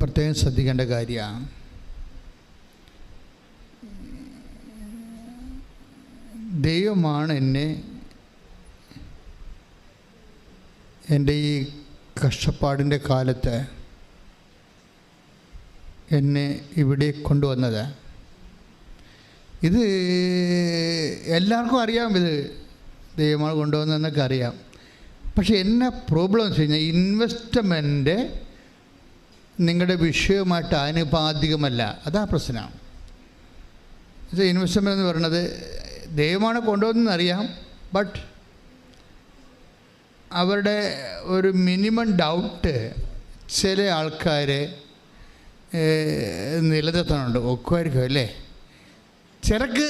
പ്രത്യേകം ശ്രദ്ധിക്കേണ്ട കാര്യമാണ്. ദൈവമാണ് എന്നെ എൻ്റെ ഈ കഷ്ടപ്പാടിൻ്റെ കാലത്ത് എന്നെ ഇവിടെ കൊണ്ടുവന്നത്. ഇത് എല്ലാവർക്കും അറിയാം, ഇത് ദൈവമാണ് കൊണ്ടുവന്നതെന്നൊക്കെ അറിയാം. പക്ഷെ എന്നാ പ്രോബ്ലം എന്ന് വെച്ച് കഴിഞ്ഞാൽ ഇൻവെസ്റ്റ്മെൻറ്റ് നിങ്ങളുടെ വിഷയവുമായിട്ട് ആനുപാതികമല്ല. അതാ പ്രശ്നം. ഇൻവെസ്റ്റ്മെൻ്റ് എന്ന് പറയുന്നത് ദൈവമാണ് കൊണ്ടുവന്നതെന്നറിയാം, ബട്ട് അവരുടെ ഒരു മിനിമം ഡൗട്ട് ചില ആൾക്കാർ നിലനിർത്താനുണ്ട്. ഒക്കുമായിരിക്കും അല്ലേ? ചിലക്ക്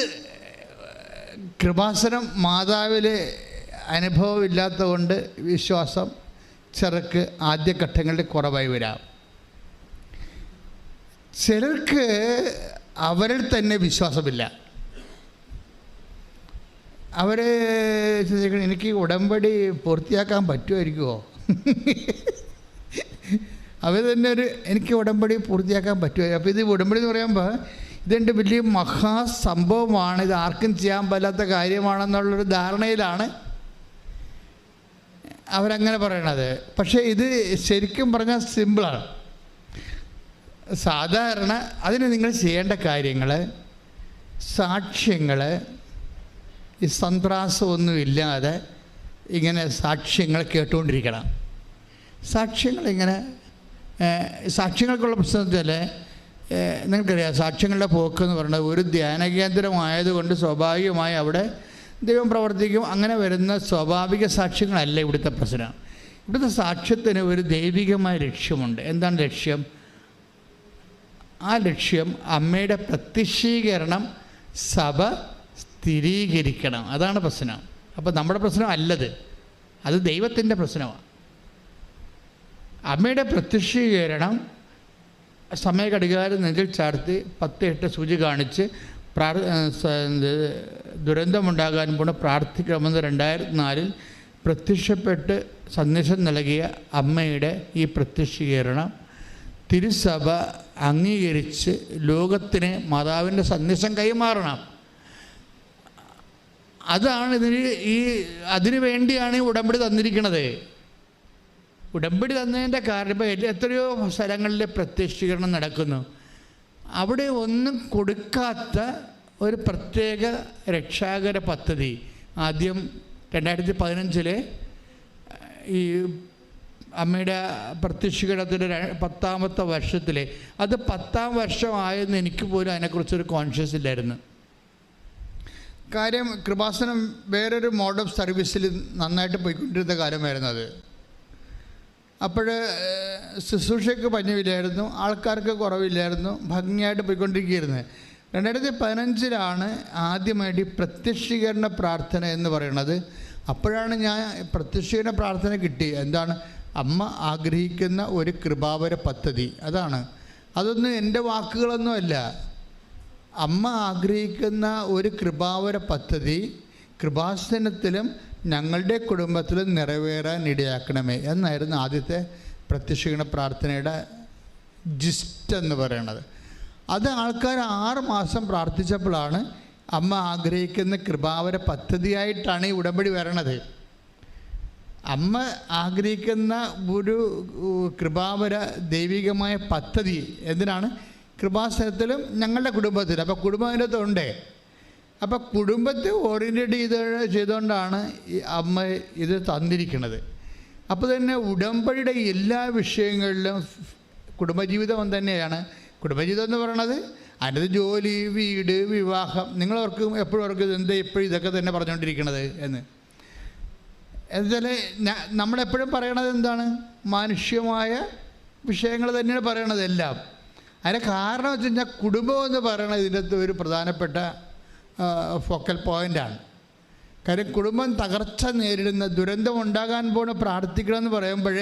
കൃപാസനം മാതാവിൽ അനുഭവമില്ലാത്ത കൊണ്ട് വിശ്വാസം ചിലർക്ക് ആദ്യഘട്ടങ്ങളിൽ കുറവായി വരാം. ചിലർക്ക് അവരിൽ തന്നെ വിശ്വാസമില്ല. അവർ ചിന്തിക്കണം, എനിക്ക് ഉടമ്പടി പൂർത്തിയാക്കാൻ പറ്റുമായിരിക്കുമോ? അവർ തന്നെ എനിക്ക് ഉടമ്പടി പൂർത്തിയാക്കാൻ പറ്റുമോ? അപ്പോൾ ഇത് ഉടമ്പടി എന്ന് പറയുമ്പോൾ ഇതെൻ്റെ വലിയ മഹാസംഭവമാണ്, ഇത് ആർക്കും ചെയ്യാൻ പറ്റാത്ത കാര്യമാണെന്നുള്ളൊരു ധാരണയിലാണ് അവരങ്ങനെ പറയണത്. പക്ഷേ ഇത് ശരിക്കും പറഞ്ഞാൽ സിമ്പിളാണ്. സാധാരണ അതിന് നിങ്ങൾ ചെയ്യേണ്ട കാര്യങ്ങൾ, സാക്ഷ്യങ്ങൾ, ഈ സന്ത്രാസമൊന്നുമില്ലാതെ ഇങ്ങനെ സാക്ഷ്യങ്ങൾ കേട്ടുകൊണ്ടിരിക്കണം. സാക്ഷ്യങ്ങൾക്കുള്ള പ്രശ്നം വെച്ചാൽ നിങ്ങൾക്കറിയാം, സാക്ഷ്യങ്ങളുടെ പോക്കെന്ന് പറയുന്നത് ഒരു ധ്യാന കേന്ദ്രമായതുകൊണ്ട് സ്വാഭാവികമായി അവിടെ ദൈവം പ്രവർത്തിക്കും. അങ്ങനെ വരുന്ന സ്വാഭാവിക സാക്ഷ്യങ്ങളല്ല ഇവിടുത്തെ പ്രശ്നം. ഇവിടുത്തെ സാക്ഷ്യത്തിന് ഒരു ദൈവികമായ ലക്ഷ്യമുണ്ട്. എന്താണ് ലക്ഷ്യം? ആ ലക്ഷ്യം അമ്മയുടെ പ്രത്യക്ഷീകരണം സഭ സ്ഥിരീകരിക്കണം. അതാണ് പ്രശ്നം. അപ്പോൾ നമ്മുടെ പ്രശ്നം അല്ലത്, അത് ദൈവത്തിൻ്റെ പ്രശ്നമാണ്. അമ്മയുടെ പ്രത്യക്ഷീകരണം സമയഘടികാരം നെഞ്ചിൽ ചാർത്തി 10-8 സൂചി കാണിച്ച് ദുരന്തമുണ്ടാകാൻ പോണ പ്രാർത്ഥിക്കണമെന്ന് 2004 പ്രത്യക്ഷപ്പെട്ട് സന്ദേശം നൽകിയ അമ്മയുടെ ഈ പ്രത്യക്ഷീകരണം തിരുസഭ അംഗീകരിച്ച് ലോകത്തിന് മാതാവിൻ്റെ സന്ദേശം കൈമാറണം. അതാണ് അതിനു വേണ്ടിയാണ് ഈ ഉടമ്പടി തന്നിരിക്കുന്നത്. ഉടമ്പടി തന്നതിൻ്റെ കാരണം ഇപ്പോൾ എത്രയോ സ്ഥലങ്ങളിൽ പ്രത്യക്ഷീകരണം നടക്കുന്നു. അവിടെ ഒന്നും കൊടുക്കാത്ത ഒരു പ്രത്യേക രക്ഷാകര പദ്ധതി ആദ്യം 2015 ഈ അമ്മയുടെ പ്രത്യക്ഷീകരണത്തിൻ്റെ 10ാമത്തെ വർഷത്തിൽ, അത് 10ാം വർഷമായെന്ന് എനിക്ക് പോലും അതിനെക്കുറിച്ചൊരു കോൺഷ്യസ് ഇല്ലായിരുന്നു. കാര്യം കൃപാസനം വേറൊരു മോഡ് ഓഫ് സർവീസിൽ നന്നായിട്ട് പോയിക്കൊണ്ടിരുന്ന കാലമായിരുന്നു അത്. അപ്പോൾ ശുശ്രൂഷയ്ക്ക് പഞ്ഞമില്ലായിരുന്നു, ആൾക്കാർക്ക് കുറവില്ലായിരുന്നു, ഭംഗിയായിട്ട് പോയിക്കൊണ്ടിരിക്കുകയായിരുന്നു. 2015 ആദ്യമായിട്ട് ഈ പ്രത്യക്ഷീകരണ പ്രാർത്ഥന എന്ന് പറയുന്നത്. അപ്പോഴാണ് ഞാൻ പ്രത്യക്ഷീകരണ പ്രാർത്ഥന കിട്ടി. എന്താണ്? അമ്മ ആഗ്രഹിക്കുന്ന ഒരു കൃപാവര പദ്ധതി. അതൊന്നും എൻ്റെ വാക്കുകളൊന്നുമല്ല. അമ്മ ആഗ്രഹിക്കുന്ന ഒരു കൃപാവര പദ്ധതി കൃപാസനത്തിലും ഞങ്ങളുടെ കുടുംബത്തിലും നിറവേറാൻ ഇടയാക്കണമേ എന്നായിരുന്നു ആദ്യത്തെ പ്രത്യക്ഷീകരണ പ്രാർത്ഥനയുടെ ജിസ്റ്റ് എന്ന് പറയുന്നത്. അത് ആൾക്കാർ 6 മാസം പ്രാർത്ഥിച്ചപ്പോഴാണ് അമ്മ ആഗ്രഹിക്കുന്ന കൃപാവര പദ്ധതിയായിട്ടാണ് ഈ ഉടമ്പടി വരണത്. അമ്മ ആഗ്രഹിക്കുന്ന ഒരു കൃപാവര ദൈവികമായ പദ്ധതി എന്തിനാണ്? കൃപാസനത്തിലും ഞങ്ങളുടെ കുടുംബത്തിലും. അപ്പോൾ കുടുംബം അതിനകത്തുണ്ടേ. അപ്പോൾ കുടുംബത്തെ ഓറിയൻറ്റേറ്റ് ചെയ്തുകൊണ്ടാണ് ഈ അമ്മ ഇത് തന്നിരിക്കുന്നത്. അപ്പോൾ തന്നെ ഉടമ്പടിയുടെ എല്ലാ വിഷയങ്ങളിലും കുടുംബജീവിതം തന്നെയാണ്. കുടുംബജീവിതം എന്ന് പറയണത് അതിനകത്ത് ജോലി, വീട്, വിവാഹം. നിങ്ങളവർക്കും എപ്പോഴും ഓർക്കും എന്താ എപ്പോഴും ഇതൊക്കെ തന്നെ പറഞ്ഞുകൊണ്ടിരിക്കണത് എന്ന്. എന്നുവെച്ചാൽ നമ്മളെപ്പോഴും പറയണത് എന്താണ്? മാനുഷ്യമായ വിഷയങ്ങൾ തന്നെയാണ് പറയണത് എല്ലാം. അതിൻ്റെ കാരണം വെച്ച് കഴിഞ്ഞാൽ കുടുംബം എന്ന് പറയണത് ഇതിനകത്ത് ഒരു പ്രധാനപ്പെട്ട ഫോക്കൽ പോയിൻ്റാണ്. കാര്യം കുടുംബം തകർച്ച നേരിടുന്ന, ദുരന്തം ഉണ്ടാകാൻ പോണ പ്രാർത്ഥിക്കണമെന്ന് പറയുമ്പോൾ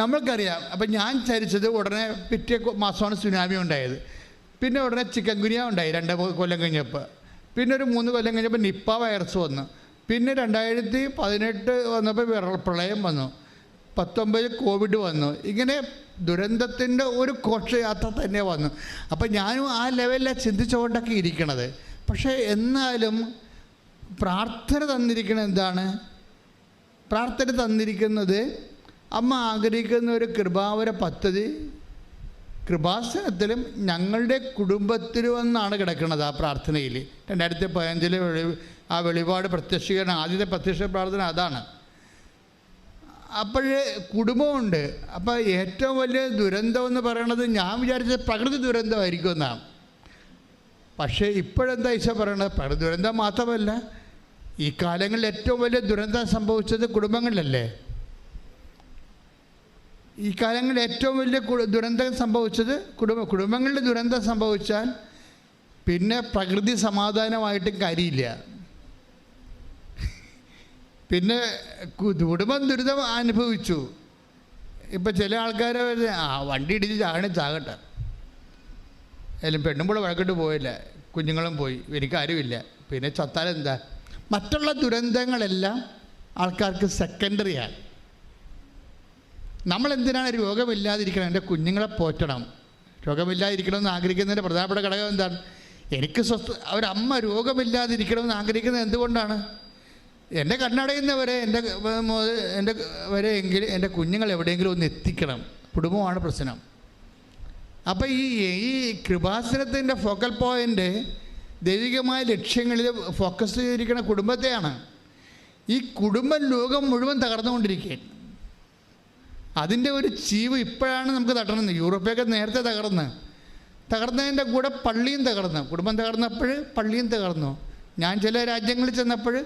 നമ്മൾക്കറിയാം. അപ്പം ഞാൻ ചരിച്ചത് ഉടനെ പിറ്റേ മാസമാണ് സുനാമി ഉണ്ടായത്. പിന്നെ ഉടനെ ചിക്കൻ ഗുനിയ ഉണ്ടായി 2 കൊല്ലം കഴിഞ്ഞപ്പോൾ. പിന്നെ ഒരു 3 കൊല്ലം കഴിഞ്ഞപ്പോൾ നിപ്പ വൈറസ് വന്നു. പിന്നെ 2018 വന്നപ്പോൾ പ്രളയം വന്നു. 19 കോവിഡ് വന്നു. ഇങ്ങനെ ദുരന്തത്തിൻ്റെ ഒരു ഘോഷയാത്ര തന്നെ വന്നു. അപ്പം ഞാനും ആ ലെവലിലാണ് ചിന്തിച്ചുകൊണ്ടൊക്കെ ഇരിക്കണത്. പക്ഷേ എന്നാലും പ്രാർത്ഥന തന്നിരിക്കുന്നത് എന്താണ്? പ്രാർത്ഥന തന്നിരിക്കുന്നത് അമ്മ ആഗ്രഹിക്കുന്ന ഒരു കൃപാവര പദ്ധതി കൃപാസനത്തിലും ഞങ്ങളുടെ കുടുംബത്തിലും എന്നാണ് കിടക്കുന്നത്. ആ പ്രാർത്ഥനയിൽ 2015 ആ വെളിപാട് പ്രത്യക്ഷീകരണം, ആദ്യത്തെ പ്രത്യക്ഷ പ്രാർത്ഥന അതാണ്. അപ്പോൾ കുടുംബമുണ്ട്. അപ്പോൾ ഏറ്റവും വലിയ ദുരന്തം എന്ന് പറയണത് ഞാൻ വിചാരിച്ചത് പ്രകൃതി ദുരന്തമായിരിക്കും എന്നാണ്. പക്ഷേ ഇപ്പോഴെന്താ ഈശോ പറയണത്? പ്രകൃതി ദുരന്തം മാത്രമല്ല, ഈ കാലങ്ങളിൽ ഏറ്റവും വലിയ ദുരന്തം സംഭവിച്ചത് കുടുംബങ്ങളിലല്ലേ? ഈ കാലങ്ങളിൽ ഏറ്റവും വലിയ ദുരന്തം സംഭവിച്ചത് കുടുംബങ്ങളിൽ ദുരന്തം സംഭവിച്ചാൽ പിന്നെ പ്രകൃതി സമാധാനമായിട്ടും കാര്യമില്ല. പിന്നെ കുടുംബം ദുരിതം അനുഭവിച്ചു. ഇപ്പം ചില ആൾക്കാർ വണ്ടി ഇടിച്ച് ചാകട്ടെ, അതിലും പെണ്ണുമ്പോൾ വഴക്കിട്ട് പോയില്ല, കുഞ്ഞുങ്ങളും പോയി, എനിക്കാരുമില്ല, പിന്നെ ചത്താലെന്താ? മറ്റുള്ള ദുരന്തങ്ങളെല്ലാം ആൾക്കാർക്ക് സെക്കൻഡറിയാണ്. നമ്മളെന്തിനാണ് രോഗമില്ലാതിരിക്കണം? എൻ്റെ കുഞ്ഞുങ്ങളെ പോറ്റണം. രോഗമില്ലാതിരിക്കണമെന്ന് ആഗ്രഹിക്കുന്നതിൻ്റെ പ്രധാനപ്പെട്ട ഘടകം എന്താണ്? എനിക്ക് ഒരമ്മ രോഗമില്ലാതിരിക്കണമെന്ന് ആഗ്രഹിക്കുന്നത് എന്തുകൊണ്ടാണ്? എൻ്റെ കണ്ണടയുന്നവരെ എൻ്റെ വരെ എങ്കിലും എൻ്റെ കുഞ്ഞുങ്ങൾ എവിടെയെങ്കിലും ഒന്ന് എത്തിക്കണം. കുടുംബമാണ് പ്രശ്നം. അപ്പോൾ ഈ കൃപാസനത്തിൻ്റെ ഫോക്കൽ പോയിൻ്റ് ദൈവികമായ ലക്ഷ്യങ്ങളിൽ ഫോക്കസ് ചെയ്തിരിക്കുന്ന കുടുംബത്തെയാണ്. ഈ കുടുംബം ലോകം മുഴുവൻ തകർന്നുകൊണ്ടിരിക്കുകയാണ്. അതിൻ്റെ ഒരു ചീവ് ഇപ്പോഴാണ് നമുക്ക് തട്ടണത്. യൂറോപ്പൊക്കെ നേരത്തെ തകർന്നതിൻ്റെ കൂടെ പള്ളിയും തകർന്നു. കുടുംബം തകർന്നപ്പോൾ പള്ളിയും തകർന്നു. ഞാൻ ചില രാജ്യങ്ങളിൽ ചെന്നപ്പോൾ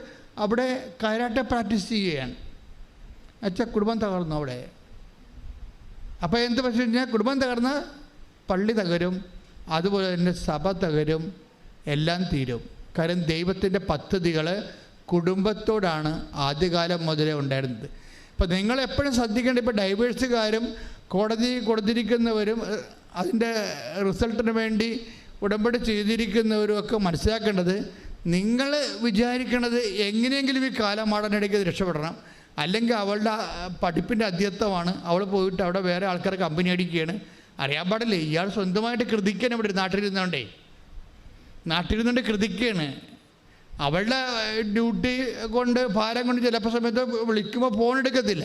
അവിടെ കരാട്ടെ പ്രാക്ടീസ് ചെയ്യുകയാണ്. എന്നുവെച്ചാൽ കുടുംബം തകർന്നു അവിടെ. അപ്പോൾ എന്ത് പക്ഷേ കഴിഞ്ഞാൽ കുടുംബം തകർന്ന പള്ളി തകരും, അതുപോലെ തന്നെ സഭ തകരും, എല്ലാം തീരും. കാരണം ദൈവത്തിൻ്റെ പദ്ധതികൾ കുടുംബത്തോടാണ് ആദ്യകാലം മുതലേ ഉണ്ടായിരുന്നത്. ഇപ്പോൾ നിങ്ങളെപ്പോഴും ശ്രദ്ധിക്കേണ്ട, ഇപ്പോൾ ഡൈവേഴ്സുകാരും കോടതി കൊടുത്തിരിക്കുന്നവരും അതിൻ്റെ റിസൾട്ടിന് വേണ്ടി ഉടമ്പടി ചെയ്തിരിക്കുന്നവരും ഒക്കെ മനസ്സിലാക്കേണ്ടത്, നിങ്ങൾ വിചാരിക്കണത് എങ്ങനെയെങ്കിലും ഈ കാലമാടനിടയ്ക്ക് രക്ഷപ്പെടണം, അല്ലെങ്കിൽ അവളുടെ പഠിപ്പിൻ്റെ അധ്യത്വമാണ്, അവൾ പോയിട്ട് അവിടെ വേറെ ആൾക്കാരെ കമ്പനി അടിക്കുകയാണ്. അറിയാൻ പാടില്ല, ഇയാൾ സ്വന്തമായിട്ട് കൃതിക്കാണ് ഇവിടെ നാട്ടിലിരുന്നുകൊണ്ട് കൃതിക്കാണ്. അവളുടെ ഡ്യൂട്ടി കൊണ്ട് ഭാരം കൊണ്ട് ചിലപ്പോൾ സമയത്ത് വിളിക്കുമ്പോൾ ഫോൺ എടുക്കത്തില്ല.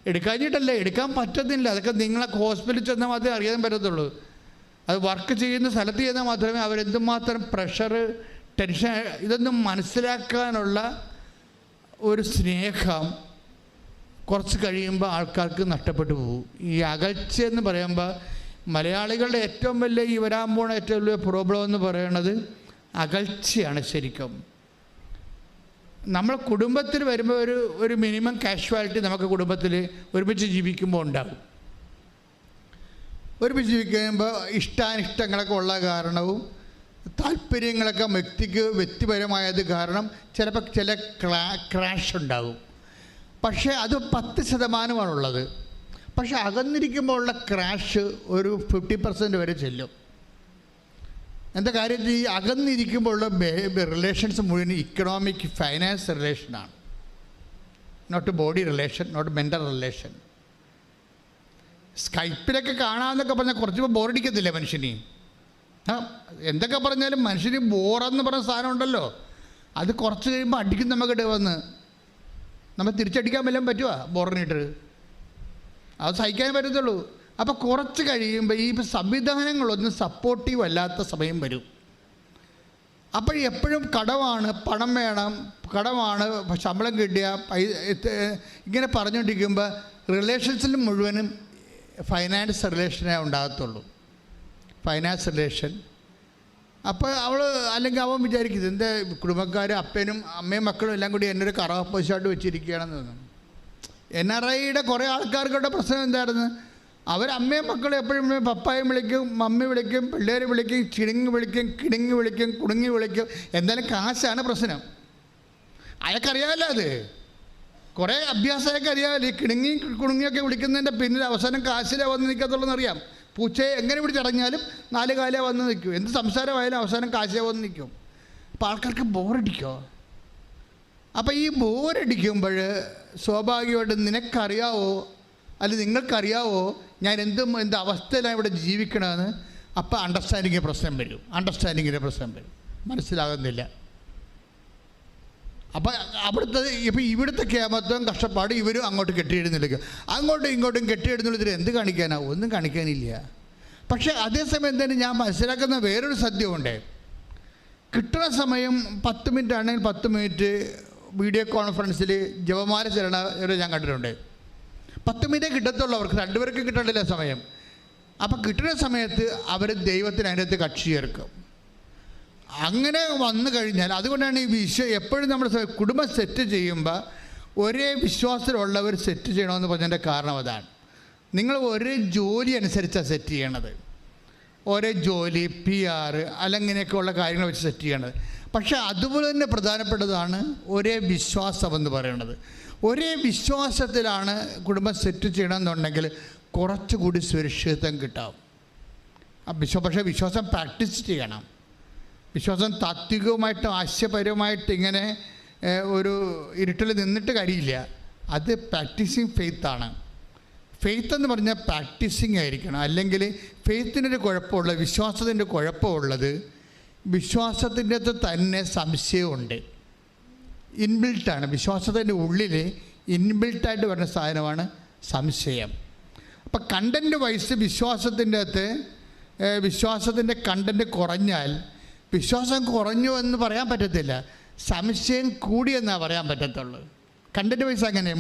എടുക്കാഞ്ഞിട്ടല്ല, എടുക്കാൻ പറ്റത്തില്ല. അതൊക്കെ നിങ്ങളെ ഹോസ്പിറ്റലിൽ ചെന്നാൽ മാത്രമേ അറിയാൻ പറ്റത്തുള്ളൂ. അത് വർക്ക് ചെയ്യുന്ന സ്ഥലത്ത് ചെന്നാൽ മാത്രമേ അവരെന്തുമാത്രം പ്രഷർ, ടെൻഷൻ, ഇതൊന്നും മനസ്സിലാക്കാനുള്ള ഒരു സ്നേഹം കുറച്ച് കഴിയുമ്പോൾ ആൾക്കാർക്ക് നഷ്ടപ്പെട്ടു പോകും. ഈ അകൽച്ച എന്ന് പറയുമ്പോൾ മലയാളികളുടെ ഏറ്റവും വലിയ ഈ വരാൻ പോണ ഏറ്റവും വലിയ പ്രോബ്ലം എന്ന് പറയുന്നത് അകൽച്ചയാണ്. ശരിക്കും നമ്മൾ കുടുംബത്തിൽ വരുമ്പോൾ ഒരു മിനിമം കാഷ്വാലിറ്റി നമുക്ക് കുടുംബത്തിൽ ഒരുമിച്ച് ജീവിക്കുമ്പോൾ ഉണ്ടാകും. ഒരുമിച്ച് ജീവിക്കുമ്പോൾ ഇഷ്ടാനിഷ്ടങ്ങളൊക്കെ ഉള്ള കാരണവും താല്പര്യങ്ങളൊക്കെ വ്യക്തിപരമായത് കാരണം ചിലപ്പോൾ ചില ക്രാഷ് ഉണ്ടാകും. പക്ഷേ അത് 10%മാണുള്ളത്. പക്ഷേ അകന്നിരിക്കുമ്പോൾ ഉള്ള ക്രാഷ് ഒരു 50% വരെ ചെല്ലും. എന്താ കാര്യം? ഈ അകന്നിരിക്കുമ്പോഴുള്ള റിലേഷൻസ് മുഴുവൻ ഇക്കണോമിക് ഫൈനാൻസ് റിലേഷനാണ്. Not body relation, not mental relation. സ്കൈപ്പിലൊക്കെ കാണാമെന്നൊക്കെ പറഞ്ഞാൽ കുറച്ച് ബോറടിക്കത്തില്ലേ മനുഷ്യന്? എന്തൊക്കെ പറഞ്ഞാലും മനുഷ്യന് ബോറെന്ന് പറഞ്ഞ സാധനം ഉണ്ടല്ലോ, അത് കുറച്ച് കഴിയുമ്പോൾ അടിക്കും. നമുക്കിട്ട് വന്ന് നമ്മൾ തിരിച്ചടിക്കാൻ വല്ലതും പറ്റുമോ? ബോറിനിട്ട് അത് സഹിക്കാൻ പറ്റത്തുള്ളൂ. അപ്പോൾ കുറച്ച് കഴിയുമ്പോൾ ഈ സംവിധാനങ്ങളൊന്നും സപ്പോർട്ടീവ് അല്ലാത്ത സമയം വരും. അപ്പോൾ എപ്പോഴും കടമാണ്, പണം വേണം, കടമാണ്, ശമ്പളം കിട്ടിയ ഇങ്ങനെ പറഞ്ഞുകൊണ്ടിരിക്കുമ്പോൾ റിലേഷൻസിൽ മുഴുവനും ഫൈനാൻസ് റിലേഷനേ ഉണ്ടാകത്തുള്ളൂ. Finance relation. അപ്പോൾ അവൾ അല്ലെങ്കിൽ അവൻ വിചാരിക്കുന്നത് എൻ്റെ കുടുംബക്കാർ അമ്മയും മക്കളും എല്ലാം കൂടി എന്നൊരു കറാപ്പശായിട്ട് വെച്ചിരിക്കുകയാണെന്ന് തോന്നുന്നു. NRIയുടെ കുറേ ആൾക്കാർക്കുള്ള പ്രശ്നം എന്തായിരുന്നു? അവരമ്മയും മക്കളും എപ്പോഴും പപ്പായും വിളിക്കും, മമ്മി വിളിക്കും, പിള്ളേർ വിളിക്കും, ചിടുങ്ങി വിളിക്കും, കിടുങ്ങി വിളിക്കും, കുടുങ്ങി വിളിക്കും. എന്തായാലും കാശാണ് പ്രശ്നം. അയാൾക്കറിയാമല്ലോ, അത് കുറേ അഭ്യാസമൊക്കെ അറിയാമല്ലോ. ഈ കിടുങ്ങി കുടുങ്ങിയൊക്കെ വിളിക്കുന്നതിൻ്റെ പിന്നിൽ അവസാനം കാശിലേ വന്ന് നിൽക്കത്തുള്ളൂന്നറിയാം. പൂച്ചയെ എങ്ങനെ പിടിച്ചടങ്ങിയാലും 4 കാലേ വന്ന് നിൽക്കും. എന്ത് സംസാരമായാലും അവസാനം കാശേ വന്ന് നിൽക്കും. അപ്പോൾ ആൾക്കാർക്ക് ബോറടിക്കോ? അപ്പോൾ ഈ ബോറടിക്കുമ്പോൾ സ്വാഭാവികമായിട്ട് നിനക്കറിയാവോ അല്ലെങ്കിൽ നിങ്ങൾക്കറിയാവോ ഞാൻ എന്ത് അവസ്ഥയിലാണ് ഇവിടെ ജീവിക്കണമെന്ന്, അപ്പോൾ അണ്ടർസ്റ്റാൻഡിങ്ങിൻ്റെ പ്രശ്നം വരും, മനസ്സിലാകുന്നില്ല. അപ്പം ഇവിടുത്തെ കേമത്വം കഷ്ടപ്പാട് ഇവരും അങ്ങോട്ട് കെട്ടിയിടുന്നില്ല, അങ്ങോട്ടും ഇങ്ങോട്ടും കെട്ടിയിടുന്നില്ല. എന്ത് കാണിക്കാനാ? ഒന്നും കാണിക്കാനില്ല. പക്ഷേ അതേസമയം തന്നെ ഞാൻ മനസ്സിലാക്കുന്ന വേറൊരു സത്യമുണ്ട്. കിട്ടുന്ന സമയം 10 മിനിറ്റ് ആണെങ്കിൽ 10 മിനിറ്റ് വീഡിയോ കോൺഫറൻസിൽ ജപമാല ചെല്ലണവരെ ഞാൻ കണ്ടിട്ടുണ്ട്. 10 മിനിറ്റേ കിട്ടത്തുള്ളൂ, അവർക്ക് 2 പേർക്ക് കിട്ടണ്ടില്ല സമയം. അപ്പം കിട്ടുന്ന സമയത്ത് അവർ ദൈവത്തിന് അതിനകത്ത് കക്ഷി ചേർക്കും. അങ്ങനെ വന്നു കഴിഞ്ഞാൽ അതുകൊണ്ടാണ് ഈ എപ്പോഴും നമ്മൾ കുടുംബം സെറ്റ് ചെയ്യുമ്പോൾ ഒരേ വിശ്വാസത്തിലുള്ളവർ സെറ്റ് ചെയ്യണമെന്ന് പറഞ്ഞതിൻ്റെ കാരണം അതാണ്. നിങ്ങൾ ഒരേ ജോലി അനുസരിച്ചാണ് സെറ്റ് ചെയ്യണത്, ഒരേ ജോലി, PR അല്ലങ്ങനെയൊക്കെയുള്ള കാര്യങ്ങൾ വെച്ച് സെറ്റ് ചെയ്യണത്. പക്ഷേ അതുപോലെ തന്നെ പ്രധാനപ്പെട്ടതാണ് ഒരേ വിശ്വാസം എന്ന് പറയുന്നത്. ഒരേ വിശ്വാസത്തിലാണ് കുടുംബം സെറ്റ് ചെയ്യണമെന്നുണ്ടെങ്കിൽ കുറച്ചുകൂടി സുരക്ഷിതത്വം കിട്ടാം. പക്ഷേ വിശ്വാസം പ്രാക്ടീസ് ചെയ്യണം. വിശ്വാസം താത്വികമായിട്ടും ആശയപരമായിട്ട് ഇങ്ങനെ ഒരു ഇരുട്ടിൽ നിന്നിട്ട് കാര്യമില്ല. അത് പ്രാക്ടീസിങ് ഫെയ്ത്താണ്. ഫെയ്ത്ത് എന്ന് പറഞ്ഞാൽ പ്രാക്ടീസിങ് ആയിരിക്കണം. അല്ലെങ്കിൽ ഫെയ്ത്തിനൊരു കുഴപ്പമുള്ള, വിശ്വാസത്തിൻ്റെ കുഴപ്പമുള്ളത് വിശ്വാസത്തിൻ്റെ അകത്ത് തന്നെ സംശയമുണ്ട്. ഇൻബിൽട്ടാണ്, വിശ്വാസത്തിൻ്റെ ഉള്ളിൽ ഇൻബിൽട്ടായിട്ട് വരുന്ന സാധനമാണ് സംശയം. അപ്പം കണ്ടൻറ്റ് വൈസ് വിശ്വാസത്തിൻ്റെ കണ്ടൻറ്റ് കുറഞ്ഞാൽ വിശ്വാസം കുറഞ്ഞു എന്ന് പറയാൻ പറ്റത്തില്ല, സംശയം കൂടിയെന്നാണ് പറയാൻ പറ്റത്തുള്ളൂ. കണ്ടൻറ്റ് വൈസ് അങ്ങനെ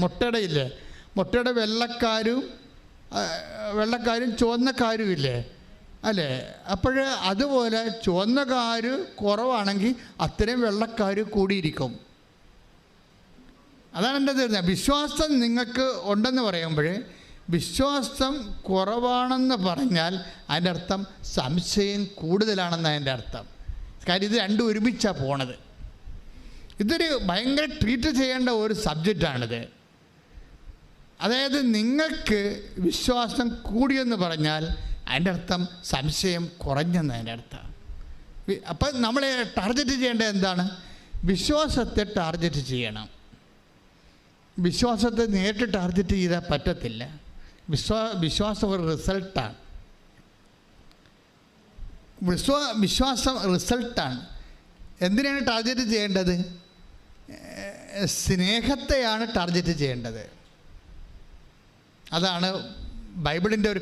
മുട്ടയുടെ വെള്ളക്കാരും ചുവന്നക്കാരും ഇല്ലേ അല്ലേ? അപ്പോൾ അതുപോലെ ചുവന്നക്കാർ കുറവാണെങ്കിൽ അത്രയും വെള്ളക്കാർ കൂടിയിരിക്കും. അതാണ് എൻ്റെ തീർന്നത്. വിശ്വാസം നിങ്ങൾക്ക് ഉണ്ടെന്ന് പറയുമ്പോൾ വിശ്വാസം കുറവാണെന്ന് പറഞ്ഞാൽ അതിൻ്റെ അർത്ഥം സംശയം കൂടുതലാണെന്ന് അതിൻ്റെ അർത്ഥം. കാര്യം ഇത് രണ്ടും ഒരുമിച്ചാണ് പോണത്. ഇതൊരു ഭയങ്കര ട്രീറ്റ് ചെയ്യേണ്ട ഒരു സബ്ജക്റ്റാണിത്. അതായത് നിങ്ങൾക്ക് വിശ്വാസം കൂടിയെന്ന് പറഞ്ഞാൽ അതിൻ്റെ അർത്ഥം സംശയം കുറഞ്ഞെന്ന് അതിൻ്റെ അർത്ഥം. അപ്പം നമ്മൾ ടാർഗറ്റ് ചെയ്യേണ്ടത് എന്താണ്? വിശ്വാസത്തെ ടാർഗറ്റ് ചെയ്യണം. വിശ്വാസത്തെ നേരിട്ട് ടാർഗറ്റ് ചെയ്താൽ പറ്റത്തില്ല. വിശ്വാസം ഒരു റിസൾട്ടാണ്. വിശ്വാസം റിസൾട്ടാണ്. എന്തിനാണ് ടാർഗറ്റ് ചെയ്യേണ്ടത്? സ്നേഹത്തെയാണ് ടാർഗറ്റ് ചെയ്യേണ്ടത്. അതാണ് ബൈബിളിൻ്റെ ഒരു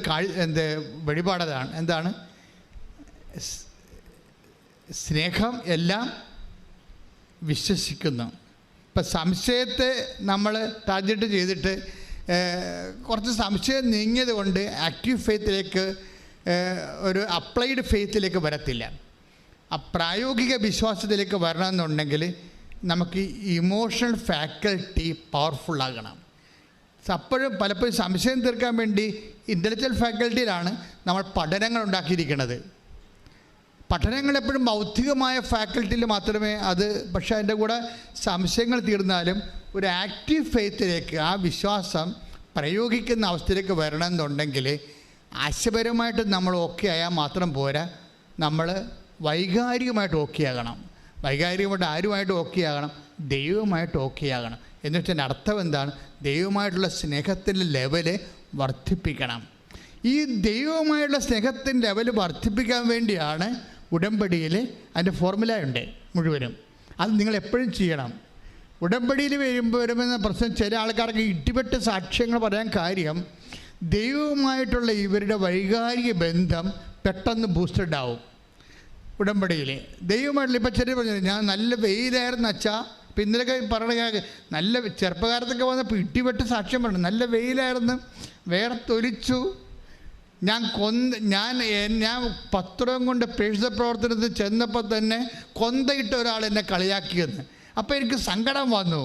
വെളിപാടതാണ്. എന്താണ്? സ്നേഹം എല്ലാം വിശ്വസിക്കുന്നു. ഇപ്പം സംശയത്തെ നമ്മൾ ടാർഗറ്റ് ചെയ്തിട്ട് കുറച്ച് സംശയം നീങ്ങിയത് കൊണ്ട് ആക്റ്റീവ് ഫെയ്ത്തിലേക്ക്, ഒരു അപ്ലൈഡ് ഫെയ്ത്തിലേക്ക് വരത്തില്ല. പ്രായോഗിക വിശ്വാസത്തിലേക്ക് വരണമെന്നുണ്ടെങ്കിൽ നമുക്ക് ഇമോഷണൽ ഫാക്കൽറ്റി പവർഫുള്ളാകണം. അപ്പോഴും പലപ്പോഴും സംശയം തീർക്കാൻ വേണ്ടി ഇൻ്റലക്ച്വൽ ഫാക്കൽറ്റിയിലാണ് നമ്മൾ പഠനങ്ങൾ ഉണ്ടാക്കിയിരിക്കുന്നത്. പഠനങ്ങൾ എപ്പോഴും ബൗദ്ധികമായ ഫാക്കൽറ്റിയിൽ മാത്രമേ പക്ഷേ അതിൻ്റെ കൂടെ സംശയങ്ങൾ തീർന്നാലും ഒരു ആക്റ്റീവ് ഫെയ്ത്തിലേക്ക്, ആ വിശ്വാസം പ്രയോഗിക്കുന്ന അവസ്ഥയിലേക്ക് വരണമെന്നുണ്ടെങ്കിൽ ആശയപരമായിട്ട് നമ്മൾ ഓക്കെ ആയാൽ മാത്രം പോരാ, നമ്മൾ വൈകാരികമായിട്ട് ഓക്കെ ആകണം. വൈകാരികമായിട്ട് ആരുമായിട്ട് ഓക്കെ ആകണം? ദൈവമായിട്ട് ഓക്കെ ആകണം. എന്ന് വെച്ചാൽ അർത്ഥം എന്താണ്? ദൈവമായിട്ടുള്ള സ്നേഹത്തിൻ്റെ ലെവല് വർദ്ധിപ്പിക്കണം. ഈ ദൈവമായിട്ടുള്ള സ്നേഹത്തിൻ്റെ ലെവൽ വർദ്ധിപ്പിക്കാൻ വേണ്ടിയാണ് ഉടമ്പടിയിൽ അതിൻ്റെ ഫോർമുല ഉണ്ട് മുഴുവനും. അത് നിങ്ങൾ എപ്പോഴും ചെയ്യണം. ഉടമ്പടിയിൽ വരുമെന്ന പ്രശ്നം ചില ആൾക്കാർക്ക് ഇടിപെട്ട് സാക്ഷ്യങ്ങൾ പറയാൻ കാര്യം, ദൈവവുമായിട്ടുള്ള ഇവരുടെ വൈകാരിക ബന്ധം പെട്ടെന്ന് ബൂസ്റ്റഡ് ആവും. ഉടമ്പടിയിൽ ദൈവമായിട്ടുള്ള ഇപ്പം ചെറിയ പറഞ്ഞു, ഞാൻ നല്ല വെയിലായിരുന്നു അച്ഛാ. ഇപ്പം ഇന്നലെയൊക്കെ പറയണ നല്ല ചെറുപ്പകാലത്തൊക്കെ വന്നപ്പോൾ ഇടിപെട്ട് സാക്ഷ്യം പറഞ്ഞു, നല്ല വെയിലായിരുന്നു, വേർത്തൊലിച്ചു, ഞാൻ 10 രൂപ കൊണ്ട് പ്രേക്ഷിത പ്രവർത്തനത്തിൽ ചെന്നപ്പോൾ തന്നെ കൊന്തയിട്ട ഒരാൾ എന്നെ കളിയാക്കിയെന്ന്. അപ്പോൾ എനിക്ക് സങ്കടം വന്നു.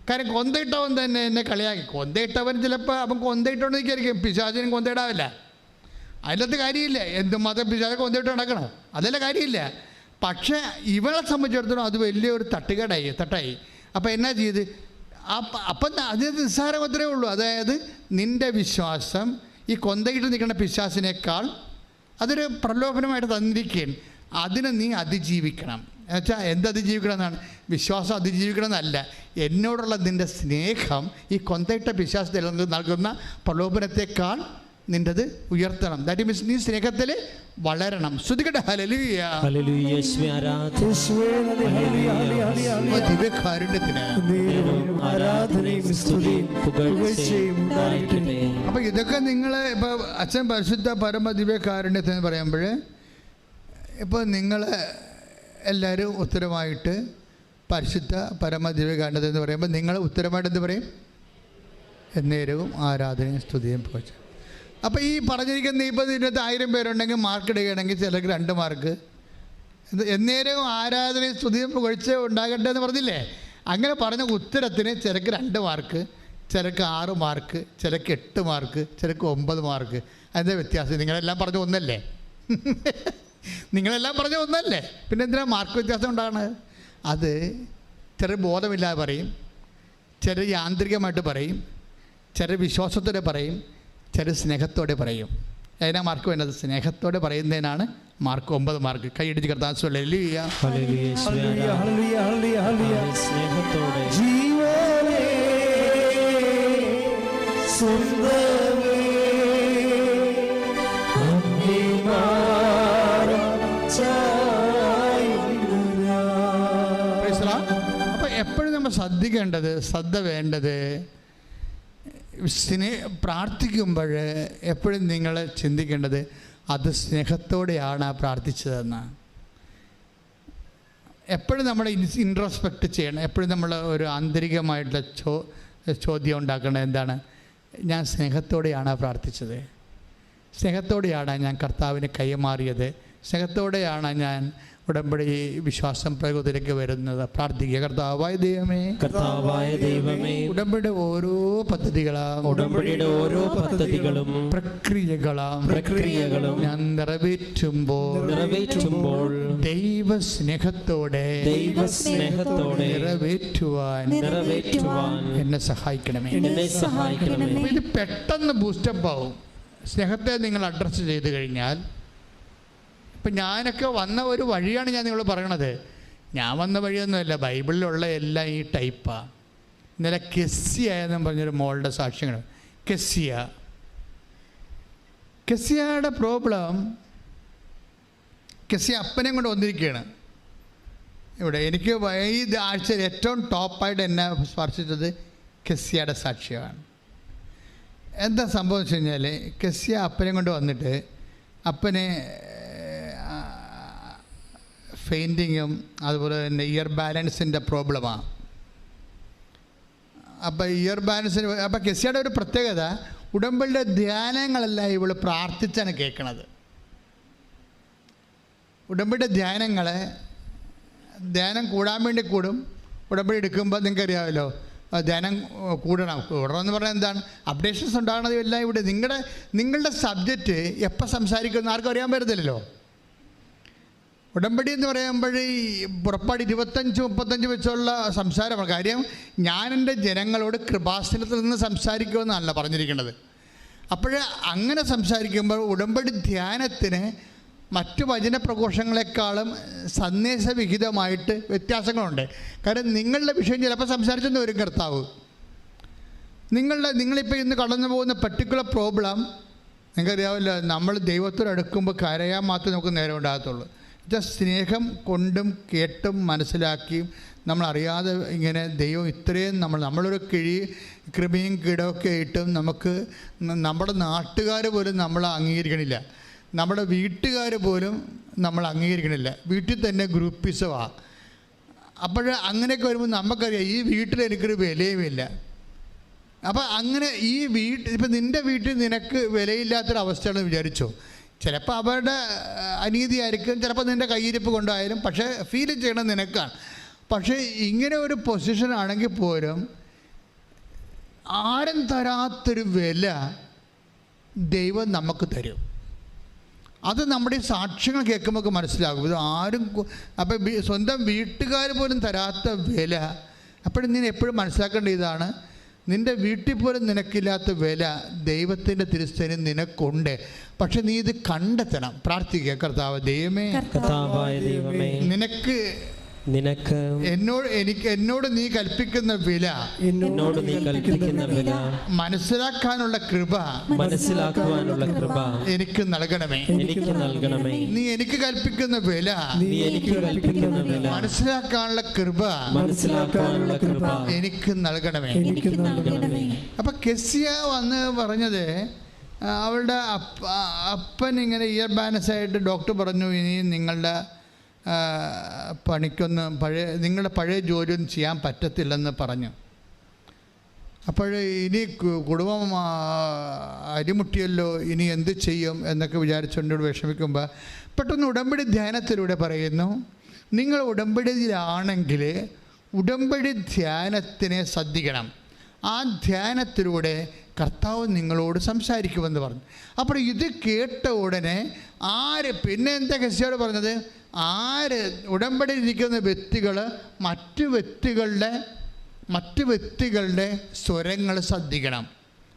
കാര്യം കൊന്തയിട്ടവൻ തന്നെ എന്നെ കളിയാക്കി. കൊന്തയിട്ടവൻ ചിലപ്പോൾ അവൻ കൊന്തയിട്ടോണ്ട് നിൽക്കായിരിക്കും, പിശാചിനും കൊന്തയിടാവില്ല. അതിനകത്ത് കാര്യമില്ല. എന്ത് മതം പിശാച് കൊന്തയിട്ട് നടക്കണം, അതല്ല കാര്യമില്ല. പക്ഷേ ഇവളെ സംബന്ധിച്ചിടത്തോളം അത് വലിയൊരു തട്ടായി. അപ്പോൾ എന്നാ ചെയ്ത്? അപ്പം അത് നിസ്സാരം മാത്രമേ ഉള്ളൂ. അതായത് നിൻ്റെ വിശ്വാസം ഈ കൊന്തയിട്ട് നിൽക്കുന്ന പിശാചിനേക്കാൾ അതൊരു പ്രലോഭനമായിട്ട് തന്നിരിക്കുകയാണ്. അതിനെ നീ അതിജീവിക്കണം. എന്നുവെച്ചാൽ എന്തതിജീവിക്കണം എന്നാണ്? വിശ്വാസം അതിജീവിക്കണം എന്നല്ല, എന്നോടുള്ള നിൻ്റെ സ്നേഹം ഈ കൊന്തയിട്ട വിശ്വാസത്തിൽ നൽകുന്ന പ്രലോഭനത്തെക്കാൾ നിൻ്റെത് ഉയർത്തണം. ദാറ്റ് മീൻസ് നീ സ്നേഹത്തിൽ വളരണം. ശ്രുതികട്ടെ ഹല്ലേലൂയ. ദിവ്യകാരുണ്യത്തിന്. അപ്പം ഇതൊക്കെ നിങ്ങൾ ഇപ്പോൾ അച്ഛൻ പരിശുദ്ധ പരമ ദിവ്യകാരുണ്യത്തിന് പറയുമ്പോൾ ഇപ്പോൾ നിങ്ങൾ എല്ലാവരും ഉത്തരമായിട്ട് പരിശുദ്ധ പരമ ദിവ്യകാരുണ്യത്തിന് എന്ന് പറയുമ്പോൾ നിങ്ങൾ ഉത്തരമായിട്ട് എന്ത് പറയും? എന്നേരവും ആരാധനയും സ്തുതിയും പോച്ച. അപ്പോൾ ഈ പറഞ്ഞിരിക്കുന്ന ഇപ്പോൾ ഇതിനകത്ത് 1000 പേരുണ്ടെങ്കിൽ മാർക്ക് ഇടുകയാണെങ്കിൽ ചിലർക്ക് 2 മാർക്ക്. എന്നേരവും ആരാധനയും സ്തുതിയും പുകഴ്ച ഉണ്ടാകട്ടെ എന്ന് പറഞ്ഞില്ലേ? അങ്ങനെ പറഞ്ഞ ഉത്തരത്തിന് ചിലക്ക് 2 മാർക്ക്, ചിലക്ക് 6 മാർക്ക്, ചിലക്ക് 8 മാർക്ക്, ചിലക്ക് 9 മാർക്ക്. അതിൻ്റെ വ്യത്യാസം നിങ്ങളെല്ലാം പറഞ്ഞ ഒന്നല്ലേ? നിങ്ങളെല്ലാം പറഞ്ഞ ഒന്നല്ലേ? പിന്നെ എന്തിനാ മാർക്ക് വ്യത്യാസം ഉണ്ടാകുന്നത്? അത് ചില ബോധമില്ലാതെ പറയും, ചില യാന്ത്രികമായിട്ട് പറയും, ചില വിശ്വാസത്തോടെ പറയും, ചില സ്നേഹത്തോടെ പറയും. അതിനാ മാർക്ക് വേണ്ടത്? സ്നേഹത്തോടെ പറയുന്നതിനാണ് മാർക്ക് 9 മാർക്ക്. കൈയടിച്ച് കർത്താവ് ഹല്ലേലൂയ. അപ്പോൾ എപ്പോഴും നമ്മൾ ശ്രദ്ധിക്കേണ്ടത്, ശ്രദ്ധ വേണ്ടത്, പ്രാർത്ഥിക്കുമ്പോൾ എപ്പോഴും നിങ്ങൾ ചിന്തിക്കേണ്ടത് അത് സ്നേഹത്തോടെയാണ് പ്രാർത്ഥിച്ചതെന്ന്. എപ്പോഴും നമ്മൾ ഇൻട്രോസ്പെക്റ്റ് ചെയ്യണം. എപ്പോഴും നമ്മൾ ഒരു ആന്തരികമായിട്ടുള്ള ചോദ്യം ഉണ്ടാക്കേണ്ടത് എന്താണ്? ഞാൻ സ്നേഹത്തോടെയാണ് പ്രാർത്ഥിച്ചത്, സ്നേഹത്തോടെയാണ് ഞാൻ കർത്താവിന് കൈമാറിയത്, സ്നേഹത്തോടെയാണ് ഞാൻ ഉടമ്പടി വിശ്വാസം പ്രയോഗത്തിലേക്ക് വരുന്നത്. പ്രാർത്ഥിക്കുക. കർത്താവായ ദൈവമേ, കർത്താവായ ദൈവമേ, ഉടമ്പടിയുടെ ഓരോ പദ്ധതികളും പ്രക്രിയകളും ഞാൻ നിറവേറ്റുമ്പോൾ ദൈവസ്നേഹത്തോടെ നിറവേറ്റുവാൻ എന്നെ സഹായിക്കണമേ. ഇത് പെട്ടെന്ന് ബൂസ്റ്റപ്പ് ആവും. സ്നേഹത്തെ നിങ്ങൾ അഡ്രസ്സ് ചെയ്ത് കഴിഞ്ഞാൽ. ഇപ്പം ഞാനൊക്കെ വന്ന ഒരു വഴിയാണ് ഞാൻ നിങ്ങളോട് പറയണത്. ഞാൻ വന്ന വഴിയൊന്നുമല്ല, ബൈബിളിലുള്ള എല്ലാം ഈ ടൈപ്പാണ്. ഇന്നലെ കെസ്സിയ എന്നും പറഞ്ഞൊരു മോളുടെ സാക്ഷ്യങ്ങൾ. കെസ്സിയയുടെ പ്രോബ്ലം, കെസ്സിയ അപ്പനെ കൊണ്ട് വന്നിരിക്കുകയാണ് ഇവിടെ. എനിക്ക് ഈ ആഴ്ചയിൽ ഏറ്റവും ടോപ്പായിട്ട് എന്നെ സ്പർശിച്ചത് കെസ്സിയയുടെ സാക്ഷ്യമാണ്. എന്താ സംഭവം വെച്ച് കഴിഞ്ഞാൽ, കെസ്സിയ അപ്പനെ കൊണ്ട് വന്നിട്ട് അപ്പനെ ഫെയിൻറ്റിങ്ങും അതുപോലെ തന്നെ ഇയർ ബാലൻസിൻ്റെ പ്രോബ്ലമാണ്. അപ്പോൾ ഇയർ ബാലൻസിന് അപ്പോൾ കെസ്സിയുടെ ഒരു പ്രത്യേകത, ഉടമ്പടിയുടെ ധ്യാനങ്ങളെല്ലാം ഇവൾ പ്രാർത്ഥിച്ചാണ് കേൾക്കണത്. ഉടമ്പടിയുടെ ധ്യാനം കൂടാൻ വേണ്ടി കൂടും. ഉടമ്പടി എടുക്കുമ്പോൾ നിങ്ങൾക്കറിയാമല്ലോ, ധ്യാനം കൂടണമെന്ന് പറഞ്ഞാൽ എന്താണ്? അപ്ഡേഷൻസ് ഉണ്ടാകണത് എല്ലാം ഇവിടെ. നിങ്ങളുടെ സബ്ജക്റ്റ് എപ്പോൾ സംസാരിക്കുമെന്ന് ആർക്കും അറിയാൻ പറ്റത്തില്ലല്ലോ. ഉടമ്പടി എന്ന് പറയുമ്പോൾ ഈ പുറപ്പാട് 25-35 വെച്ചുള്ള സംസാരമാണ്. കാര്യം ഞാൻ എൻ്റെ ജനങ്ങളോട് കൃപാസനത്തിൽ നിന്ന് സംസാരിക്കുമെന്നല്ല പറഞ്ഞിരിക്കുന്നത്. അപ്പോൾ അങ്ങനെ സംസാരിക്കുമ്പോൾ ഉടമ്പടി ധ്യാനത്തിന് മറ്റു വചന പ്രഘോഷങ്ങളെക്കാളും സന്ദേശവിഹിതമായിട്ട് വ്യത്യാസങ്ങളുണ്ട്. കാരണം നിങ്ങളുടെ വിഷയം ചിലപ്പോൾ സംസാരിച്ചെന്ന് വരും കർത്താവ്. നിങ്ങളിപ്പോൾ ഇന്ന് കടന്നു പോകുന്ന പർട്ടിക്കുലർ പ്രോബ്ലം നിങ്ങൾക്കറിയാമല്ലോ. നമ്മൾ ദൈവത്തോട് അടുക്കുമ്പോൾ കരയാൻ മാത്രമേ നമുക്ക് നേരം ഉണ്ടാകത്തുള്ളൂ. സ്നേഹം കൊണ്ടും കേട്ടും മനസ്സിലാക്കിയും നമ്മളറിയാതെ ഇങ്ങനെ ദൈവം ഇത്രയും നമ്മളൊരു കൃപയും കീടമൊക്കെ ആയിട്ടും നമ്മുടെ നാട്ടുകാർ പോലും നമ്മളെ അംഗീകരിക്കണില്ല, നമ്മുടെ വീട്ടുകാർ പോലും നമ്മൾ അംഗീകരിക്കണില്ല. വീട്ടിൽ തന്നെ ഗ്രൂപ്പിസമാണ്. അപ്പോൾ അങ്ങനെയൊക്കെ വരുമ്പോൾ നമുക്കറിയാം ഈ വീട്ടിൽ എനിക്കൊരു വിലയുമില്ല. അപ്പോൾ അങ്ങനെ ഈ ഇപ്പം നിൻ്റെ വീട്ടിൽ നിനക്ക് വിലയില്ലാത്തൊരവസ്ഥയാണെന്ന് വിചാരിച്ചോ. ചിലപ്പോൾ അവരുടെ അനീതിയായിരിക്കും, ചിലപ്പോൾ നിൻ്റെ കയ്യിരിപ്പ് കൊണ്ടായാലും, പക്ഷേ ഫീൽ ചെയ്യണം നിനക്കാണ്. പക്ഷേ ഇങ്ങനെ ഒരു പൊസിഷനാണെങ്കിൽ പോലും ആരും തരാത്തൊരു വില ദൈവം നമുക്ക് തരും. അത് നമ്മുടെ ഈ സാക്ഷ്യങ്ങൾ കേൾക്കുമ്പോൾ മനസ്സിലാകും. ഇത് ആരും അപ്പം സ്വന്തം വീട്ടുകാർ പോലും തരാത്ത വില. അപ്പോഴും നീ എപ്പോഴും മനസ്സിലാക്കേണ്ട ഇതാണ്, നിൻ്റെ വീട്ടിൽ പോലും നിനക്കില്ലാത്ത വില ദൈവത്തിൻ്റെ തിരുസേന നിനക്കുണ്ട്. പക്ഷെ നീ ഇത് കണ്ടെത്തണം. പ്രാർത്ഥിക്കുക, കർത്താവ് ദൈവമേ, നിനക്ക് എന്നോട് നീ കൽപ്പിക്കുന്ന വില മനസ്സിലാക്കാനുള്ള കൃപ എനിക്ക് നൽകണമേ. നീ എനിക്ക് കൽപ്പിക്കുന്ന വില മനസ്സിലാക്കാനുള്ള കൃപ എനിക്ക് നൽകണമേ. അപ്പൊ കെസിയ വന്ന് പറഞ്ഞത്, അവളുടെ അപ്പൻ ഇങ്ങനെ ഇയർ ബാലൻസ് ആയിട്ട് ഡോക്ടർ പറഞ്ഞു, ഇനി നിങ്ങളുടെ നിങ്ങളുടെ പഴയ ജോലിയൊന്നും ചെയ്യാൻ പറ്റത്തില്ലെന്ന് പറഞ്ഞു. അപ്പോൾ ഇനി കുടുംബം അരിമുട്ടിയല്ലോ, ഇനി എന്ത് ചെയ്യും എന്നൊക്കെ വിചാരിച്ചുകൊണ്ട് വിഷമിക്കുമ്പോൾ പെട്ടെന്ന് ഉടമ്പടി ധ്യാനത്തിലൂടെ പറയുന്നു, നിങ്ങൾ ഉടമ്പടിയിലാണെങ്കിൽ ഉടമ്പടി ധ്യാനത്തിനെ ശ്രദ്ധിക്കണം. ആ ധ്യാനത്തിലൂടെ കർത്താവ് നിങ്ങളോട് സംസാരിക്കുമെന്ന് പറഞ്ഞു. അപ്പോൾ ഇത് കേട്ട ഉടനെ പിന്നെ എന്താ കെസിയോട് പറഞ്ഞത്, ഉടമ്പടിയിലിരിക്കുന്ന വ്യക്തികൾ മറ്റു വ്യക്തികളുടെ സ്വരങ്ങൾ ശ്രദ്ധിക്കണം.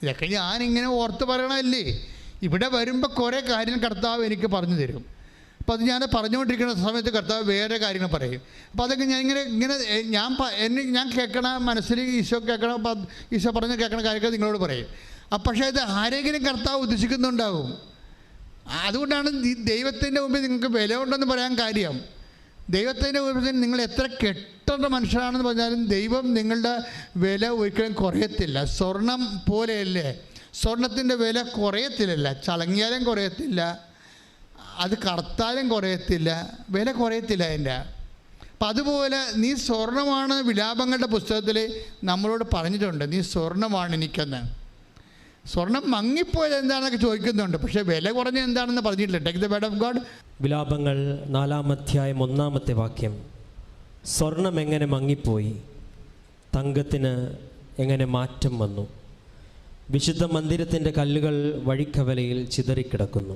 ഇതൊക്കെ ഞാനിങ്ങനെ ഓർത്ത് പറയണമല്ലേ. ഇവിടെ വരുമ്പോൾ കുറേ കാര്യം കർത്താവ് എനിക്ക് പറഞ്ഞു തരും. അപ്പോൾ അത് ഞാൻ പറഞ്ഞുകൊണ്ടിരിക്കുന്ന സമയത്ത് കർത്താവ് വേറെ കാര്യങ്ങൾ പറയും. അപ്പോൾ അതൊക്കെ ഞാൻ ഞാൻ കേൾക്കണ മനസ്സിൽ ഈശോ കേൾക്കണം, ഈശോ പറഞ്ഞ് കേൾക്കണ കാര്യങ്ങൾ നിങ്ങളോട് പറയും. പക്ഷേ ഇത് ആരെങ്കിലും കർത്താവ് ഉദ്ദേശിക്കുന്നുണ്ടാവും. അതുകൊണ്ടാണ് ദൈവത്തിൻ്റെ മുമ്പിൽ നിങ്ങൾക്ക് വില ഉണ്ടെന്ന് പറയാൻ കാര്യം. ദൈവത്തിൻ്റെ മുമ്പിൽ നിങ്ങൾ എത്ര കെട്ടേണ്ട മനുഷ്യരാണെന്ന് പറഞ്ഞാലും ദൈവം നിങ്ങളുടെ വില ഒരിക്കലും കുറയത്തില്ല. സ്വർണം പോലെയല്ലേ, സ്വർണത്തിൻ്റെ വില കുറയത്തില്ലല്ല. ചളങ്ങിയാലും കുറയത്തില്ല, അത് കറുത്താലും കുറയത്തില്ല, വില കുറയത്തില്ല അതിൻ്റെ. അപ്പം അതുപോലെ നീ സ്വർണ്ണമാണ് വിലാപങ്ങളുടെ പുസ്തകത്തിൽ നമ്മളോട് പറഞ്ഞിട്ടുണ്ട്, നീ സ്വർണ്ണമാണ് എനിക്കെന്ന്. സ്വർണം മങ്ങിപ്പോയത് എന്താണെന്നൊക്കെ ചോദിക്കുന്നുണ്ട്, പക്ഷേ വില കുറഞ്ഞ എന്താണെന്ന് പറഞ്ഞിട്ടില്ല. Take the word of God. വിലാപങ്ങൾ 4-ാം അധ്യായം 1-ാമത്തെ വാക്യം. സ്വർണം എങ്ങനെ മങ്ങിപ്പോയി, തങ്കത്തിന് എങ്ങനെ മാറ്റം വന്നു, വിശുദ്ധ മന്ദിരത്തിൻ്റെ കല്ലുകൾ വഴിക്കവലയിൽ ചിതറിക്കിടക്കുന്നു.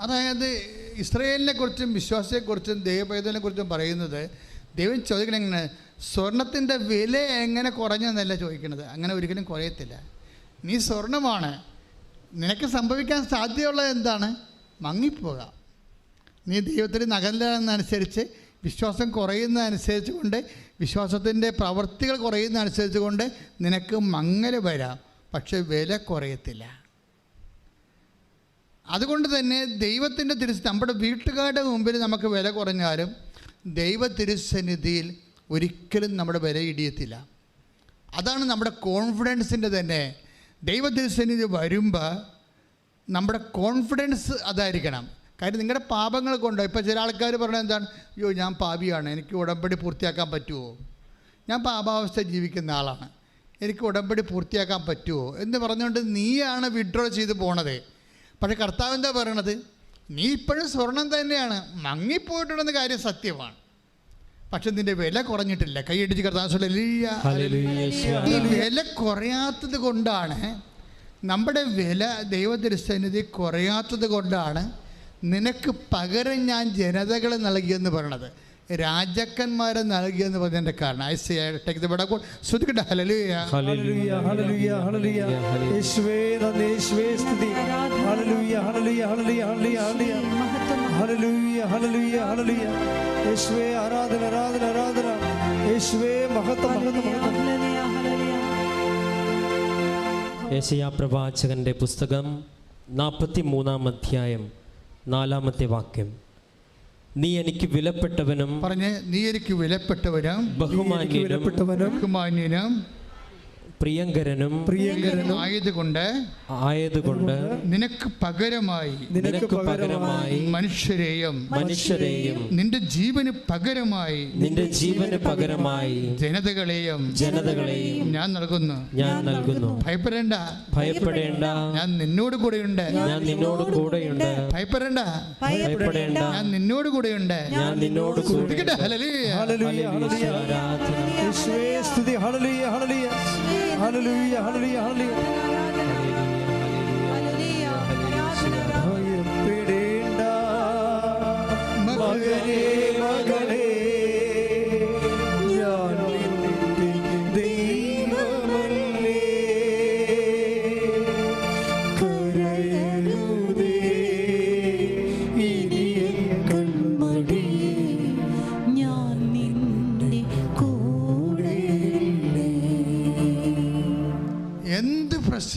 അതായത് ഇസ്രായേലിനെ കുറിച്ചും വിശ്വാസത്തെക്കുറിച്ചും ദൈവപൈതലിനെ കുറിച്ചും പറയുന്നത്, ദൈവം ചോദിക്കണം എങ്ങനെ, സ്വർണത്തിൻ്റെ വില എങ്ങനെ കുറഞ്ഞെന്നല്ല ചോദിക്കുന്നത്. അങ്ങനെ ഒരിക്കലും കുറയത്തില്ല. നീ സ്വർണമാണ്, നിനക്ക് സംഭവിക്കാൻ സാധ്യതയുള്ളത് എന്താണ്? മങ്ങിപ്പോകാം. നീ ദൈവത്തിൽ നകലുന്നതനുസരിച്ച്, വിശ്വാസം കുറയുന്നതനുസരിച്ച് കൊണ്ട്, വിശ്വാസത്തിൻ്റെ പ്രവൃത്തികൾ കുറയുന്നതനുസരിച്ച് കൊണ്ട് നിനക്ക് മങ്ങൽ വരാം, പക്ഷെ വില കുറയത്തില്ല. അതുകൊണ്ട് തന്നെ ദൈവത്തിൻ്റെ നമ്മുടെ വീട്ടുകാരുടെ മുമ്പിൽ നമുക്ക് വില കുറഞ്ഞാലും ദൈവ തിരുസന്നിധിയിൽ ഒരിക്കലും നമ്മുടെ വില ഇടിയത്തില്ല. അതാണ് നമ്മുടെ കോൺഫിഡൻസിൻ്റെ തന്നെ. ദൈവ തിരുസന്നിധി വരുമ്പോൾ നമ്മുടെ കോൺഫിഡൻസ് അതായിരിക്കണം. കാര്യം നിങ്ങളുടെ പാപങ്ങൾ കൊണ്ടോ, ഇപ്പോൾ ചില ആൾക്കാർ പറഞ്ഞത് എന്താണ്, അയ്യോ ഞാൻ പാപിയാണ്, എനിക്ക് ഉടമ്പടി പൂർത്തിയാക്കാൻ പറ്റുമോ, ഞാൻ പാപാവസ്ഥ ജീവിക്കുന്ന ആളാണ്, എനിക്ക് ഉടമ്പടി പൂർത്തിയാക്കാൻ പറ്റുമോ എന്ന് പറഞ്ഞുകൊണ്ട് നീയാണ് വിഡ്രോ ചെയ്ത് പോണത്. പക്ഷേ കർത്താവ് എന്താ പറയണത്, നീ ഇപ്പോഴും സ്വർണം തന്നെയാണ്, മങ്ങിപ്പോയിട്ടുണ്ടെന്ന കാര്യം സത്യമാണ്, പക്ഷെ നിന്റെ വില കുറഞ്ഞിട്ടില്ല. കൈയടിച്ച് കർത്താവ്. ഈ വില കുറയാത്തത് കൊണ്ടാണ്, നമ്മുടെ വില ദൈവത്തിരുസന്നിധി കുറയാത്തത് കൊണ്ടാണ് നിനക്ക് പകരം ഞാൻ ജനതകളെ നൽകിയെന്ന് പറയണത്, രാജാക്കന്മാരെ നൽകിയെന്ന് പറഞ്ഞതിൻ്റെ കാരണം. ശ്രദ്ധിക്കട്ടെ. ഹല്ലേലൂയ, ഹല്ലേലൂയ, ഹല്ലേലൂയ, ഹല്ലേലൂയ. യേശുവേ നന്ദി, യേശുവേ സ്തുതി. ഹല്ലേലൂയ, ഹല്ലേലൂയ, ഹല്ലേലൂയ, ഹല്ലേലൂയ, ഹല്ലേലൂയ, ഹല്ലേലൂയ, ഹല്ലേലൂയ. യേശുവേ ആരാധന, ആരാധന, ആരാധന. യേശുവേ മഹത്വം, മഹത്വം, മഹത്വം. യെശയ്യാ പ്രവാചകന്റെ പുസ്തകം 43-ാം അധ്യായം 4-ാമത്തെ വാക്യം. നീ എനിക്ക് വിലപ്പെട്ടവനും, പറഞ്ഞേ, നീ എനിക്ക് വിലപ്പെട്ടവനും ബഹുമാന്യനും പ്രിയങ്കരനും ആയതുകൊണ്ട് നിനക്ക് പകരമായി മനുഷ്യരെയും നിന്റെ ജീവന് പകരമായി ജനതകളെയും ഞാൻ നൽകുന്നു. ഭയപ്പെടേണ്ട, ഞാൻ നിന്നോട് കൂടെയുണ്ട്. ഭയപ്പെടേണ്ട, ഞാൻ നിന്നോട് കൂടെയുണ്ട്. Hallelujah, hallelujah, hallelujah. ഭയപ്പെടേണ്ട മകനേ, മകനേ, ഞാൻ നിന്റെ ദൈവമല്ലേ.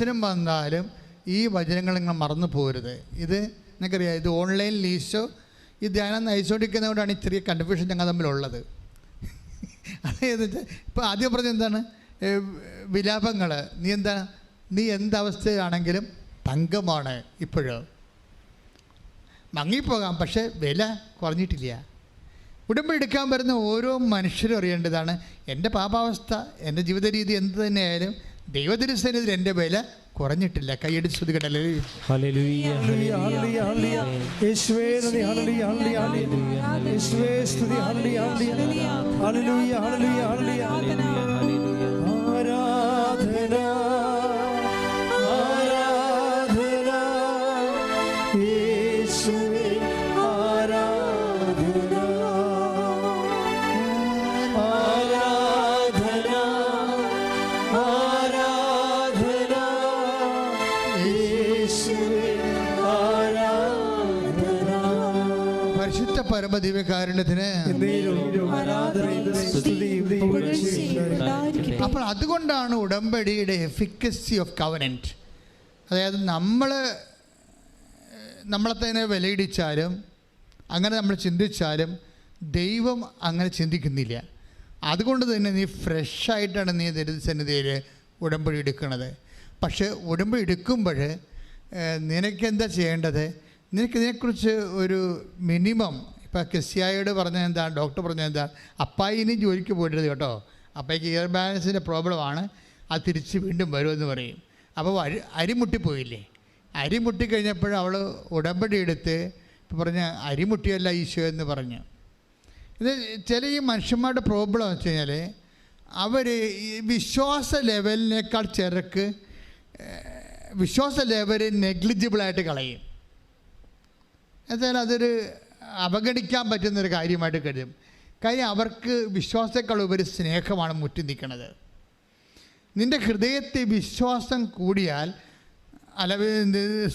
പ്രശ്നം വന്നാലും ഈ വചനങ്ങൾ നിങ്ങൾ മറന്നു പോകരുത്. ഇത് നിങ്ങൾക്കറിയാം, ഇത് ഓൺലൈൻ ലീസോ ഈ ധ്യാനം നയിച്ചുകൊണ്ടിരിക്കുന്നതുകൊണ്ടാണ് ഈ ചെറിയ കൺഫ്യൂഷൻ ഞങ്ങൾ തമ്മിലുള്ളത്. അതായത് ഇപ്പോൾ ആദ്യം പറഞ്ഞ എന്താണ്, വിലാപങ്ങൾ. നീ എന്തവസ്ഥയാണെങ്കിലും തങ്കമാണ്. ഇപ്പോഴും മങ്ങിപ്പോകാം, പക്ഷേ വില കുറഞ്ഞിട്ടില്ല. ഉടമ്പടി എടുക്കാൻ വരുന്ന ഓരോ മനുഷ്യരും അറിയേണ്ടതാണ്, എൻ്റെ പാപാവസ്ഥ, എൻ്റെ ജീവിത രീതി എന്ത് തന്നെയായാലും ദൈവത്തിരുസന്നിധിയിൽ എൻ്റെ വില കുറഞ്ഞിട്ടില്ല. കൈയടിച്ച് സ്തുതിക്കട്ടെ. ഹല്ലേലൂയ ഹല്ലേലൂയ ഹല്ലേലൂയ യേശുവേ നന്ദി. ഹല്ലേലൂയ ഹല്ലേലൂയ ഹല്ലേലൂയ യേശുവേ സ്തുതി. ഹല്ലേലൂയ ഹല്ലേലൂയ ഹല്ലേലൂയ ഹല്ലേലൂയ ആരാധന ആരാധന യേശുവേ ആരാധന ആരാധന ആരാധന യേശുവേ ആരാധന. പരിശുദ്ധ പരമദിവ്യകാരുണ്യത്തിന്. അപ്പോൾ അതുകൊണ്ടാണ് ഉടമ്പടിയുടെ എഫിക്കസി ഓഫ് കവനൻറ്റ്, അതായത് നമ്മളെ തന്നെ വിലയിടിച്ചാലും അങ്ങനെ നമ്മൾ ചിന്തിച്ചാലും ദൈവം അങ്ങനെ ചിന്തിക്കുന്നില്ല. അതുകൊണ്ട് തന്നെ നീ ഫ്രഷായിട്ടാണ് നീ ദൈവസന്നിധിയിൽ ഉടമ്പടി എടുക്കുന്നത്. പക്ഷേ ഉടമ്പടി എടുക്കുമ്പോൾ നിനക്കെന്താ ചെയ്യേണ്ടത്? ഇതിനെക്കുറിച്ച് ഒരു മിനിമം, ഇപ്പോൾ കെസിയായോട് പറഞ്ഞ എന്താ, ഡോക്ടർ പറഞ്ഞ എന്താ, അപ്പായി ഇനി ജോലിക്ക് പോയിട്ടത് കേട്ടോ, അപ്പായിക്ക് ഇയർ ബാലൻസിൻ്റെ പ്രോബ്ലമാണ്, അത് തിരിച്ച് വീണ്ടും വരുമെന്ന് പറയും. അപ്പോൾ അരിമുട്ടിപ്പോയില്ലേ? അരിമുട്ടിക്കഴിഞ്ഞപ്പോൾ അവൾ ഉടമ്പടി എടുത്ത് ഇപ്പോൾ പറഞ്ഞ അരിമുട്ടിയല്ല ഈശോ എന്ന് പറഞ്ഞു. ഇത് ചില ഈ മനുഷ്യന്മാരുടെ പ്രോബ്ലം എന്ന് വെച്ച് കഴിഞ്ഞാൽ അവർ ഈ വിശ്വാസ ലെവലിനേക്കാൾ വിശ്വാസ ലെവൽ നെഗ്ലിജിബിളായിട്ട് കളയും. എന്നാൽ അതൊരു അവഗണിക്കാൻ പറ്റുന്നൊരു കാര്യമായിട്ട് കരുതും. കാര്യം അവർക്ക് വിശ്വാസത്തേക്കാൾ ഉപരി സ്നേഹമാണ് മുറ്റി നിൽക്കുന്നത്. നിൻ്റെ ഹൃദയത്തിൽ വിശ്വാസം കൂടിയാൽ,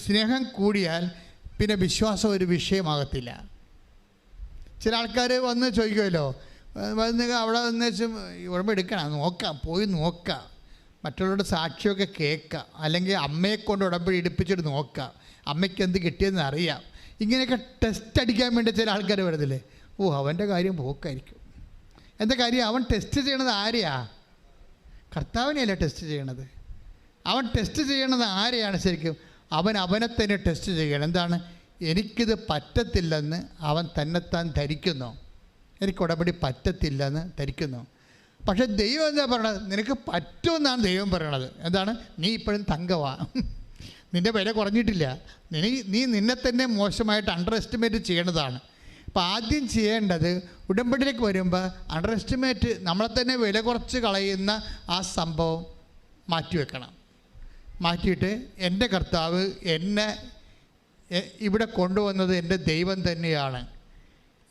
സ്നേഹം കൂടിയാൽ പിന്നെ വിശ്വാസം ഒരു വിഷയമാകത്തില്ല. ചില ആൾക്കാർ വന്ന് ചോദിക്കുമല്ലോ, വന്ന് അവിടെ വന്ന് വെച്ചും ഉടമ്പടി എടുക്കണം, പോയി നോക്കാം, മറ്റുള്ളവരുടെ സാക്ഷിയൊക്കെ കേൾക്കാം, അല്ലെങ്കിൽ അമ്മയെ കൊണ്ട് ഉടമ്പടി എടുപ്പിച്ചിട്ട് നോക്കാം, അമ്മയ്ക്ക് എന്ത് കിട്ടിയെന്ന് അറിയാം. ഇങ്ങനെയൊക്കെ ടെസ്റ്റ് അടിക്കാൻ വേണ്ടി ചില ആൾക്കാർ വരുന്നില്ലേ. അവൻ്റെ കാര്യം പോക്കായിരിക്കും. എന്താ കാര്യം? അവൻ ടെസ്റ്റ് ചെയ്യണത് ആരെയാ? കർത്താവിനെയല്ല ടെസ്റ്റ് ചെയ്യണത്. അവൻ ടെസ്റ്റ് ചെയ്യണത് ആരെയാണ് ശരിക്കും? അവനെ തന്നെ ടെസ്റ്റ് ചെയ്യണം. എന്താണ്? എനിക്കിത് പറ്റത്തില്ലെന്ന് അവൻ തന്നെത്താൻ ധരിക്കുന്നു. എനിക്ക് ഉടമ്പടി പറ്റത്തില്ലെന്ന് ധരിക്കുന്നു. പക്ഷേ ദൈവം എന്താ പറയണത്? നിനക്ക് പറ്റുമെന്നാണ് ദൈവം പറയണത്. എന്താണ്? നീ ഇപ്പോഴും തങ്കവാ, നിൻ്റെ വില കുറഞ്ഞിട്ടില്ല. നീ നിന്നെ തന്നെ മോശമായിട്ട് അണ്ടർ എസ്റ്റിമേറ്റ് ചെയ്യേണ്ടതാണ്. അപ്പോൾ ആദ്യം ചെയ്യേണ്ടത്, ഉടമ്പടിയിലേക്ക് വരുമ്പോൾ അണ്ടർ എസ്റ്റിമേറ്റ്, നമ്മളെ തന്നെ വില കുറച്ച് കളയുന്ന ആ സംഭവം മാറ്റിവെക്കണം. മാറ്റിയിട്ട് എൻ്റെ കർത്താവ് എന്നെ ഇവിടെ കൊണ്ടുവന്നത് എൻ്റെ ദൈവം തന്നെയാണ്.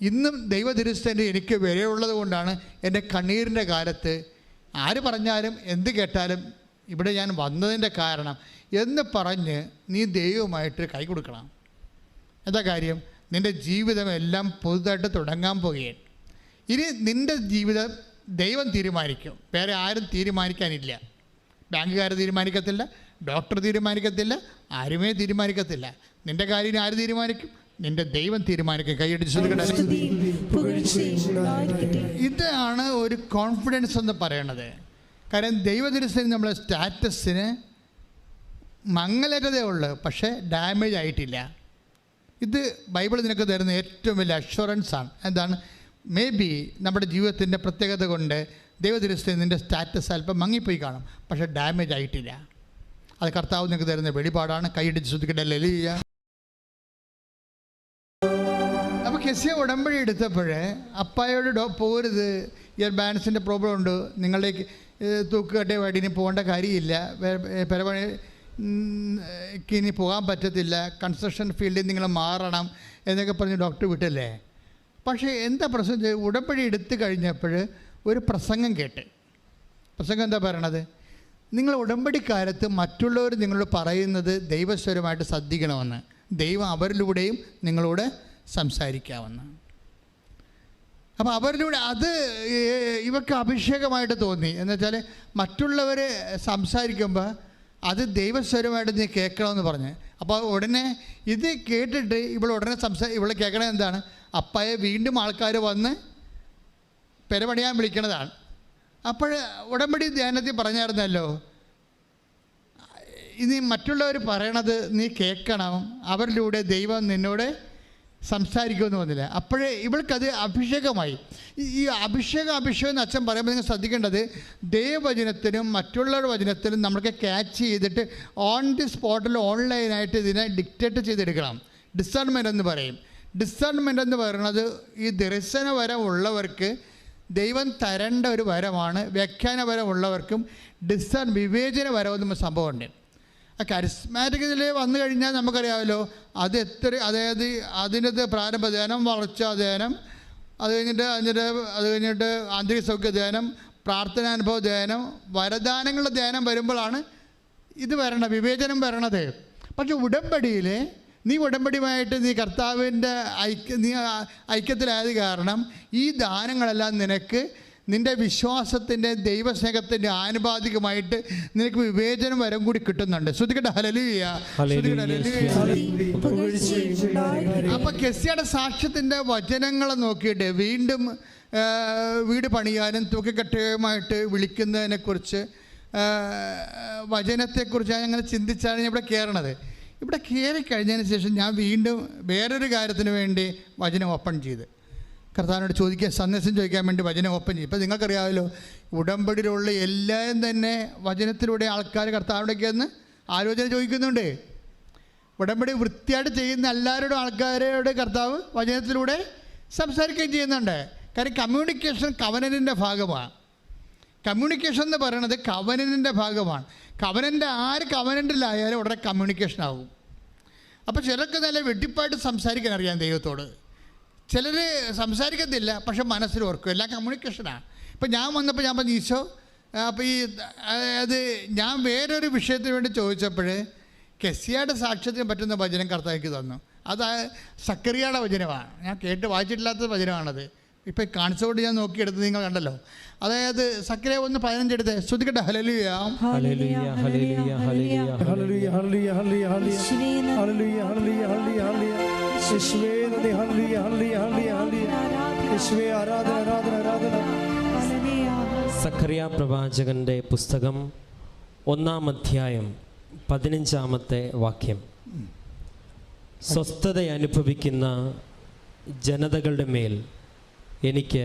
ഇന്നും ദൈവതിരുസന്നിധിയിൽ എനിക്ക് വിലയുള്ളത് കൊണ്ടാണ് എൻ്റെ കണ്ണീരിൻ്റെ കാലത്ത് ആര് പറഞ്ഞാലും എന്ത് കേട്ടാലും ഇവിടെ ഞാൻ വന്നതിൻ്റെ കാരണം എന്ന് പറഞ്ഞ് നീ ദൈവമായിട്ട് കൈ കൊടുക്കണം. എന്താ കാര്യം? നിൻ്റെ ജീവിതം എല്ലാം പുതുതായിട്ട് തുടങ്ങാൻ പോകുകയാണ്. ഇനി നിൻ്റെ ജീവിതം ദൈവം തീരുമാനിക്കും, വേറെ ആരും തീരുമാനിക്കാനില്ല. ബാങ്കുകാർ തീരുമാനിക്കത്തില്ല, ഡോക്ടർ തീരുമാനിക്കത്തില്ല, ആരുമേ തീരുമാനിക്കത്തില്ല. നിൻ്റെ കാര്യം ആര് തീരുമാനിക്കും? നിൻ്റെ ദൈവം തീരുമാനിക്കും. കൈയടിച്ച്. ഇതാണ് ഒരു കോൺഫിഡൻസ് എന്ന് പറയണത്. കാരണം ദൈവത്തിരുസന്നിധിയിൽ നമ്മളെ സ്റ്റാറ്റസിന് മങ്ങലേറ്റതേ ഉള്ളൂ, പക്ഷേ ഡാമേജ് ആയിട്ടില്ല. ഇത് ബൈബിൾ നിനക്ക് തരുന്ന ഏറ്റവും വലിയ അഷ്വറൻസാണ്. എന്താണ്? മേ ബി നമ്മുടെ ജീവിതത്തിൻ്റെ പ്രത്യേകത കൊണ്ട് ദൈവത്തിരുസന്നിധിയിൽ നിൻ്റെ സ്റ്റാറ്റസ് അല്പം മങ്ങിപ്പോയി കാണും, പക്ഷേ ഡാമേജ് ആയിട്ടില്ല. അത് കർത്താവ് നിനക്ക് തരുന്ന വെളിപാടാണ്. കൈയിടിച്ച് ശ്രദ്ധിക്കട്ടെ. ഹല്ലേലൂയ. അപ്പോൾ കെസിയ ഉടമ്പടി എടുത്തപ്പോൾ അപ്പായോട് പോകരുത്, ഇയർ ബാലൻസിൻ്റെ പ്രോബ്ലം ഉണ്ട്, നിങ്ങളിലേക്ക് തൂക്കുകെട്ടിയുമായിട്ട് ഇനി പോകേണ്ട കാര്യമില്ല, പെരപണിക്ക് ഇനി പോകാൻ പറ്റത്തില്ല, കൺസ്ട്രക്ഷൻ ഫീൽഡിൽ നിങ്ങൾ മാറണം എന്നൊക്കെ പറഞ്ഞ് ഡോക്ടർ വിട്ടല്ലേ. പക്ഷേ എന്താ പ്രശ്നം? ഉടമ്പടി എടുത്തു കഴിഞ്ഞപ്പോൾ ഒരു പ്രസംഗം കേട്ട്. പ്രസംഗം എന്താ പറയണത്? നിങ്ങൾ ഉടമ്പടിക്കാലത്ത് മറ്റുള്ളവർ നിങ്ങളോട് പറയുന്നത് ദൈവസ്വരമായിട്ട് ശ്രദ്ധിക്കണമെന്ന്, ദൈവം അവരിലൂടെയും നിങ്ങളോട് സംസാരിക്കാമെന്ന്. അപ്പോൾ അവരിലൂടെ അത് ഇവർക്ക് അഭിഷേകമായിട്ട് തോന്നി. എന്നുവെച്ചാൽ മറ്റുള്ളവർ സംസാരിക്കുമ്പോൾ അത് ദൈവസ്വരമായിട്ട് നീ കേൾക്കണമെന്ന് പറഞ്ഞ്. അപ്പോൾ ഉടനെ ഇത് കേട്ടിട്ട് ഉടനെ ഇവൾ കേൾക്കണത് എന്താണ്? അപ്പയെ വീണ്ടും ആൾക്കാർ വന്ന് പെരപണിയാൻ വിളിക്കണതാണ്. അപ്പോൾ ഉടമ്പടി ധ്യാനത്തിൽ പറഞ്ഞായിരുന്നല്ലോ, ഇനി മറ്റുള്ളവർ പറയണത് നീ കേൾക്കണം, അവരിലൂടെ ദൈവം നിന്നോട് സംസാരിക്കുമെന്ന് വന്നില്ല. അപ്പോഴേ ഇവൾക്കത് അഭിഷേകമായി. ഈ അഭിഷേകം എന്ന് അച്ഛൻ പറയുമ്പോൾ നിങ്ങൾ ശ്രദ്ധിക്കേണ്ടത്, ദൈവവചനത്തിനും മറ്റുള്ളവരുടെ വചനത്തിനും നമ്മൾക്ക് ക്യാച്ച് ചെയ്തിട്ട് ഓൺ ദി സ്പോട്ടിൽ ഓൺലൈനായിട്ട് ഇതിനെ ഡിക്റ്റേറ്റ് ചെയ്തെടുക്കണം. ഡിസേൺമെൻ്റ് എന്ന് പറയും. ഡിസേൺമെൻ്റ് എന്ന് പറയുന്നത് ഈ ദർശന വരം ഉള്ളവർക്ക് ദൈവം തരേണ്ട ഒരു വരമാണ്. വ്യാഖ്യാന വരം ഉള്ളവർക്കും വിവേചന വരമെന്ന് സംഭവമുണ്ട്. ആ കരിസ്മാറ്റിക്കിൽ വന്നു കഴിഞ്ഞാൽ നമുക്കറിയാമല്ലോ, അത് അതായത് അതിനകത്ത് പ്രാരംഭ ധ്യാനം, വളർച്ച ധ്യാനം, അത് കഴിഞ്ഞിട്ട് ആന്തരിക സൗഖ്യ ധ്യാനം, പ്രാർത്ഥനാനുഭവ ധ്യാനം, വരദാനങ്ങളുടെ ധ്യാനം വരുമ്പോഴാണ് ഇത് വിവേചനം വരണത്. പക്ഷെ ഉടമ്പടിയിൽ നീ ഉടമ്പടിയുമായിട്ട് നീ കർത്താവിൻ്റെ ഐക്യത്തിലായത് കാരണം ഈ ദാനങ്ങളെല്ലാം നിനക്ക് നിൻ്റെ വിശ്വാസത്തിൻ്റെ ദൈവസ്നേഹത്തിൻ്റെ ആനുപാതികമായിട്ട് നിനക്ക് വിവേചനം വരം കൂടി കിട്ടുന്നുണ്ട്. ശ്രദ്ധിക്കട്ടെ, ഹല്ലേലൂയ. അപ്പോൾ കെസിയുടെ സാക്ഷ്യത്തിൻ്റെ വചനങ്ങളെ നോക്കിയിട്ട് വീണ്ടും വീട് പണിയാനും തൂക്കിക്കട്ടയുമായിട്ട് വിളിക്കുന്നതിനെക്കുറിച്ച് വചനത്തെക്കുറിച്ച് അങ്ങനെ ചിന്തിച്ചാണ് ഞാൻ ഇവിടെ കയറണത്. ഇവിടെ കയറി കഴിഞ്ഞതിന് ശേഷം ഞാൻ വീണ്ടും വേറൊരു കാര്യത്തിന് വേണ്ടി വചനം ഓപ്പൺ ചെയ്ത് കർത്താവിനോട് സന്ദേശം ചോദിക്കാൻ വേണ്ടി വചനം ഓപ്പൺ ചെയ്യും. ഇപ്പോൾ നിങ്ങൾക്കറിയാമല്ലോ, ഉടമ്പടിയിലുള്ള എല്ലാവരും തന്നെ വചനത്തിലൂടെ ആൾക്കാർ കർത്താവിനോടൊക്കെ ഒന്ന് ആലോചന ചോദിക്കുന്നുണ്ട്. ഉടമ്പടി വൃത്തിയായിട്ട് ചെയ്യുന്ന എല്ലാവരോടും ആൾക്കാരോട് കർത്താവ് വചനത്തിലൂടെ സംസാരിക്കുകയും ചെയ്യുന്നുണ്ട്. കാര്യം കമ്മ്യൂണിക്കേഷൻ കവനനിൻ്റെ ഭാഗമാണ്. കമ്മ്യൂണിക്കേഷൻ എന്ന് പറയുന്നത് കവനനിൻ്റെ ഭാഗമാണ്. ആര് കവനൻ്റിലായാലും ഉടനെ കമ്മ്യൂണിക്കേഷൻ ആകും. അപ്പോൾ ചിലർക്ക് നല്ല വെട്ടിപ്പായിട്ട് സംസാരിക്കാൻ അറിയാം ദൈവത്തോട്, ചിലർ സംസാരിക്കത്തില്ല, പക്ഷെ മനസ്സിൽ ഓർക്കും. എല്ലാം കമ്മ്യൂണിക്കേഷനാണ്. ഇപ്പം ഞാൻ വന്നപ്പോൾ ഞാൻ പറഞ്ഞു, ഈശോ, അപ്പോൾ അത് ഞാൻ വേറൊരു വിഷയത്തിന് വേണ്ടി ചോദിച്ചപ്പോൾ കെസിയുടെ സാക്ഷ്യത്തിന് പറ്റുന്ന വചനം കർത്താവിക്ക് തന്നു. അത് സക്കറിയയുടെ വചനമാണ്. ഞാൻ വായിച്ചിട്ടില്ലാത്ത വചനമാണത്. ഇപ്പം കാണിച്ചുകൊണ്ട് ഞാൻ നോക്കിയെടുത്ത് നിങ്ങൾ കണ്ടല്ലോ. അതായത് സക്കറിയ 1:15 എടുത്ത് ശ്രദ്ധിക്കട്ടെ. ഹല്ലേലൂയ, ഹല്ലേലൂയ, ഹല്ലേലൂയ, ഹല്ലേലൂയ, ഹല്ലേലൂയ, ഹല്ലേലൂയ, ഹല്ലേലൂയ, ഹല്ലേലൂയ, ഹല്ലേലൂയ, യേശുവേ നന്ദി, ഹല്ലേലൂയ, ഹല്ലേലൂയ, ഹല്ലേലൂയ, യേശുവേ ആരാധന, ആരാധന, ആരാധന. സക്കറിയ പ്രവാചകന്റെ പുസ്തകം 1-ാം അധ്യായം 15-ാമത്തെ വാക്യം. സ്വസ്ഥത അനുഭവിക്കുന്ന ജനതകളുടെ മേൽ എനിക്ക്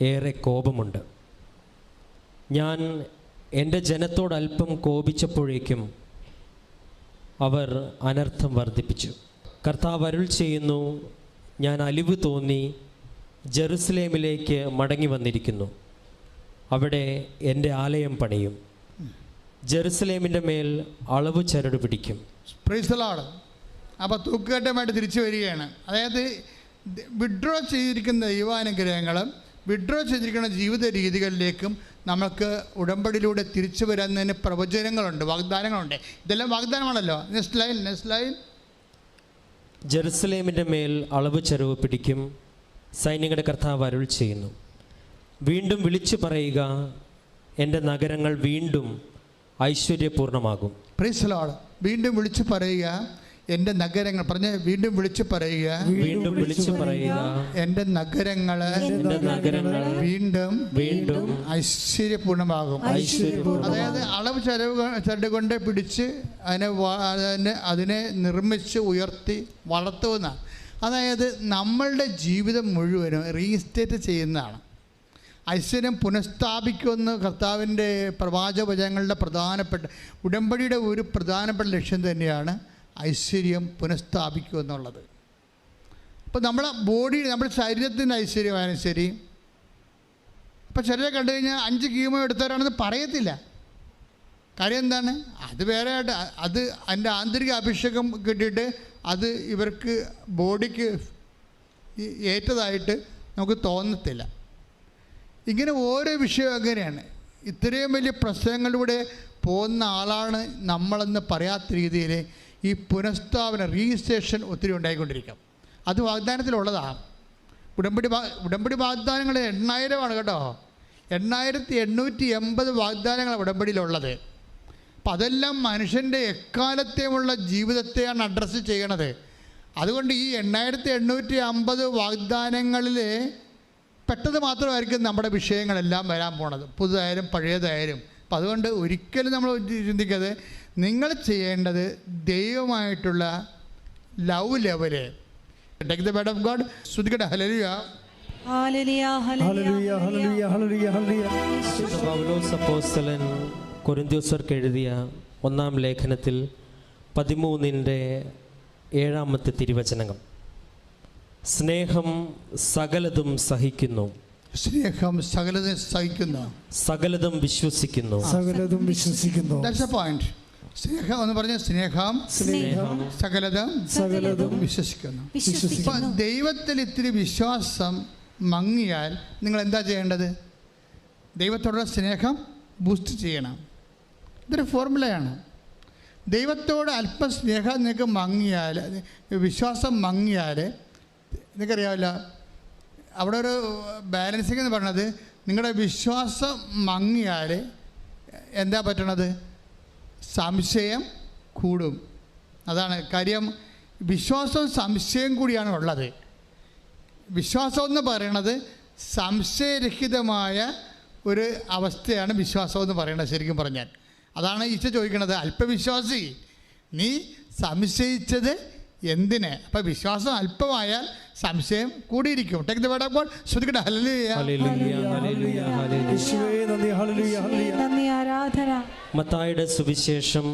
ഏറെ കോപമുണ്ട്. ഞാൻ എൻ്റെ ജനത്തോട് അല്പം കോപിച്ചപ്പോഴേക്കും അവർ അനർത്ഥം വർദ്ധിപ്പിച്ചു. കർത്താവ് അരുൾ ചെയ്യുന്നു, ഞാൻ അലിവ് തോന്നി ജെറുസലേമിലേക്ക് മടങ്ങി വന്നിരിക്കുന്നു. അവിടെ എൻ്റെ ആലയം പണിയും, ജെറുസലേമിൻ്റെ മേൽ അളവ് ചരട് പിടിക്കും. Praise the Lord. അപ്പോൾ തൂക്കുകെട്ടുമായിട്ട് തിരിച്ചു വരികയാണ്. അതായത് വിഡ്രോ ചെയ്തിരിക്കുന്ന ദൈവാനുഗ്രഹങ്ങളും വിഡ്രോ ചെയ്തിരിക്കുന്ന ജീവിത രീതികളിലേക്കും നമുക്ക് ഉടമ്പടിയിലൂടെ തിരിച്ചു വരുന്നതിന് പ്രവചനങ്ങളുണ്ട്, വാഗ്ദാനങ്ങളുണ്ട്. ഇതെല്ലാം വാഗ്ദാനമാണല്ലോ. Next line. ജെറുസലേമിൻ്റെ മേൽ അളവ് ചരവ് പിടിക്കും, സൈന്യങ്ങളുടെ കർത്താവ് അരുൾ ചെയ്യുന്നു. വീണ്ടും വിളിച്ചു പറയുക, എൻ്റെ നഗരങ്ങൾ വീണ്ടും ഐശ്വര്യപൂർണ്ണമാകും. Praise the Lord. വീണ്ടും വിളിച്ചു പറയുക, എൻ്റെ നഗരങ്ങൾ പറഞ്ഞ് വീണ്ടും വിളിച്ചു പറയുക, വീണ്ടും വിളിച്ചു പറയുക, എൻ്റെ നഗരങ്ങൾ വീണ്ടും വീണ്ടും ഐശ്വര്യപൂർണ്ണമാകും. അതായത് അളവ് ചരട് കൊണ്ട് പിടിച്ച് അതിനെ നിർമ്മിച്ച് ഉയർത്തി വളർത്തുന്ന, അതായത് നമ്മളുടെ ജീവിതം മുഴുവനും റീസ്റ്റേറ്റ് ചെയ്യുന്നതാണ്. ഐശ്വര്യം പുനഃസ്ഥാപിക്കുമെന്ന് കർത്താവിൻ്റെ പ്രവാചകവചനങ്ങളുടെ പ്രധാനപ്പെട്ട ഉടമ്പടിയുടെ ഒരു പ്രധാനപ്പെട്ട ലക്ഷ്യം തന്നെയാണ് ഐശ്വര്യം പുനഃസ്ഥാപിക്കുക എന്നുള്ളത്. അപ്പോൾ നമ്മളെ നമ്മുടെ ശരീരത്തിൻ്റെ ഐശ്വര്യമായാലും ശരി, ഇപ്പോൾ ചിലരെ കണ്ടു കഴിഞ്ഞാൽ 5 കീമോ എടുത്തവരാണെന്ന് പറയത്തില്ല. കാര്യം എന്താണ്? അത് വേറെ ആയിട്ട് അത് അതിൻ്റെ ആന്തരിക അഭിഷേകം കിട്ടിയിട്ട് അത് ഇവർക്ക് ബോഡിക്ക് ഏറ്റതായിട്ട് നമുക്ക് തോന്നത്തില്ല. ഇങ്ങനെ ഓരോ വിഷയവും അങ്ങനെയാണ്. ഇത്രയും വലിയ പ്രശ്നങ്ങളിലൂടെ പോകുന്ന ആളാണ് നമ്മളെന്ന് പറയാത്ത രീതിയിൽ ഈ പുനഃസ്ഥാപന രജിസ്ട്രേഷൻ ഒത്തിരി ഉണ്ടായിക്കൊണ്ടിരിക്കും. അത് വാഗ്ദാനത്തിലുള്ളതാണ്. ഉടമ്പടി വാഗ്ദാനങ്ങൾ 8000 കേട്ടോ. 8880 വാഗ്ദാനങ്ങളാണ് ഉടമ്പടിയിലുള്ളത്. അപ്പം അതെല്ലാം മനുഷ്യൻ്റെ എക്കാലത്തെയുമുള്ള ജീവിതത്തെയാണ് അഡ്രസ്സ് ചെയ്യണത്. അതുകൊണ്ട് ഈ 8850 വാഗ്ദാനങ്ങളിൽ പെട്ടത് മാത്രമായിരിക്കും നമ്മുടെ വിഷയങ്ങളെല്ലാം വരാൻ പോണത്, പുതുതായാലും പഴയതായാലും. അപ്പം അതുകൊണ്ട് ഒരിക്കലും നമ്മൾ ചിന്തിക്കാതെ നിങ്ങൾ ചെയ്യേണ്ടത് ദൈവമായിട്ടുള്ള love level. Take the word of God. ശ്രുതിക്കട്ടെ. ഹല്ലേലൂയ, ഹല്ലേലൂയ, ഹല്ലേലൂയ, ഹല്ലേലൂയ, ഹല്ലേലൂയ. പൗലോസ് അപ്പോസ്തലൻ കൊരിന്ത്യർക്ക് എഴുതിയ 1-ാം ലേഖനത്തിൽ 13-ന്റെ 7-ാമത്തെ സ്നേഹം സകലതും സഹിക്കുന്നു, സ്നേഹം സകലതും സഹിക്കുന്നു, സകലതും വിശ്വസിക്കുന്നു, സകലതും വിശ്വസിക്കുന്നു. That's the point. സ്നേഹം എന്ന് പറഞ്ഞ സ്നേഹം സകലതും വിശ്വസിക്കുന്നു. ഇപ്പം ദൈവത്തിൽ ഇത്തിരി വിശ്വാസം മങ്ങിയാൽ നിങ്ങൾ എന്താ ചെയ്യേണ്ടത്? ദൈവത്തോടുള്ള സ്നേഹം ബൂസ്റ്റ് ചെയ്യണം. ഇതൊരു ഫോർമുലയാണ്. ദൈവത്തോട് അല്പം സ്നേഹം നിങ്ങൾക്ക് മങ്ങിയാൽ, വിശ്വാസം മങ്ങിയാൽ, നിങ്ങൾക്കറിയാമല്ലോ അവിടെ ഒരു ബാലൻസിങ് എന്ന് പറയണത്, നിങ്ങളുടെ വിശ്വാസം മങ്ങിയാൽ എന്താ പറ്റണത്? സംശയം കൂടും. അതാണ് കാര്യം. വിശ്വാസവും സംശയം കൂടിയാണ് ഉള്ളത്. വിശ്വാസം എന്ന് പറയണത് സംശയരഹിതമായ ഒരു അവസ്ഥയാണ് വിശ്വാസം എന്ന് പറയുന്നത്. ശരിക്കും പറഞ്ഞാൽ അതാണ് ഈശോ ചോദിക്കുന്നത്, അല്പവിശ്വാസി നീ സംശയിച്ചത് എന്തിന്? അപ്പം വിശ്വാസം അല്പമായാൽ സംശയം കൂടിയിരിക്കും. Take the word of God. ശ്രദ്ധിക്കട്ടെ. ഹല്ലേലൂയ, ഹല്ലേലൂയ, ഹല്ലേലൂയ, ഹല്ലേലൂയ. യേശുവേ നന്ദി, ഹല്ലേലൂയ, ഹല്ലേലൂയ. ആരാധന. മത്തായിയുടെ സുവിശേഷം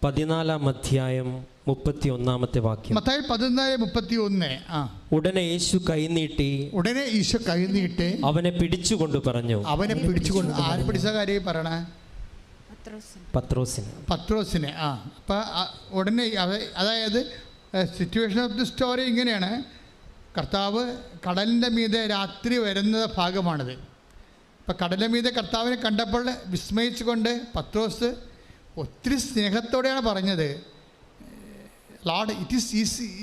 14-ാം അധ്യായം 31-ാമത്തെ വാക്യം. മത്തായി 14:31. ഉടനെ യേശു കൈനീട്ടി അവനെ പിടിച്ചുകൊണ്ട് പറഞ്ഞു. അവനെ പിടിച്ചുകൊണ്ട് ആര് പിടിച്ച കാര്യം പറയണേ? പത്രോസിനെ. അപ്പം ഉടനെ അതായത് സിറ്റുവേഷൻ ഓഫ് ദി സ്റ്റോറി ഇങ്ങനെയാണ്. കർത്താവ് കടലിൻ്റെ മീതെ രാത്രി വരുന്ന ഭാഗമാണിത്. അപ്പം കടലിൻ്റെ മീതെ കർത്താവിനെ കണ്ടപ്പോൾ വിസ്മയിച്ചുകൊണ്ട് പത്രോസ് ഒത്തിരി സ്നേഹത്തോടെയാണ് പറഞ്ഞത്, Lord it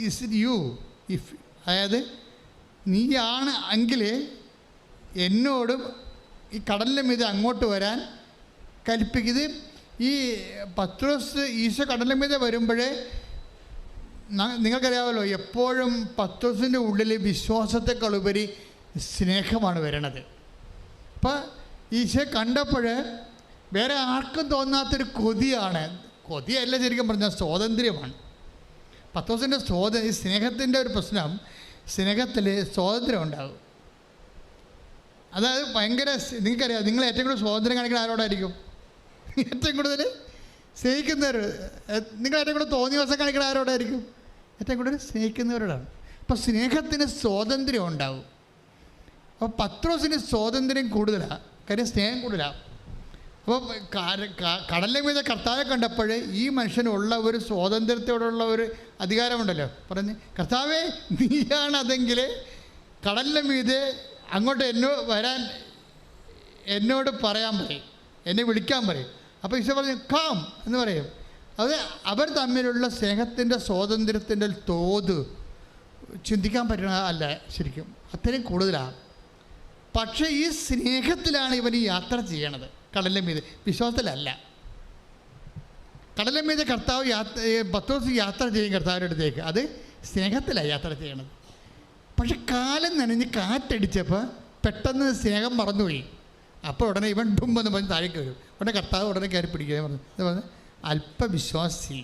is you if, അതായത് നീയാണ് എങ്കിൽ എന്നോടും ഈ കടലിൻ്റെ മീതെ അങ്ങോട്ട് വരാൻ കൽപ്പിക്കുന്നത്. ഈ പത്രോസ് ഈശോ കടലിൻ്റെ മീതെ വരുമ്പോഴേ നിങ്ങൾക്കറിയാമല്ലോ, എപ്പോഴും പത്രോസിൻ്റെ ഉള്ളിൽ വിശ്വാസത്തെക്കാളുപരി സ്നേഹമാണ് വരണത്. അപ്പം ഈശോ കണ്ടപ്പോൾ വേറെ ആർക്കും തോന്നാത്തൊരു കൊതിയല്ല ശരിക്കും പറഞ്ഞാൽ സ്വാതന്ത്ര്യമാണ്. പത്രോസിൻ്റെ ഈ സ്നേഹത്തിൻ്റെ ഒരു പ്രശ്നം, സ്നേഹത്തിൽ സ്വാതന്ത്ര്യം ഉണ്ടാകും. അതായത് ഭയങ്കര, നിങ്ങൾക്കറിയാം, നിങ്ങൾ ഏറ്റവും കൂടുതൽ സ്വാതന്ത്ര്യം കാണിക്കുന്ന ആരോടായിരിക്കും? ഏറ്റവും കൂടുതൽ സ്നേഹിക്കുന്നവർ. നിങ്ങൾ ഏറ്റവും കൂടുതൽ തോന്നിയ ദിവസം കാണിക്കുന്ന ആരോടായിരിക്കും? ഏറ്റവും കൂടുതൽ സ്നേഹിക്കുന്നവരോടാണ്. അപ്പോൾ സ്നേഹത്തിന് സ്വാതന്ത്ര്യം ഉണ്ടാവും. അപ്പോൾ പത്രോസിന് സ്വാതന്ത്ര്യം കൂടുതലാണ്, കാര്യം സ്നേഹം കൂടുതലാണ്. അപ്പോൾ കടലിൻ്റെ മീതെ കർത്താവെ കണ്ടപ്പോൾ ഈ മനുഷ്യനുള്ള ഒരു സ്വാതന്ത്ര്യത്തോടുള്ള ഒരു അധികാരമുണ്ടല്ലോ. പറഞ്ഞ്, കർത്താവേ നീയാണ് അതെങ്കിൽ കടലിൻ്റെ മീതെ അങ്ങോട്ട് വരാൻ എന്നോട് പറയാൻ പറയും, എന്നെ വിളിക്കാൻ പറയും. അപ്പോൾ ഈശോ പറഞ്ഞു കാം എന്ന് പറയും. അത് അവർ തമ്മിലുള്ള സ്നേഹത്തിൻ്റെ സ്വാതന്ത്ര്യത്തിൻ്റെ തോത് ചിന്തിക്കാൻ പറ്റണ അല്ല, ശരിക്കും അത്രയും കൂടുതലാണ്. പക്ഷേ ഈ സ്നേഹത്തിലാണ് ഇവൻ ഈ യാത്ര ചെയ്യണത്, കടലിൻ്റെ മീതെ. വിശ്വാസത്തിലല്ല. കടലിൻ്റെ മീതെ കർത്താവ് പത്രോസ് യാത്ര ചെയ്യും കർത്താവിൻ്റെ അടുത്തേക്ക്. അത് സ്നേഹത്തിലാണ് യാത്ര ചെയ്യണത്. പക്ഷെ കാലം നനഞ്ഞ് കാറ്റടിച്ചപ്പോൾ പെട്ടെന്ന് സ്നേഹം മറന്നുപോയി. അപ്പോൾ ഉടനെ ഇവൻ ഡുമ്പെന്ന് പറഞ്ഞ് താഴേക്ക് വരും. ഉടനെ കർത്താവ് ഉടനെ കയറി പിടിക്കുക പറഞ്ഞു. എന്ന് പറഞ്ഞാൽ അല്പവിശ്വാസി.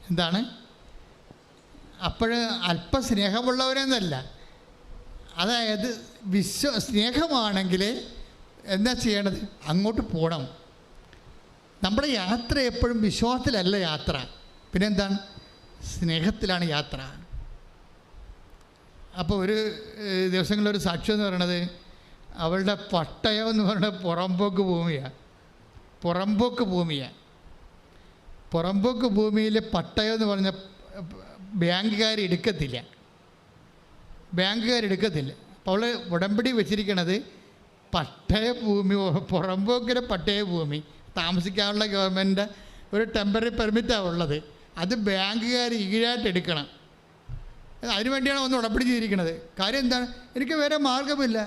എന്താണ്? അപ്പോൾ അല്പസ്നേഹമുള്ളവരെന്നല്ല, അതായത് സ്നേഹമാണെങ്കിൽ എന്താ ചെയ്യണത്? അങ്ങോട്ട് പോകണം. നമ്മുടെ യാത്ര എപ്പോഴും വിശ്വാസത്തിലല്ല യാത്ര, പിന്നെന്താണ്? സ്നേഹത്തിലാണ് യാത്ര. അപ്പോൾ ഒരു ദിവസങ്ങളിലൊരു സാക്ഷ്യം എന്ന് പറയണത്, അവളുടെ പട്ടയം എന്ന് പറയുന്നത് പുറമ്പോക്ക് ഭൂമിയിൽ പട്ടയം എന്ന് പറഞ്ഞ ബാങ്കുകാരെടുക്കത്തില്ല. അപ്പോൾ അവൾ ഉടമ്പടി വെച്ചിരിക്കണത് പട്ടയഭൂമി, പുറമ്പോക്കിലെ പട്ടയഭൂമി താമസിക്കാനുള്ള ഗവൺമെൻറ് ഒരു ടെമ്പററി പെർമിറ്റാണ് ഉള്ളത്. അത് ബാങ്കുകാർ ഈടായിട്ട് എടുക്കണം. അതിനുവേണ്ടിയാണ് ഒന്ന് ഉടമ്പടി ചെയ്തിരിക്കുന്നത്. കാര്യം എന്താണ്? എനിക്ക് വേറെ മാർഗമില്ല.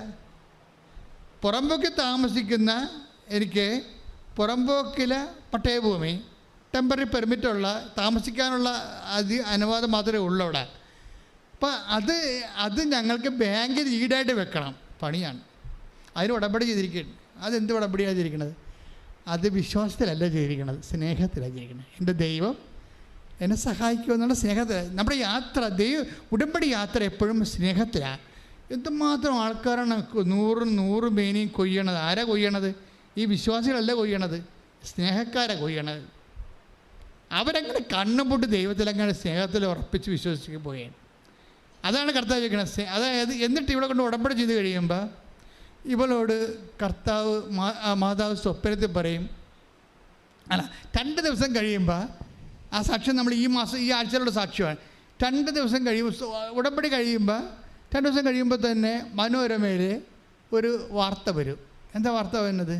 പുറമ്പോക്കിൽ താമസിക്കുന്ന എനിക്ക് പുറമ്പോക്കിലെ പട്ടയഭൂമി ടെമ്പററി പെർമിറ്റുള്ള താമസിക്കാനുള്ള അനുവാദം മാത്രമേ ഉള്ളൂ അവിടെ. അപ്പോൾ അത് ഞങ്ങൾക്ക് ബാങ്കിൽ ഈടായിട്ട് വെക്കണം, പണിയാണ്. അതിന് ഉടമ്പടി ചെയ്തിരിക്കുകയാണ്. അതെന്ത് ഉടമ്പടിയാണ് ചെയ്തിരിക്കുന്നത്? അത് വിശ്വാസത്തിലല്ല ചെയ്തിരിക്കുന്നത്, സ്നേഹത്തിലാണ് ചെയ്തിരിക്കുന്നത്. എൻ്റെ ദൈവം എന്നെ സഹായിക്കുമെന്നുള്ള സ്നേഹത്തിൽ. നമ്മുടെ യാത്ര, ഉടമ്പടി യാത്ര എപ്പോഴും സ്നേഹത്തിലാണ്. എന്തുമാത്രം ആൾക്കാരാണ് 100 മേനിയും കൊയ്യണത്. ആരാ കൊയ്യണത്? ഈ വിശ്വാസികളല്ല കൊയ്യണത്, സ്നേഹക്കാരാണ് കൊയ്യണത്. അവരങ്ങനെ കണ്ണുപൊട്ട് ദൈവത്തിലങ്ങനെ സ്നേഹത്തിൽ ഉറപ്പിച്ച് വിശ്വസിച്ച് പോയാണ്. അതാണ് കർത്താവ് ചോദിക്കുന്നത്. അതായത് എന്നിട്ട് ഇവിടെ കൊണ്ട് ഉടമ്പടി ചെയ്ത് കഴിയുമ്പോൾ ഇവളോട് മാതാവ് സ്വപ്നത്തിൽ പറയും, അല്ല 2 ദിവസം കഴിയുമ്പോൾ ആ സാക്ഷ്യം നമ്മൾ ഈ ആഴ്ചയിലുള്ള സാക്ഷ്യമാണ്. 2 ദിവസം കഴിയുമ്പോൾ, ഉടമ്പടി കഴിയുമ്പോൾ 2 ദിവസം കഴിയുമ്പോൾ തന്നെ മനോരമയിൽ ഒരു വാർത്ത വരും. എന്താ വാർത്ത വരുന്നത്?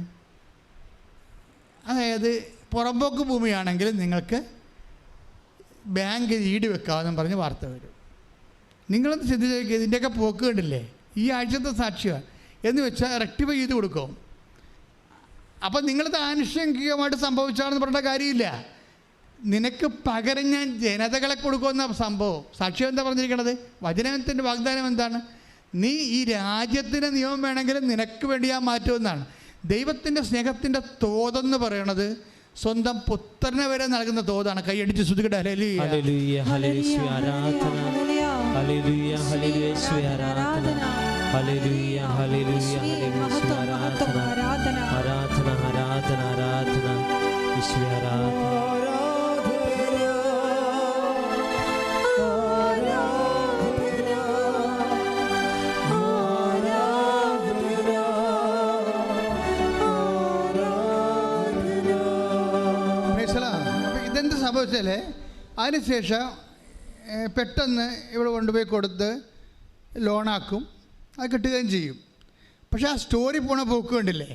അതായത് പുറമ്പോക്ക് ഭൂമിയാണെങ്കിൽ നിങ്ങൾക്ക് ബാങ്ക് ഈട് വെക്കാമെന്നും പറഞ്ഞ് വാർത്ത വരും. നിങ്ങളൊന്ന് ചിന്തിച്ച് നോക്കിയാൽ ഇതിൻ്റെയൊക്കെ പോക്ക് കണ്ടില്ലേ? ഈ ആഴ്ചത്തെ സാക്ഷ്യമാണ് എന്ന് വെച്ചാൽ റെക്ടിഫൈ ചെയ്ത് കൊടുക്കും. അപ്പം നിങ്ങളത് ആനുഷംഗികമായിട്ട് സംഭവിച്ചാണെന്ന് പറഞ്ഞ കാര്യമില്ല. നിനക്ക് പകരം ഞാൻ ജനതകളെ കൊടുക്കുമെന്ന സംഭവം. സാക്ഷ്യം എന്താ പറഞ്ഞിരിക്കണത്? വചനത്തിൻ്റെ വാഗ്ദാനം എന്താണ്? നീ ഈ രാജ്യത്തിൻ്റെ നിയമം വേണമെങ്കിലും നിനക്ക് വേണ്ടി ഞാൻ മാറ്റുമെന്നാണ്. ദൈവത്തിൻ്റെ സ്നേഹത്തിൻ്റെ തോതെന്ന് പറയണത് സ്വന്തം പുത്രനെ വരെ നൽകുന്ന തോതാണ്. കൈയടിച്ച് സ്തുതിക്കട്ടെ. ഹല്ലേലൂയ, ഹല്ലേലൂയ, ഹല്ലേലൂയ, ആരാധന. ഹല്ലേലൂയ, ഹല്ലേലൂയ, ആരാധന. ഹല്ലേലൂയ, ഹല്ലേലൂയ, ഹല്ലേലൂയ, ആരാധന. ആരാധന, ആരാധന, ആരാധന. യേശുവേ ആരാധന. ഇതെന്ത് സംഭവിച്ചാലേ അതിനുശേഷം പെട്ടെന്ന് ഇവിടെ കൊണ്ടുപോയി കൊടുത്ത് ലോണാക്കും, അത് കിട്ടുകയും ചെയ്യും. പക്ഷേ ആ സ്റ്റോറി പോണ പോക്ക് കണ്ടില്ലേ?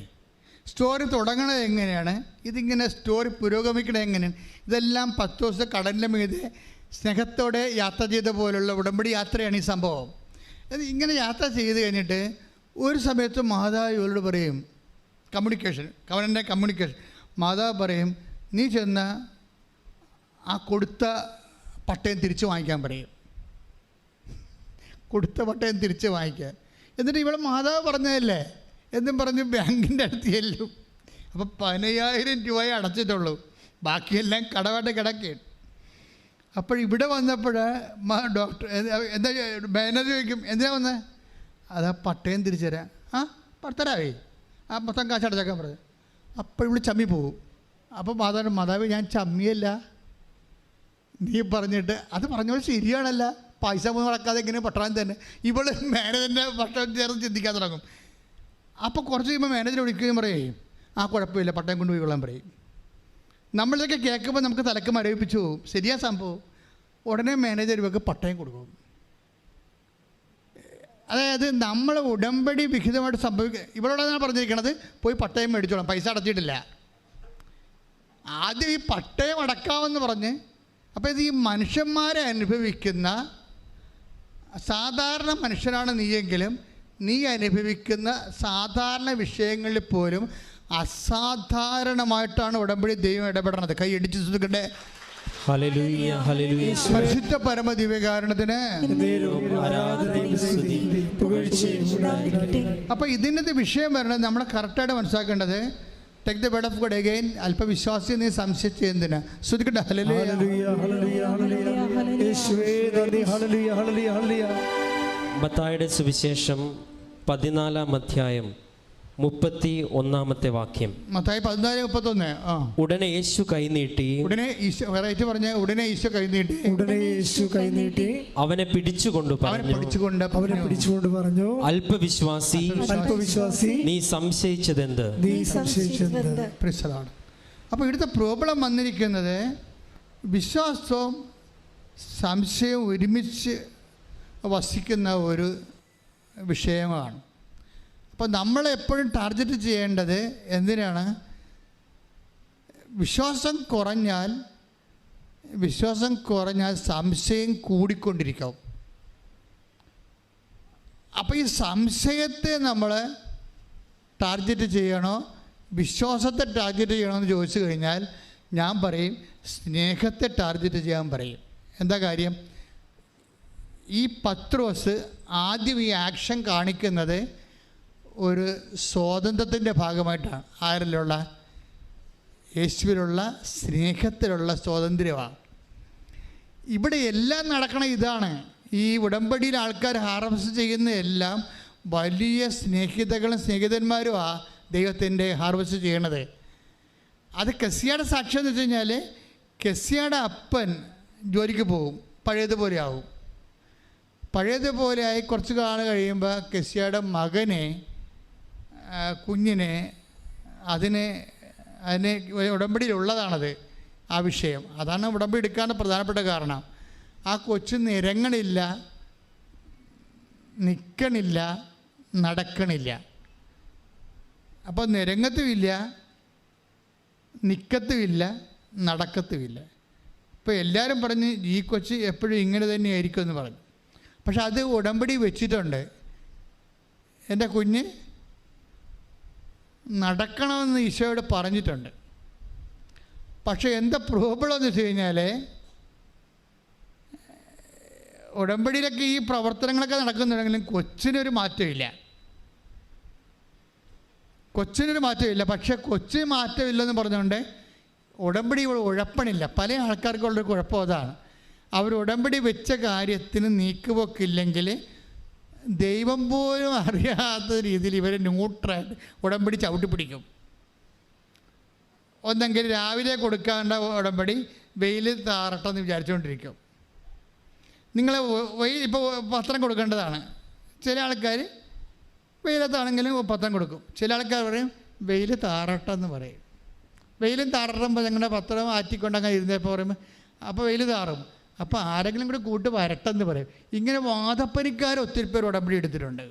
സ്റ്റോറി തുടങ്ങണത് എങ്ങനെയാണ്, ഇതിങ്ങനെ സ്റ്റോറി പുരോഗമിക്കണത് എങ്ങനെയാണ്? ഇതെല്ലാം 10 ദിവസം കടലിൻ്റെ മീതെ സ്നേഹത്തോടെ യാത്ര ചെയ്ത പോലുള്ള ഉടമ്പടി യാത്രയാണ് ഈ സംഭവം. ഇങ്ങനെ യാത്ര ചെയ്ത് കഴിഞ്ഞിട്ട് ഒരു സമയത്ത് മാതാവ് ഇവരോട് പറയും, കമ്മ്യൂണിക്കേഷൻ മാതാവ് പറയും, നീ ചെന്ന ആ കൊടുത്ത പട്ടയം തിരിച്ച് വാങ്ങിക്കാൻ പറയും. കൊടുത്ത പട്ടയം തിരിച്ച് വാങ്ങിക്കാൻ. എന്നിട്ട് ഇവിടെ മാതാവ് പറഞ്ഞതല്ലേ എന്നും പറഞ്ഞ് ബാങ്കിൻ്റെ അടുത്ത് ചെല്ലും. അപ്പോൾ 15,000 രൂപയെ അടച്ചിട്ടുള്ളൂ, ബാക്കിയെല്ലാം കടമായിട്ട് കിടക്കുകയാണ്. അപ്പോഴിവിടെ വന്നപ്പോൾ ഡോക്ടർ എന്താ മാനേജർ ചോദിക്കും, എന്തിനാ വന്നത്? അതാ പട്ടയം തിരിച്ചു തരാം. ആ തരാവേ, ആ മൊത്തം കാശ് അടച്ചേക്കാൻ പറഞ്ഞു. അപ്പോൾ ഇവിടെ ചമ്മി പോകും. അപ്പോൾ മാതാവ് ഞാൻ ചമ്മിയല്ല, നീ പറഞ്ഞിട്ട് അത് പറഞ്ഞോളൂ ശരിയാണല്ല, പൈസ നടക്കാതെ എങ്ങനെ പട്ടണം തന്നെ. ഇവള് മാനേജറിൻ്റെ പട്ടം ചേർന്ന് ചിന്തിക്കാൻ തുടങ്ങും. അപ്പോൾ കുറച്ച് കഴിയുമ്പോൾ മാനേജർ വിളിക്കുകയും പറയും, ആ കുഴപ്പമില്ല പട്ടയം കൊണ്ടുപോയി കൊള്ളാൻ പറയും. നമ്മളിതൊക്കെ കേൾക്കുമ്പോൾ നമുക്ക് തലക്ക് മരവിപ്പിച്ചു പോകും. ശരിയാ സംഭവം. ഉടനെ മാനേജർ ഇവർക്ക് പട്ടയം കൊടുക്കും. അതായത് നമ്മൾ ഉടമ്പടി വിഹിതമായിട്ട് ഇവളോടാണ് പറഞ്ഞിരിക്കണത്, പോയി പട്ടയം മേടിച്ചോളാം, പൈസ അടച്ചിട്ടില്ല. ആദ്യം ഈ പട്ടയം അടക്കാമെന്ന് പറഞ്ഞ്, അപ്പോൾ ഇത് ഈ മനുഷ്യന്മാരെ അനുഭവിക്കുന്ന സാധാരണ മനുഷ്യനാണ് നീയെങ്കിലും നീ അനുഭവിക്കുന്ന സാധാരണ വിഷയങ്ങളിൽ പോലും അസാധാരണമായിട്ടാണ് ഉടമ്പടി ദൈവം ഇടപെടണത്. കൈ ഇടിച്ചു സുഖട്ടെ. Hallelujah, hallelujah. പരിശുദ്ധ പരമദിവ്യകാരണത്തിന്. അപ്പോൾ ഇതിൻ്റെ വിഷയം വരണത് നമ്മൾ കറക്റ്റായിട്ട് മനസ്സിലാക്കേണ്ടത്. Take the word of God again. അല്പവിശ്വാസി നീ സംശയിച്ച് എന്തിനാ? ശ്രദ്ധിക്കട്ടെ. മത്തായിയുടെ സുവിശേഷം 14-ാം അധ്യായം 31-ാമത്തെ വാക്യം. മത്തായി 14:31. ഉടനെ യേശു കൈനീട്ടി. ഉടനെ യേശു കൈനീട്ടി അവനെ പിടിച്ചുകൊണ്ട് പറഞ്ഞു, അല്പവിശ്വാസി, നീ സംശയിച്ചതെന്ത്? അപ്പോൾ ഇവിടുത്തെ പ്രോബ്ലം വന്നിരിക്കുന്നത് വിശ്വാസവും സംശയവും ഒരുമിച്ച് വസിക്കുന്ന ഒരു വിഷയമാണ്. അപ്പോൾ നമ്മളെപ്പോഴും ടാർഗറ്റ് ചെയ്യേണ്ടത് എന്തിനാണ്? വിശ്വാസം കുറഞ്ഞാൽ സംശയം കൂടിക്കൊണ്ടിരിക്കും. അപ്പോൾ ഈ സംശയത്തെ നമ്മൾ ടാർഗറ്റ് ചെയ്യണോ വിശ്വാസത്തെ ടാർഗറ്റ് ചെയ്യണോ എന്ന് ചോദിച്ചു കഴിഞ്ഞാൽ ഞാൻ പറയും സ്നേഹത്തെ ടാർഗറ്റ് ചെയ്യാൻ പറയും. എന്താ കാര്യം? ഈ പത്രോസ് ആദ്യം ഈ ആക്ഷൻ കാണിക്കുന്നത് ഒരു സ്വാതന്ത്ര്യത്തിൻ്റെ ഭാഗമായിട്ടാണ്. ആരിലുള്ള? യേശുവിലുള്ള സ്നേഹത്തിലുള്ള സ്വാതന്ത്ര്യമാണ്. ഇവിടെ എല്ലാം നടക്കണ ഇതാണ്. ഈ ഉടമ്പടിയിൽ ആൾക്കാർ ഹാർവസ്റ്റ് ചെയ്യുന്ന എല്ലാം വലിയ സ്നേഹിതന്മാരുമാണ് ദൈവത്തിൻ്റെ ഹാർവസ്റ്റ് ചെയ്യണത്. അത് കെസിയയുടെ സാക്ഷ്യം എന്ന് വെച്ച് കഴിഞ്ഞാൽ, കെസിയയുടെ അപ്പൻ ജോലിക്ക് പോകും, പഴയതുപോലെ ആവും. പഴയതുപോലെ ആയി കുറച്ച് കാലം കഴിയുമ്പോൾ കെസിയയുടെ മകനെ, കുഞ്ഞിനെ, അതിന് ഉടമ്പടിയിലുള്ളതാണത് ആ വിഷയം. അതാണ് ഉടമ്പടി എടുക്കാനുള്ള പ്രധാനപ്പെട്ട കാരണം. ആ കൊച്ചു നിരങ്ങണില്ല, നിൽക്കണില്ല, നടക്കണില്ല. അപ്പോൾ നിരങ്ങത്തുമില്ല, നിൽക്കത്തുമില്ല, നടക്കത്തുമില്ല. ഇപ്പോൾ എല്ലാവരും പറഞ്ഞ് ഈ കൊച്ച് എപ്പോഴും ഇങ്ങനെ തന്നെയായിരിക്കും എന്ന് പറഞ്ഞു. പക്ഷെ അത് ഉടമ്പടി വെച്ചിട്ടുണ്ട്. എൻ്റെ കുഞ്ഞ് നടക്കണമെന്ന് ഈശോയോട് പറഞ്ഞിട്ടുണ്ട്. പക്ഷേ എന്താ പ്രോബ്ലം എന്ന് വെച്ച് കഴിഞ്ഞാൽ, ഉടമ്പടിയിലൊക്കെ ഈ പ്രവർത്തനങ്ങളൊക്കെ നടക്കുന്നുണ്ടെങ്കിലും കൊച്ചിനൊരു മാറ്റമില്ല. പക്ഷേ കൊച്ചിന് മാറ്റമില്ലെന്ന് പറഞ്ഞുകൊണ്ട് ഉടമ്പടി ഉഴപ്പണില്ല. പല ആൾക്കാർക്കുള്ളൊരു കുഴപ്പം അതാണ്. അവർ ഉടമ്പടി വെച്ച കാര്യത്തിന് നീക്കുപോക്കില്ലെങ്കിൽ ദൈവം പോലും അറിയാത്ത രീതിയിൽ ഇവർ ന്യൂട്രായിട്ട് ഉടമ്പടി ചവിട്ടി പിടിക്കും. ഒന്നെങ്കിൽ രാവിലെ കൊടുക്കാണ്ട ഉടമ്പടി വെയിൽ താറട്ടെന്ന് വിചാരിച്ചുകൊണ്ടിരിക്കും. നിങ്ങൾ ഇപ്പോൾ പത്രം കൊടുക്കേണ്ടതാണ്. ചില ആൾക്കാർ വെയിലത്താണെങ്കിലും പത്രം കൊടുക്കും. ചില ആൾക്കാർ പറയും വെയിൽ താറട്ടെന്ന് പറയും. വെയിലും താറട്ടുമ്പോൾ ഞങ്ങളുടെ പത്രം ആറ്റിക്കൊണ്ടങ്ങനെ ഇരുന്നപ്പോൾ പറയുമ്പോൾ അപ്പോൾ വെയിൽ താറും. അപ്പോൾ ആരെങ്കിലും കൂടെ കൂട്ട് വരട്ടെന്ന് പറയും. ഇങ്ങനെ വാദപ്പനിക്കാർ ഒത്തിരി പേർ ഉടമ്പടി എടുത്തിട്ടുണ്ട്.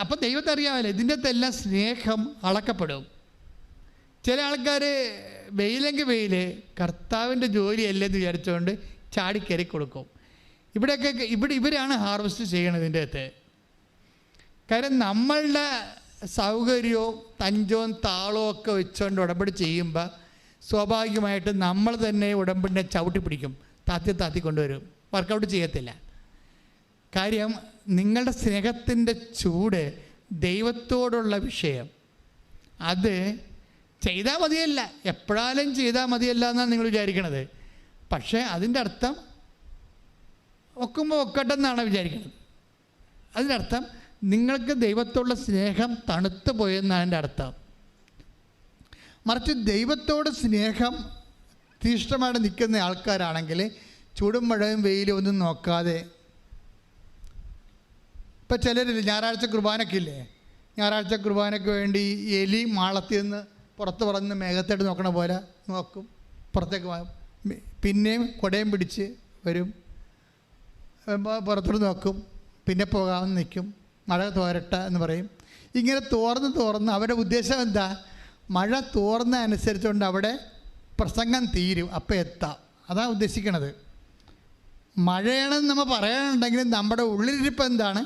അപ്പോൾ ദൈവത്തെ അറിയാമല്ലോ, ഇതിൻ്റെ അകത്തെല്ലാം സ്നേഹം അളക്കപ്പെടും. ചില ആൾക്കാർ വെയിലെങ്കിൽ വെയിൽ കർത്താവിൻ്റെ ജോലിയല്ലെന്ന് വിചാരിച്ചുകൊണ്ട് ചാടിക്കയറി കൊടുക്കും. ഇവരാണ് ഹാർവസ്റ്റ് ചെയ്യണത് ഇതിൻ്റെ അകത്ത്. കാര്യം നമ്മളുടെ സൗകര്യവും തഞ്ചവും താളവും ഒക്കെ വെച്ചുകൊണ്ട് ഉടമ്പടി ചെയ്യുമ്പോൾ സ്വാഭാവികമായിട്ട് നമ്മൾ തന്നെ ഉടമ്പടിനെ ചവിട്ടി പിടിക്കും, താത്തി കൊണ്ടുവരും, വർക്കൗട്ട് ചെയ്യത്തില്ല. കാര്യം നിങ്ങളുടെ സ്നേഹത്തിൻ്റെ ചൂട്, ദൈവത്തോടുള്ള വിഷയം, അത് ചെയ്താൽ മതിയല്ല, എപ്പോഴാലും ചെയ്താൽ മതിയല്ല എന്നാണ് നിങ്ങൾ വിചാരിക്കണത്. പക്ഷേ അതിൻ്റെ അർത്ഥം ഒക്കുമ്പോൾ ഒക്കട്ടെ എന്നാണ് വിചാരിക്കുന്നത്. അതിൻ്റെ അർത്ഥം നിങ്ങൾക്ക് ദൈവത്തോടുള്ള സ്നേഹം തണുത്തു പോയെന്നാണ് എൻ്റെ അർത്ഥം. മറിച്ച് ദൈവത്തോട് സ്നേഹം തീഷ്ണമായിട്ട് നിൽക്കുന്ന ആൾക്കാരാണെങ്കിൽ ചൂടും മഴയും വെയിലും ഒന്നും നോക്കാതെ, ഇപ്പം ചിലരില്ല ഞായറാഴ്ച കുർബാനയ്ക്കില്ലേ, ഞായറാഴ്ച കുർബാനയ്ക്ക് വേണ്ടി എലി മാളത്തിൽ നിന്ന് പുറത്ത് പറന്ന് മേഘത്തോട്ട് നോക്കണ പോലെ നോക്കും, പുറത്തേക്ക് പിന്നെയും കുടയും പിടിച്ച് വരും, പുറത്തോട്ട് നോക്കും, പിന്നെ പോകാമെന്ന് നിൽക്കും, മഴ തോരട്ട എന്ന് പറയും. ഇങ്ങനെ തോർന്ന് അവരുടെ ഉദ്ദേശം എന്താ? മഴ തോർന്ന അനുസരിച്ചുകൊണ്ട് അവിടെ പ്രസംഗം തീരും, അപ്പം എത്താം. അതാണ് ഉദ്ദേശിക്കണത്. മഴയാണെന്ന് നമ്മൾ പറയാനുണ്ടെങ്കിലും നമ്മുടെ ഉള്ളിലിരിപ്പ് എന്താണ്?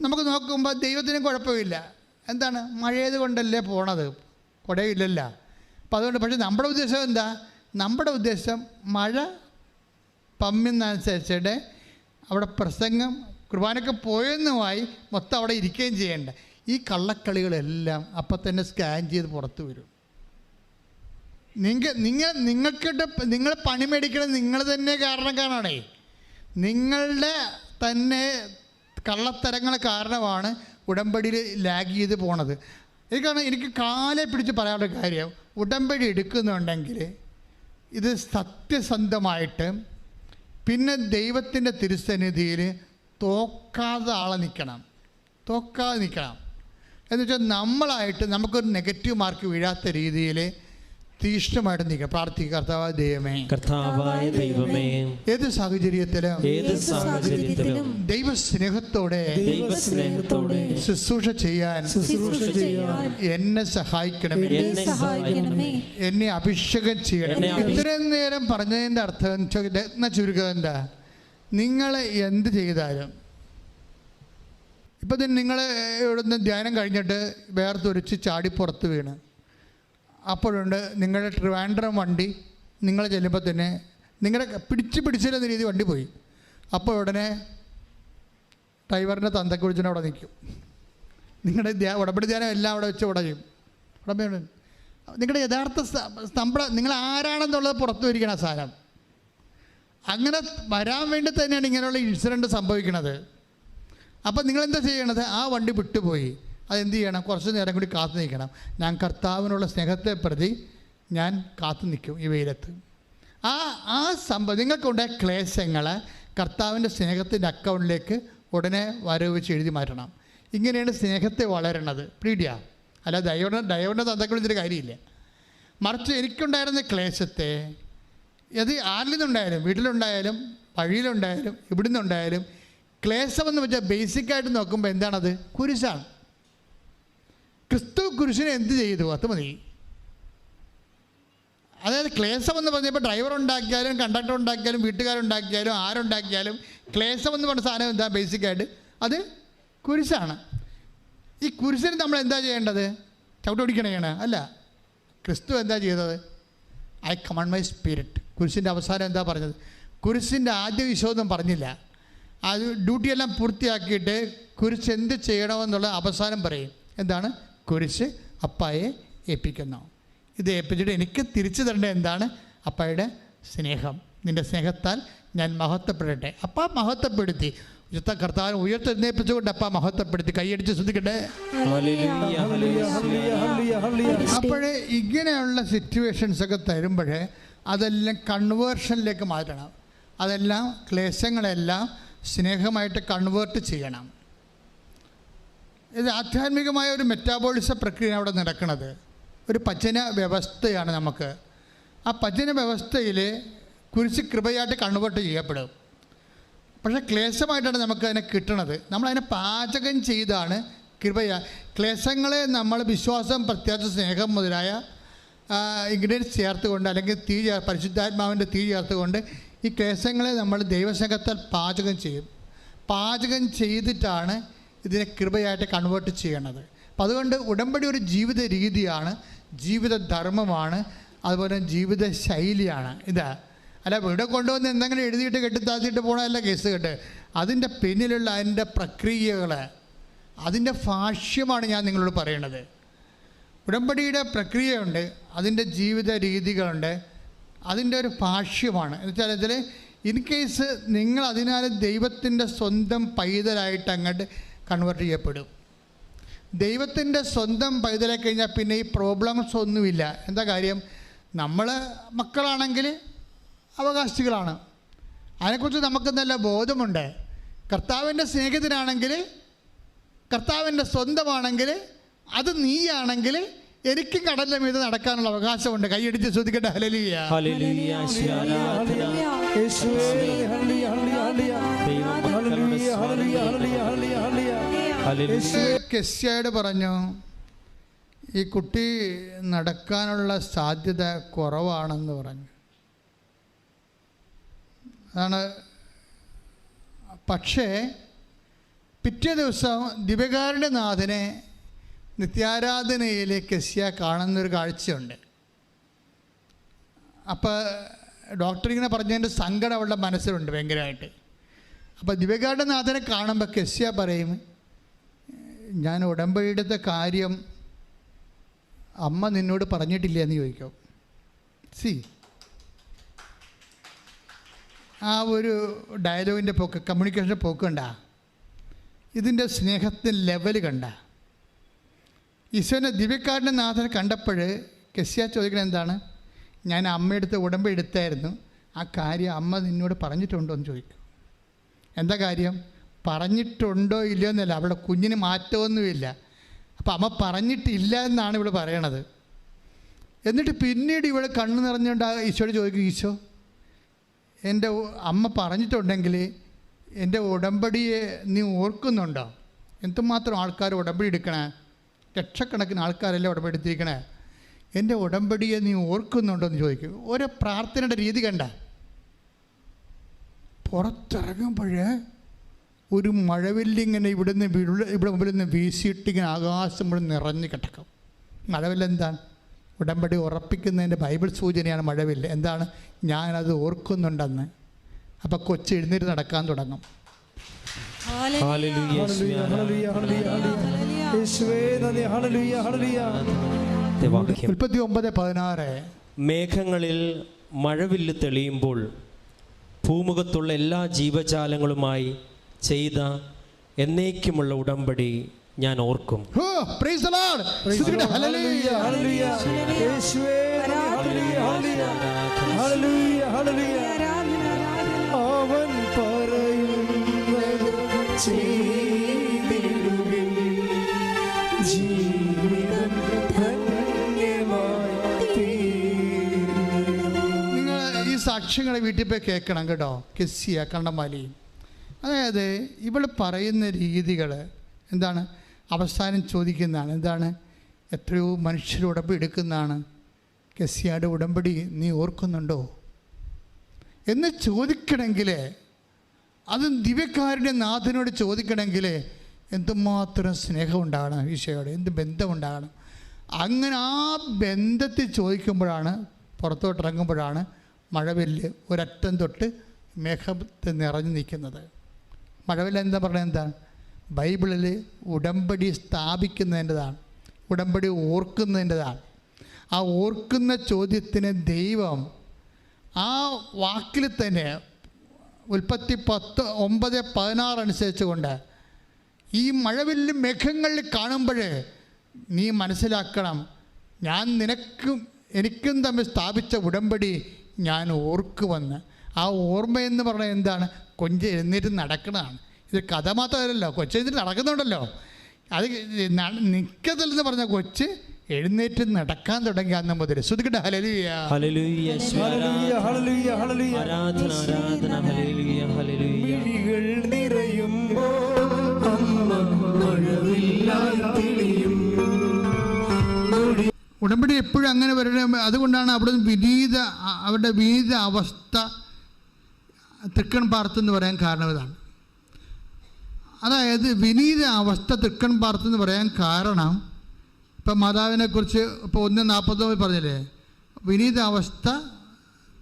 നമുക്ക് നോക്കുമ്പോൾ ദൈവത്തിന് കുഴപ്പമില്ല. എന്താണ്? മഴയത് കൊണ്ടല്ലേ പോണത്, കുടയില്ലല്ലോ. അപ്പം അതുകൊണ്ട്, പക്ഷേ നമ്മുടെ ഉദ്ദേശം എന്താ? നമ്മുടെ ഉദ്ദേശം മഴ പമ്മുന്നനുസരിച്ചിട്ട് അവിടെ പ്രസംഗം കുർബാനയ്ക്ക് പോയെന്നുമായി മൊത്തം അവിടെ ഇരിക്കുകയും ചെയ്യേണ്ട. ഈ കള്ളക്കളികളെല്ലാം അപ്പം തന്നെ സ്കാൻ ചെയ്ത് പുറത്ത് വരും. നിങ്ങൾ പണി മേടിക്കണം നിങ്ങൾ തന്നെ കാരണക്കാരാണേ. നിങ്ങളുടെ തന്നെ കള്ളത്തരങ്ങൾ കാരണമാണ് ഉടമ്പടിയിൽ ലാഗ് ചെയ്ത് പോണത്. എനിക്ക് കാലെ പിടിച്ച് പറയാനുള്ള കാര്യം, ഉടമ്പടി എടുക്കുന്നുണ്ടെങ്കിൽ ഇത് സത്യസന്ധമായിട്ട് പിന്നെ ദൈവത്തിൻ്റെ തിരുസന്നിധിയിൽ തോക്കാതെ നിൽക്കണം. എന്ന് വെച്ചാൽ നമ്മളായിട്ട് നമുക്കൊരു നെഗറ്റീവ് മാർക്ക് വീഴാത്ത രീതിയിൽ തീഷ്ണമായിട്ട് നിൽക്കുക. പ്രാർത്ഥിക്കുക, കർത്താവായ ദൈവമേ ഏത് സാഹചര്യത്തിലും ദൈവസ്നേഹത്തോടെ ശുശ്രൂഷ ചെയ്യാൻ എന്നെ സഹായിക്കണമേ, എന്നെ അഭിഷേകം ചെയ്യണം. ഇത്രയും നേരം പറഞ്ഞതിൻ്റെ അർത്ഥം ചുരുക്കം എന്താ? നിങ്ങൾ എന്ത് ചെയ്താലും, ഇപ്പം നിങ്ങൾ ഇവിടുന്ന് ധ്യാനം കഴിഞ്ഞിട്ട് വേർത്തൊരിച്ച് ചാടി പുറത്ത് വീണ് അപ്പോഴുണ്ട് നിങ്ങളുടെ ട്രിവാൻഡ്രം വണ്ടി നിങ്ങൾ ചെല്ലുമ്പോൾ തന്നെ നിങ്ങളുടെ പിടിച്ചില്ലെന്ന രീതി വണ്ടി പോയി. അപ്പോൾ ഉടനെ ഡ്രൈവറിൻ്റെ തന്തക്ക് വിളിച്ചിട്ട് അവിടെ നിൽക്കും. നിങ്ങളുടെ ഉടമ്പടി ധ്യാനം എല്ലാം അവിടെ വെച്ച് ഉടയും. ഉടമ്പടി നിങ്ങളുടെ യഥാർത്ഥ നിങ്ങൾ ആരാണെന്നുള്ളത് പുറത്തു വരിക്കണം സാധനം. അങ്ങനെ വരാൻ വേണ്ടി തന്നെയാണ് ഇങ്ങനെയുള്ള ഇൻസിഡൻറ്റ് സംഭവിക്കുന്നത്. അപ്പം നിങ്ങളെന്താ ചെയ്യണത്? ആ വണ്ടി വിട്ടുപോയി. അതെന്ത് ചെയ്യണം? കുറച്ച് നേരം കൂടി കാത്തു നിൽക്കണം. ഞാൻ കർത്താവിനുള്ള സ്നേഹത്തെ പ്രതി ഞാൻ കാത്തു നിൽക്കും ഈ വെയിലത്ത്. ആ സംഭവം നിങ്ങൾക്കുണ്ടായ ക്ലേശങ്ങളെ കർത്താവിൻ്റെ സ്നേഹത്തിൻ്റെ അക്കൗണ്ടിലേക്ക് ഉടനെ വരവ് വെച്ച് എഴുതി മാറ്റണം. ഇങ്ങനെയാണ് സ്നേഹത്തെ വളരണത്. പീഡിയ അല്ല ദൈവൻ്റെ തന്തക്കളിച്ചൊരു കാര്യമില്ല. മറിച്ച് എനിക്കുണ്ടായിരുന്ന ക്ലേശത്തെ അത് ആരിൽ നിന്നുണ്ടായാലും, വീട്ടിലുണ്ടായാലും വഴിയിലുണ്ടായാലും ഇവിടെ നിന്നുണ്ടായാലും, ക്ലേശമെന്ന് വെച്ചാൽ ബേസിക്കായിട്ട് നോക്കുമ്പോൾ എന്താണത്? കുരിശാണ്. ക്രിസ്തു കുരിശിനെ എന്ത് ചെയ്തു? അത് മതി. അതായത് ക്ലേശമെന്ന് പറഞ്ഞപ്പോൾ ഡ്രൈവർ ഉണ്ടാക്കിയാലും കണ്ടക്ടർ ഉണ്ടാക്കിയാലും വീട്ടുകാരുണ്ടാക്കിയാലും ആരുണ്ടാക്കിയാലും ക്ലേശമെന്ന് പറഞ്ഞ സാധനം എന്താ? ബേസിക്കായിട്ട് അത് കുരിശാണ്. ഈ കുരിശിന് നമ്മൾ എന്താ ചെയ്യേണ്ടത്? ചവിട്ട് പിടിക്കണേണ് അല്ല. ക്രിസ്തു എന്താ ചെയ്തത്? I command my spirit. കുരിശിൻ്റെ അവസാനം എന്താ പറഞ്ഞത്? കുരിശിൻ്റെ ആദ്യ വിശ്വാസം പറഞ്ഞില്ല. അത് ഡ്യൂട്ടിയെല്ലാം പൂർത്തിയാക്കിയിട്ട് കുരിശ് എന്ത് ചെയ്യണമെന്നുള്ള അവസാനം പറയും. എന്താണ്? കുരിശ് അപ്പായെ ഏൽപ്പിക്കുന്നു. ഇത് ഏൽപ്പിച്ചിട്ട് എനിക്ക് തിരിച്ചു തരേണ്ടത് എന്താണ്? അപ്പായുടെ സ്നേഹം. നിൻ്റെ സ്നേഹത്താൽ ഞാൻ മഹത്വപ്പെടട്ടെ. അപ്പ മഹത്വപ്പെടുത്തി. കർത്താവിനെ ഉയർത്തെഴുന്നേൽപ്പിച്ചുകൊണ്ട് അപ്പ മഹത്വപ്പെടുത്തി. കൈയടിച്ച് ശ്രദ്ധിക്കട്ടെ. അപ്പോഴേ ഇങ്ങനെയുള്ള സിറ്റുവേഷൻസൊക്കെ തരുമ്പോഴേ അതെല്ലാം കൺവേർഷനിലേക്ക് മാറ്റണം. അതെല്ലാം ക്ലേശങ്ങളെല്ലാം സ്നേഹമായിട്ട് കൺവേർട്ട് ചെയ്യണം. ഇത് ആധ്യാത്മികമായ ഒരു മെറ്റാബോളിസ പ്രക്രിയ അവിടെ നടക്കുന്നത്. ഒരു പചന വ്യവസ്ഥയാണ് നമുക്ക്. ആ പചന വ്യവസ്ഥയിൽ കുരിശ് കൃപയായിട്ട് കൺവേർട്ട് ചെയ്യപ്പെടും. പക്ഷേ ക്ലേശമായിട്ടാണ് നമുക്കതിനെ കിട്ടണത്. നമ്മളതിനെ പാചകം ചെയ്താണ് ക്ലേശങ്ങളെ നമ്മൾ വിശ്വാസം, പ്രത്യാശ, സ്നേഹം മുതലായ ഇൻഗ്രീഡിയൻസ് ചേർത്തുകൊണ്ട് അല്ലെങ്കിൽ പരിശുദ്ധാത്മാവിൻ്റെ തീ ചേർത്തുകൊണ്ട് ഈ ക്ലേശങ്ങളെ നമ്മൾ ദൈവസ്നേഹത്താൽ പാചകം ചെയ്യും. പാചകം ചെയ്തിട്ടാണ് ഇതിനെ കൃപയായിട്ട് കൺവേർട്ട് ചെയ്യണത്. അപ്പം അതുകൊണ്ട് ഉടമ്പടി ഒരു ജീവിത രീതിയാണ്, ജീവിത ധർമ്മമാണ്, അതുപോലെ ജീവിത ശൈലിയാണ്. ഇതാ അല്ല ഇവിടെ കൊണ്ടുവന്ന് എന്തെങ്കിലും എഴുതിയിട്ട് കെട്ടിത്താത്തിയിട്ട് പോകണമല്ല കേസ് കെട്ട്. അതിൻ്റെ പിന്നിലുള്ള അതിൻ്റെ പ്രക്രിയകൾ, അതിൻ്റെ ഭാഷ്യമാണ് ഞാൻ നിങ്ങളോട് പറയണത്. ഉടമ്പടിയുടെ പ്രക്രിയയുണ്ട്, അതിൻ്റെ ജീവിത രീതികളുണ്ട്, അതിൻ്റെ ഒരു ഭാഷ്യമാണ്. എന്ന് വെച്ചാൽ ഇൻ കേസ് നിങ്ങൾ അതിനാൽ ദൈവത്തിൻ്റെ സ്വന്തം പൈതലായിട്ട് അങ്ങോട്ട് കൺവേർട്ട് ചെയ്യപ്പെടും. ദൈവത്തിൻ്റെ സ്വന്തം പൈതലായി കഴിഞ്ഞാൽ പിന്നെ ഈ പ്രോബ്ലംസ് ഒന്നുമില്ല. എന്താ കാര്യം? നമ്മൾ മക്കളാണെങ്കിൽ അവകാശികളാണ്. അതിനെക്കുറിച്ച് നമുക്ക് നല്ല ബോധമുണ്ട്. കർത്താവിൻ്റെ സ്നേഹിതനാണെങ്കിൽ, കർത്താവിൻ്റെ സ്വന്തമാണെങ്കിൽ, അത് നീയാണെങ്കിൽ എനിക്കും കടലിൻ്റെ മീതെ നടക്കാനുള്ള അവകാശമുണ്ട്. കൈയടിച്ച് ശ്രദ്ധിക്കട്ടെ. ഹല്ലേലൂയ. കെസ്യയോട് പറഞ്ഞു, ഈ കുട്ടി നടക്കാനുള്ള സാധ്യത കുറവാണെന്ന് പറഞ്ഞു. അതാണ്. പക്ഷേ പിറ്റേ ദിവസം ദിവ്യകാരുണ്യ നാഥനെ നിത്യാരാധനയിൽ കെസ്യ കാണുന്നൊരു കാഴ്ചയുണ്ട്. അപ്പോൾ ഡോക്ടർ ഇങ്ങനെ പറഞ്ഞതിൻ്റെ സങ്കടം അവളുടെ മനസ്സിലുണ്ട് ഭയങ്കരമായിട്ട്. അപ്പോൾ ദിവ്യകാരുണ്യ നാഥനെ കാണുമ്പോൾ കെസ്യ പറയും, ഞാൻ ഉടമ്പടിയുടെ കാര്യം അമ്മ നിന്നോട് പറഞ്ഞിട്ടില്ല എന്ന് ചോദിക്കും. ആ ഒരു ഡയലോഗിൻ്റെ പോക്ക്, കമ്മ്യൂണിക്കേഷൻ പോക്ക് കണ്ട, ഇതിൻ്റെ സ്നേഹത്തിൻ്റെ ലെവൽ കണ്ട. ഈശോനെ ദിവ്യകാരുണ്യ നാഥനെ കണ്ടപ്പോൾ കെസ്യ ചോദിക്കുന്നത് എന്താണ്? ഞാൻ അമ്മയെടുത്ത് ഉടമ്പടി എടുത്തായിരുന്നു, ആ കാര്യം അമ്മ നിന്നോട് പറഞ്ഞിട്ടുണ്ടോ എന്ന് ചോദിക്കും. എന്താ കാര്യം? പറഞ്ഞിട്ടുണ്ടോ ഇല്ലയോ എന്നല്ല, അവളുടെ കുഞ്ഞിന് മാറ്റമൊന്നുമില്ല. അപ്പോൾ അമ്മ പറഞ്ഞിട്ടില്ല എന്നാണ് ഇവൾ പറയണത്. എന്നിട്ട് പിന്നീട് ഇവൾ കണ്ണു നിറഞ്ഞുകൊണ്ട് ഈശോയോട് ചോദിക്കും, ഈശോ എൻ്റെ അമ്മ പറഞ്ഞിട്ടുണ്ടെങ്കിൽ എൻ്റെ ഉടമ്പടിയെ നീ ഓർക്കുന്നുണ്ടോ? എന്തുമാത്രം ആൾക്കാർ ഉടമ്പടി എടുക്കണേ, ലക്ഷക്കണക്കിന് ആൾക്കാരല്ലേ ഉടമ്പടി എടുത്തിരിക്കണേ, എൻ്റെ ഉടമ്പടിയെ നീ ഓർക്കുന്നുണ്ടോ എന്ന് ചോദിക്കും. ഒരു പ്രാർത്ഥനയുടെ രീതി കണ്ട. പുറത്തിറങ്ങുമ്പോൾ ഒരു മഴവില്ലിങ്ങനെ ഇവിടെ മുമ്പിൽ നിന്ന് വീശിയിട്ടിങ്ങനെ ആകാശം മുഴുവൻ നിറഞ്ഞ് കിടക്കും. മഴവില്ലെന്താണ്? ഉടമ്പടി ഉറപ്പിക്കുന്നതിൻ്റെ ബൈബിൾ സൂചനയാണ് മഴവില്ല്. എന്താണ്? ഞാനത് ഓർക്കുന്നുണ്ടെന്ന്. അപ്പോൾ കൊച്ച് എഴുന്നേറ്റ് നടക്കാൻ തുടങ്ങും. ഉൽപ്പത്തി 9:16 മേഘങ്ങളിൽ മഴവില്ല് തെളിയുമ്പോൾ ഭൂമുഖത്തുള്ള എല്ലാ ജീവജാലങ്ങളുമായി ചെയ്ത എന്നേക്കുമുള്ള ഉടമ്പടി ഞാൻ ഓർക്കും. അവൻ പറയുന്നത് ചെയ്തിടുവിൻ, ജീവിതം ധന്യമായി തീരും. നിങ്ങൾ ഈ സാക്ഷ്യങ്ങളെ വീട്ടിൽ പോയി കേൾക്കണം കേട്ടോ. കെസ്സിയ കണ്ണമാലി, അതായത് ഇവൾ പറയുന്ന രീതികൾ എന്താണ്? അവസാനം ചോദിക്കുന്നതാണ്. എന്താണ്? എത്രയോ മനുഷ്യർ ഉടമ്പടി എടുക്കുന്നതാണ്. കെസ്സിയുടെ ഉടമ്പടി നീ ഓർക്കുന്നുണ്ടോ എന്ന് ചോദിക്കണമെങ്കിൽ, അത് ദിവ്യക്കാരുടെ നാഥനോട് ചോദിക്കണമെങ്കിൽ എന്തുമാത്രം സ്നേഹം ഉണ്ടാകണം, ഈശോയോട് എന്ത് ബന്ധമുണ്ടാകണം. അങ്ങനെ ആ ബന്ധത്തിൽ ചോദിക്കുമ്പോഴാണ്, പുറത്തോട്ടിറങ്ങുമ്പോഴാണ് മഴവില്ല് ഒരറ്റം തൊട്ട് മേഘത്തെ നിറഞ്ഞു നിൽക്കുന്നത്. മഴവില്ല് എന്താ പറയുന്നത്? എന്താണ്? ബൈബിളിൽ ഉടമ്പടി സ്ഥാപിക്കുന്നതിൻ്റെതാണ്, ഉടമ്പടി ഓർക്കുന്നതിൻ്റെതാണ്. ആ ഓർക്കുന്ന ചോദ്യത്തിന് ദൈവം ആ വാക്കിൽ തന്നെ ഉൽപ്പത്തി 9:16 അനുസരിച്ച് കൊണ്ട് ഈ മഴവില്ലും മേഘങ്ങളിൽ കാണുമ്പോൾ നീ മനസ്സിലാക്കണം, ഞാൻ എനിക്കും തമ്മിൽ സ്ഥാപിച്ച ഉടമ്പടി ഞാൻ ഓർക്കുമെന്ന്. ആ ഓർമ്മയെന്ന് പറഞ്ഞാൽ എന്താണ്? കൊഞ്ച് എഴുന്നേറ്റ് നടക്കുന്നതാണ്. ഇത് കഥ മാത്രമല്ലല്ലോ, കൊച്ചെഴുന്നേറ്റ് നടക്കുന്നുണ്ടല്ലോ. അത് നിൽക്കത്തില്ലെന്ന് പറഞ്ഞ കൊച്ച് എഴുന്നേറ്റ് നടക്കാൻ തുടങ്ങി അന്ന് മുതൽ. ശ്രദ്ധിക്കട്ടെ. ഹല്ലേലൂയ, ഹല്ലേലൂയ, ഹല്ലേലൂയ, ഹല്ലേലൂയ, ഹല്ലേലൂയ. ആരാധന, ആരാധന, ഹല്ലേലൂയ, ഹല്ലേലൂയ. മിഴികൾ നിറയുമ്പോൾ അമ്മ മഴവില്ലായി തെളിയും. ഉടമ്പടി എപ്പോഴും അങ്ങനെ വരണം. അതുകൊണ്ടാണ് അവരുടെ വിനീത അവസ്ഥ തൃക്കൺ പാർത്തെന്ന് പറയാൻ കാരണം ഇതാണ്. അതായത് വിനീത അവസ്ഥ തൃക്കൺ പാർത്തെന്ന് പറയാൻ കാരണം, ഇപ്പം മാതാവിനെക്കുറിച്ച് ഇപ്പോൾ 1:49 പറഞ്ഞില്ലേ, വിനീത അവസ്ഥ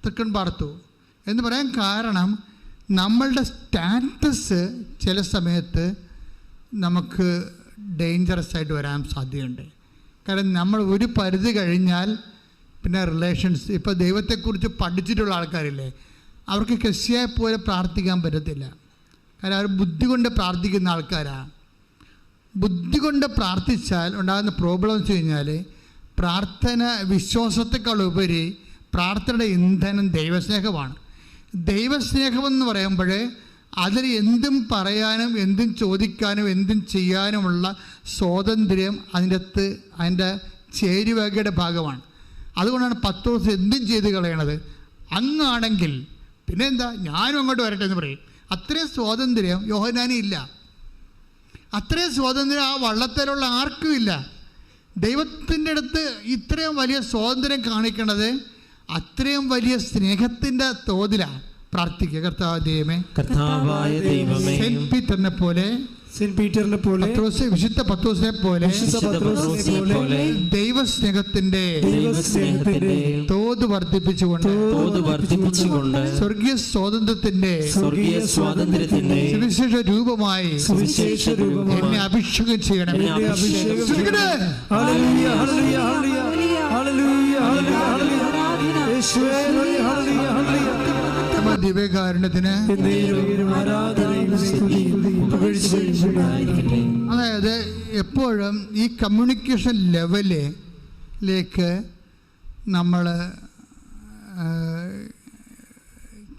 തൃക്കൺ പാർത്തു എന്ന് പറയാൻ കാരണം നമ്മളുടെ സ്റ്റാറ്റസ് ചില സമയത്ത് നമുക്ക് ഡേഞ്ചറസ് ആയിട്ട് വരാൻ സാധ്യതയുണ്ട്. കാരണം നമ്മൾ ഒരു പരിധി കഴിഞ്ഞാൽ പിന്നെ റിലേഷൻസ്, ഇപ്പോൾ ദൈവത്തെക്കുറിച്ച് പഠിച്ചിട്ടുള്ള ആൾക്കാരില്ലേ, അവർക്ക് കെസ്സിയെ പോലെ പ്രാർത്ഥിക്കാൻ പറ്റത്തില്ല. കാരണം അവർ ബുദ്ധി കൊണ്ട് പ്രാർത്ഥിക്കുന്ന ആൾക്കാരാണ്. ബുദ്ധി കൊണ്ട് പ്രാർത്ഥിച്ചാൽ ഉണ്ടാകുന്ന പ്രോബ്ലം വെച്ച് കഴിഞ്ഞാൽ, പ്രാർത്ഥന വിശ്വാസത്തെക്കാൾ ഉപരി പ്രാർത്ഥനയുടെ ഇന്ധനം ദൈവസ്നേഹമാണ്. ദൈവസ്നേഹമെന്ന് പറയുമ്പോൾ അതിൽ എന്തും പറയാനും എന്തും ചോദിക്കാനും എന്തും ചെയ്യാനുമുള്ള സ്വാതന്ത്ര്യം അതിൻ്റെ ചേരുവകയുടെ ഭാഗമാണ്. അതുകൊണ്ടാണ് പത്രോസ് എന്തും ചെയ്ത് കളയണത്. അങ്ങാണെങ്കിൽ പിന്നെ എന്താ, ഞാനും അങ്ങോട്ട് വരട്ടെ എന്ന് പറയും. അത്രയും സ്വാതന്ത്ര്യം യോഹന്നാനും ഇല്ല. അത്രയും സ്വാതന്ത്ര്യം ആ വള്ളത്തിലുള്ള ആർക്കും ഇല്ല. ദൈവത്തിൻ്റെ അടുത്ത് ഇത്രയും വലിയ സ്വാതന്ത്ര്യം കാണിക്കേണ്ടത് അത്രയും വലിയ സ്നേഹത്തിൻ്റെ തോതിലാണ്. പ്രാർത്ഥിക്കുക. കർത്താവായ ദൈവമേ, സെന്റ് പീറ്ററിനെ പോലെ വിശുദ്ധ പത്രോസിനെ പോലെ ദൈവസ്നേഹത്തിന്റെ തോത് വർദ്ധിപ്പിച്ചുകൊണ്ട് സ്വർഗീയ സ്വാതന്ത്ര്യത്തിന്റെ സുവിശേഷ രൂപമായി എന്നെ അഭിഷേകം ചെയ്യണം. ദിവ്യകാരുണ്യത്തിന്. അതായത് എപ്പോഴും ഈ കമ്മ്യൂണിക്കേഷൻ ലെവലിലേക്ക് നമ്മൾ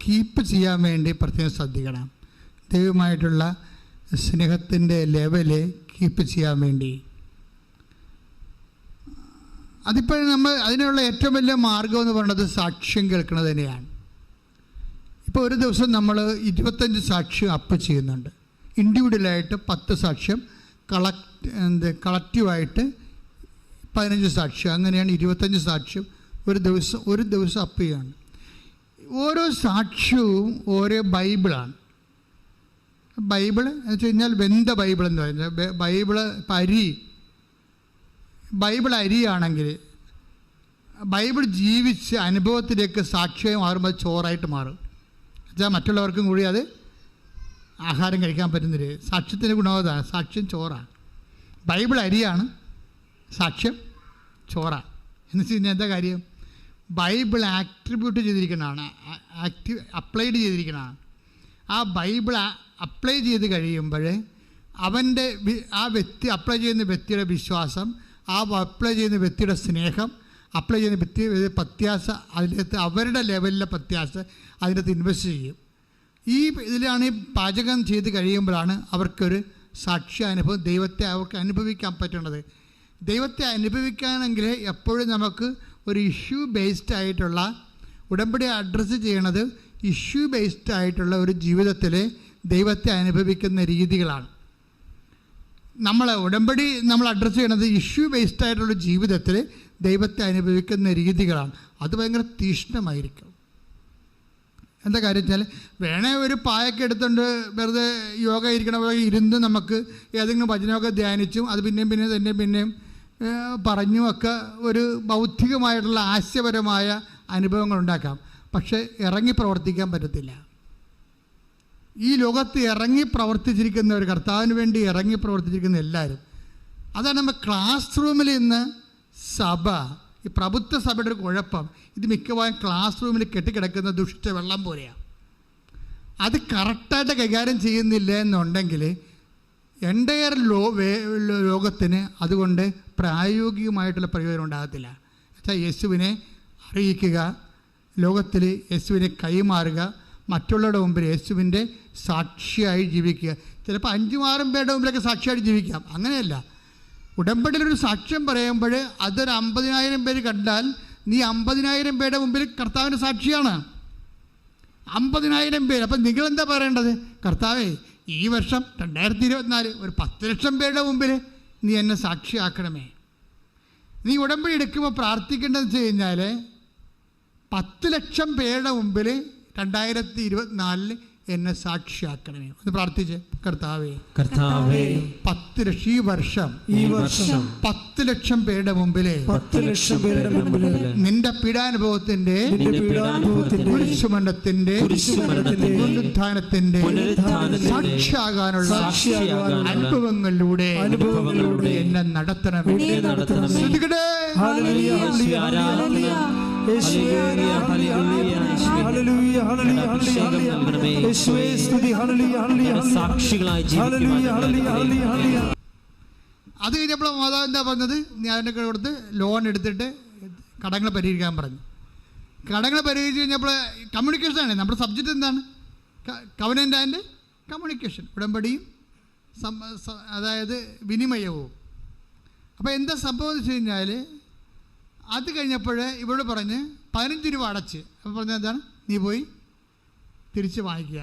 കീപ്പ് ചെയ്യാൻ വേണ്ടി പ്രത്യേകം ശ്രദ്ധിക്കണം. ദൈവമായിട്ടുള്ള സ്നേഹത്തിൻ്റെ ലെവല് കീപ്പ് ചെയ്യാൻ വേണ്ടി. അതിപ്പോൾ അതിനുള്ള ഏറ്റവും വലിയ മാർഗം എന്ന് പറയുന്നത് സാക്ഷ്യം കേൾക്കുന്നത് തന്നെയാണ്. ഇപ്പോൾ ഒരു ദിവസം നമ്മൾ 25 സാക്ഷ്യം അപ്പ് ചെയ്യുന്നുണ്ട്. ഇൻഡിവിജ്വലായിട്ട് 10 സാക്ഷ്യം, കളക്റ്റീവായിട്ട് 15 സാക്ഷ്യം, അങ്ങനെയാണ് 25 സാക്ഷ്യം ഒരു ദിവസം അപ്പ് ചെയ്യാണ്. ഓരോ സാക്ഷ്യവും ഓരോ ബൈബിളാണ്. ബൈബിൾ എന്ന് വെച്ച് കഴിഞ്ഞാൽ വെന്ത ബൈബിൾ എന്ന് പറയുന്നത്. ബൈബിൾ അരിയാണെങ്കിൽ ബൈബിൾ ജീവിച്ച് അനുഭവത്തിലേക്ക് സാക്ഷ്യമായി മാറുമ്പോൾ ചോറായിട്ട് മാറും. എന്നുവെച്ചാൽ മറ്റുള്ളവർക്കും കൂടി അത് ആഹാരം കഴിക്കാൻ പറ്റുന്നില്ല. സാക്ഷ്യത്തിൻ്റെ ഗുണവതാണ്. സാക്ഷ്യം ചോറാണ്. ബൈബിൾ അരിയാണ്, സാക്ഷ്യം ചോറാണ്. എന്ന് വെച്ച് കഴിഞ്ഞാൽ എന്താ കാര്യം? ബൈബിൾ ആട്രിബ്യൂട്ട് ചെയ്തിരിക്കുന്നതാണ്, അപ്ലൈഡ് ചെയ്തിരിക്കുന്നതാണ്. ആ ബൈബിൾ അപ്ലൈ ചെയ്ത് കഴിയുമ്പോൾ അവൻ്റെ ആ വ്യക്തി അപ്ലൈ ചെയ്യുന്ന വ്യക്തിയുടെ വിശ്വാസം, ആ അപ്ലൈ ചെയ്യുന്ന വ്യക്തിയുടെ സ്നേഹം, അപ്ലൈ ചെയ്യുന്ന വ്യക്തി പ്രത്യാശ, അതിനകത്ത് അവരുടെ ലെവലിലെ പ്രത്യാശ അതിനകത്ത് ഇൻവെസ്റ്റ് ചെയ്യും. ഈ ഇതിലാണ് ഈ പാചകം ചെയ്ത് കഴിയുമ്പോഴാണ് അവർക്കൊരു സാക്ഷ്യാനുഭവം, ദൈവത്തെ അവർക്ക് അനുഭവിക്കാൻ പറ്റുന്നത്. ദൈവത്തെ അനുഭവിക്കാനെങ്കിൽ എപ്പോഴും നമുക്ക് ഒരു ഇഷ്യൂ ബേസ്ഡ് ആയിട്ടുള്ള, ഉടമ്പടി അഡ്രസ്സ് ചെയ്യണത് ഇഷ്യൂ ബേസ്ഡ് ആയിട്ടുള്ള ഒരു ജീവിതത്തിൽ ദൈവത്തെ അനുഭവിക്കുന്ന രീതികളാണ്. ഉടമ്പടി നമ്മൾ അഡ്രസ്സ് ചെയ്യണത് ഇഷ്യൂ ബേസ്ഡ് ആയിട്ടുള്ള ജീവിതത്തിൽ ദൈവത്തെ അനുഭവിക്കുന്ന രീതികളാണ്. അത് ഭയങ്കര തീക്ഷ്ണമായിരിക്കും. എന്താ കാര്യം വെച്ചാൽ, വേണേ ഒരു പായൊക്കെ എടുത്തുകൊണ്ട് വെറുതെ യോഗ ഇരിക്കണ പോലെ ഇരുന്ന് നമുക്ക് ഏതെങ്കിലും വചനമൊക്കെ ധ്യാനിച്ചും അത് പിന്നെയും പറഞ്ഞും ഒക്കെ ഒരു ബൗദ്ധികമായിട്ടുള്ള ആശയപരമായ അനുഭവങ്ങൾ ഉണ്ടാക്കാം. പക്ഷേ ഇറങ്ങി പ്രവർത്തിക്കാൻ പറ്റത്തില്ല. ഈ ലോകത്ത് ഇറങ്ങി പ്രവർത്തിച്ചിരിക്കുന്നവർ, കർത്താവിന് വേണ്ടി ഇറങ്ങി പ്രവർത്തിച്ചിരിക്കുന്ന എല്ലാവരും, അതാണ് നമ്മൾ ക്ലാസ് റൂമിൽ ഇന്ന് സഭ, ഈ പ്രഭുത്വ സഭയുടെ ഒരു കുഴപ്പം, ഇത് മിക്കവാറും ക്ലാസ് റൂമിൽ കെട്ടിക്കിടക്കുന്ന ദുഷ്ട വെള്ളം പോലെയാണ്. അത് കറക്റ്റായിട്ട് കൈകാര്യം ചെയ്യുന്നില്ല എന്നുണ്ടെങ്കിൽ എൻ്റയർ ലോകത്തിന് അതുകൊണ്ട് പ്രായോഗികമായിട്ടുള്ള പ്രയോജനം ഉണ്ടാകത്തില്ല. എന്നുവെച്ചാൽ യേശുവിനെ അറിയിക്കുക, ലോകത്തിൽ യേശുവിനെ കൈമാറുക, മറ്റുള്ളവരുടെ മുമ്പിൽ യേശുവിൻ്റെ സാക്ഷിയായി ജീവിക്കുക. ചിലപ്പോൾ 5-6 പേരുടെ മുമ്പിലൊക്കെ സാക്ഷിയായിട്ട് ജീവിക്കാം. അങ്ങനെയല്ല. ഉടമ്പടിയിലൊരു സാക്ഷ്യം പറയുമ്പോൾ അതൊരു 50,000 പേര് കണ്ടാൽ നീ 50,000 പേരുടെ മുമ്പിൽ കർത്താവിൻ്റെ സാക്ഷിയാണ്. 50,000 പേര്. അപ്പം നിങ്ങളെന്താ പറയേണ്ടത്? കർത്താവേ, ഈ വർഷം 2024 ഒരു 10 ലക്ഷം പേരുടെ മുമ്പിൽ നീ എന്നെ സാക്ഷിയാക്കണമേ. നീ ഉടമ്പടി എടുക്കുമ്പോൾ പ്രാർത്ഥിക്കേണ്ടതെന്ന് വെച്ച് കഴിഞ്ഞാൽ 10 ലക്ഷം പേരുടെ മുമ്പിൽ 2024 എന്നെ സാക്ഷിയാക്കണമേ. ഒന്ന് പ്രാർത്ഥിച്ച്. കർത്താവേ 10 ലക്ഷം ഈ വർഷം 10 ലക്ഷം പേരുടെ മുമ്പിലെ നിന്റെ പീഡാനുഭവത്തിന്റെ കുരിശുമരണത്തിന്റെ പുനരുത്ഥാനത്തിന്റെ സാക്ഷിയാകാനുള്ള അനുഭവങ്ങളിലൂടെ എന്നെ നടത്തണമേ. ശ്രദ്ധിക്കട്ടെ. അത് കഴിഞ്ഞപ്പോൾ മാതാവ് എന്താ പറഞ്ഞത്? ഞാൻ അതിനൊക്കെ കൊടുത്ത് ലോൺ എടുത്തിട്ട് കടങ്ങൾ പരിഹരിക്കാൻ പറഞ്ഞു. കടങ്ങൾ പരിഹരിച്ച് കഴിഞ്ഞപ്പോൾ കമ്മ്യൂണിക്കേഷനാണ് നമ്മുടെ സബ്ജക്റ്റ്. എന്താണ്? കവനൻ്റ് ആൻഡ് കമ്മ്യൂണിക്കേഷൻ, ഉടമ്പടിയും അതായത് വിനിമയവും. അപ്പോൾ എന്താ സംഭവം എന്ന് വെച്ച് കഴിഞ്ഞാൽ, അത് കഴിഞ്ഞപ്പോൾ ഇവരോട് പറഞ്ഞ് 15 രൂപ അടച്ച്. അപ്പോൾ പറഞ്ഞാൽ എന്താണ്? നീ പോയി തിരിച്ച് വാങ്ങിക്കുക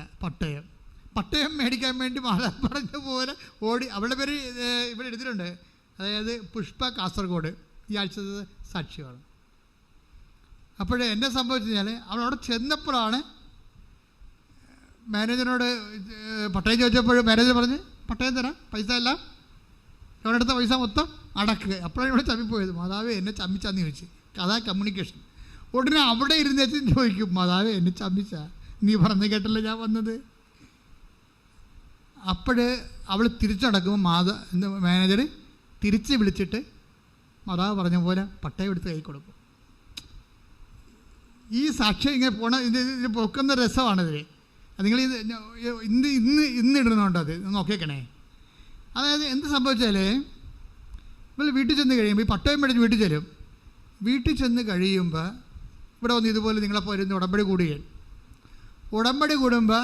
പട്ടയം മേടിക്കാൻ വേണ്ടി മാതാവ് പറഞ്ഞ പോലെ ഓടി. അവളുടെ പേര് ഇവിടെ എടുത്തിട്ടുണ്ട്. അതായത് പുഷ്പ, കാസർഗോഡ്. ഈ ആഴ്ചത്തെ സാക്ഷിയാണ്. അപ്പോൾ എന്നെ സംഭവിച്ചു കഴിഞ്ഞാൽ, അവളവിടെ ചെന്നപ്പോഴാണ് മാനേജറിനോട് പട്ടയം ചോദിച്ചപ്പോൾ മാനേജർ പറഞ്ഞ് പട്ടയം തരാം, പൈസ എല്ലാം ലോൺ എടുത്ത പൈസ മൊത്തം അടക്കുക. അപ്പോഴാണ് ഇവിടെ ചമ്മിപ്പോയത്. മാതാവേ എന്നെ ചമ്മിച്ചാന്ന് ചോദിച്ചു. അതാ കമ്മ്യൂണിക്കേഷൻ. ഉടനെ അവിടെ ഇരുന്നേച്ച് ചോദിക്കും, മാതാവേ എന്നെ ചമ്മിച്ച, നീ പറഞ്ഞു കേട്ടല്ലോ ഞാൻ വന്നത്. അപ്പോൾ അവൾ തിരിച്ചടക്കുമ്പോൾ മാനേജർ തിരിച്ച് വിളിച്ചിട്ട് മാതാവ് പറഞ്ഞ പോലെ പട്ടയം എടുത്ത് കൈ കൊടുക്കും. ഈ സാക്ഷ്യം ഇങ്ങനെ ഇത് പൊക്കുന്ന രസമാണിതിൽ. നിങ്ങൾ ഇന്ന് ഇടുന്നുണ്ടത് നോക്കിയേക്കണേ. അതായത് എന്ത് സംഭവിച്ചാൽ, നമ്മൾ വീട്ടിൽ ചെന്ന് കഴിയുമ്പോൾ ഈ പട്ടയം മേടിച്ച് വീട്ടിൽ ചെല്ലും. വീട്ടിൽ ചെന്ന് കഴിയുമ്പോൾ ഇവിടെ വന്ന് ഇതുപോലെ നിങ്ങളെപ്പോലെ ഇരുന്ന് ഉടമ്പടി കൂടുമ്പോൾ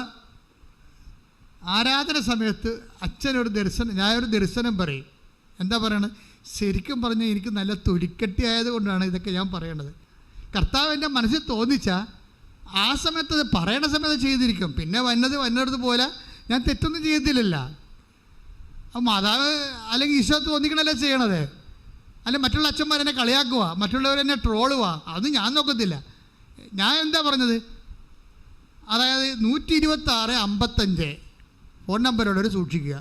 ആരാധന സമയത്ത് അച്ഛനൊരു ദർശനം, ഞാനൊരു ദർശനം പറയും. എന്താ പറയണത്? ശരിക്കും പറഞ്ഞാൽ എനിക്ക് നല്ല തൊലിക്കെട്ടി ആയതുകൊണ്ടാണ് ഇതൊക്കെ ഞാൻ പറയണത്. കർത്താവ് എൻ്റെ മനസ്സിൽ തോന്നിച്ചാൽ ആ സമയത്ത് അത് പറയണ സമയത്ത് ചെയ്തിരിക്കും. പിന്നെ വന്നത് പോലെ ഞാൻ തെറ്റൊന്നും ചെയ്യത്തില്ലല്ലോ. അപ്പം മാതാവ് അല്ലെങ്കിൽ ഈശോ തോന്നിക്കണല്ലേ ചെയ്യണത്. അല്ലെങ്കിൽ മറ്റുള്ള അച്ഛന്മാരെന്നെ കളിയാക്കുക, മറ്റുള്ളവരെന്നെ ട്രോളുക, അത് ഞാൻ നോക്കത്തില്ല. ഞാൻ എന്താ പറഞ്ഞത്? അതായത് 126-55 ഫോൺ നമ്പറുള്ളവർ സൂക്ഷിക്കുക.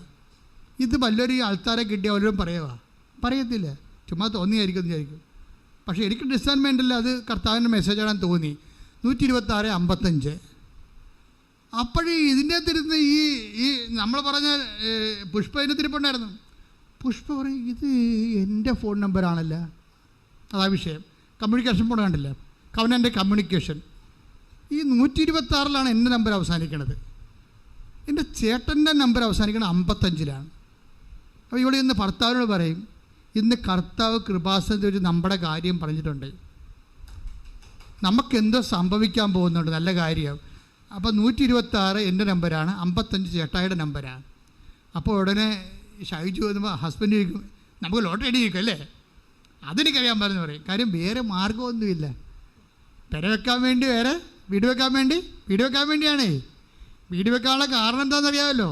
ഇത് വല്ലൊരു ആൾക്കാരെ കിട്ടിയ വല്ലവരും പറയുക? പറയത്തില്ല, ചുമ്മാ തോന്നിയായിരിക്കും എന്ന് വിചാരിക്കും. പക്ഷേ എനിക്ക് ഡിസൈൻമെൻറ്റിൽ അത് കർത്താവിൻ്റെ മെസ്സേജാണെന്ന് തോന്നി. 126:55. അപ്പോഴേ ഇതിൻ്റെ അകത്തിരുന്ന് ഈ നമ്മൾ പറഞ്ഞ പുഷ്പ ഇതിൻ്റെ തിരിപ്പുണ്ടായിരുന്നു. പുഷ്പ പറയും, ഇത് എൻ്റെ ഫോൺ നമ്പറാണല്ലോ. അതാ വിഷയം. കമ്മ്യൂണിക്കേഷൻ ഫോൺ കണ്ടില്ല, കവനൻ്റെ കമ്മ്യൂണിക്കേഷൻ. ഈ 126 എൻ്റെ നമ്പർ അവസാനിക്കണത്. എൻ്റെ ചേട്ടൻ്റെ നമ്പർ അവസാനിക്കുന്നത് 55. അപ്പോൾ ഇവിടെ ഇന്ന് ഭർത്താവിനോട് പറയും, ഇന്ന് കർത്താവ് കൃപാസനത്തിൽ ഒരു നമ്മുടെ കാര്യം പറഞ്ഞിട്ടുണ്ട്, നമുക്കെന്തോ സംഭവിക്കാൻ പോകുന്നുണ്ട്, നല്ല കാര്യം. അപ്പോൾ 126 എൻ്റെ നമ്പരാണ്, 55 ചേട്ടായിയുടെ നമ്പരാണ്. അപ്പോൾ ഉടനെ ഷൈജു വന്നപ്പോൾ ഹസ്ബൻഡ് ചോദിക്കും, നമുക്ക് ലോട്ടറി അടിയിരിക്കും അല്ലേ, അതെനിക്കറിയാൻ പറഞ്ഞു പറയും. കാര്യം വേറെ മാർഗമൊന്നുമില്ല. പെര വെക്കാൻ വേണ്ടി വേറെ വീട് വെക്കാൻ വേണ്ടിയാണേ. വീട് വെക്കാനുള്ള കാരണം എന്താണെന്നറിയാമല്ലോ.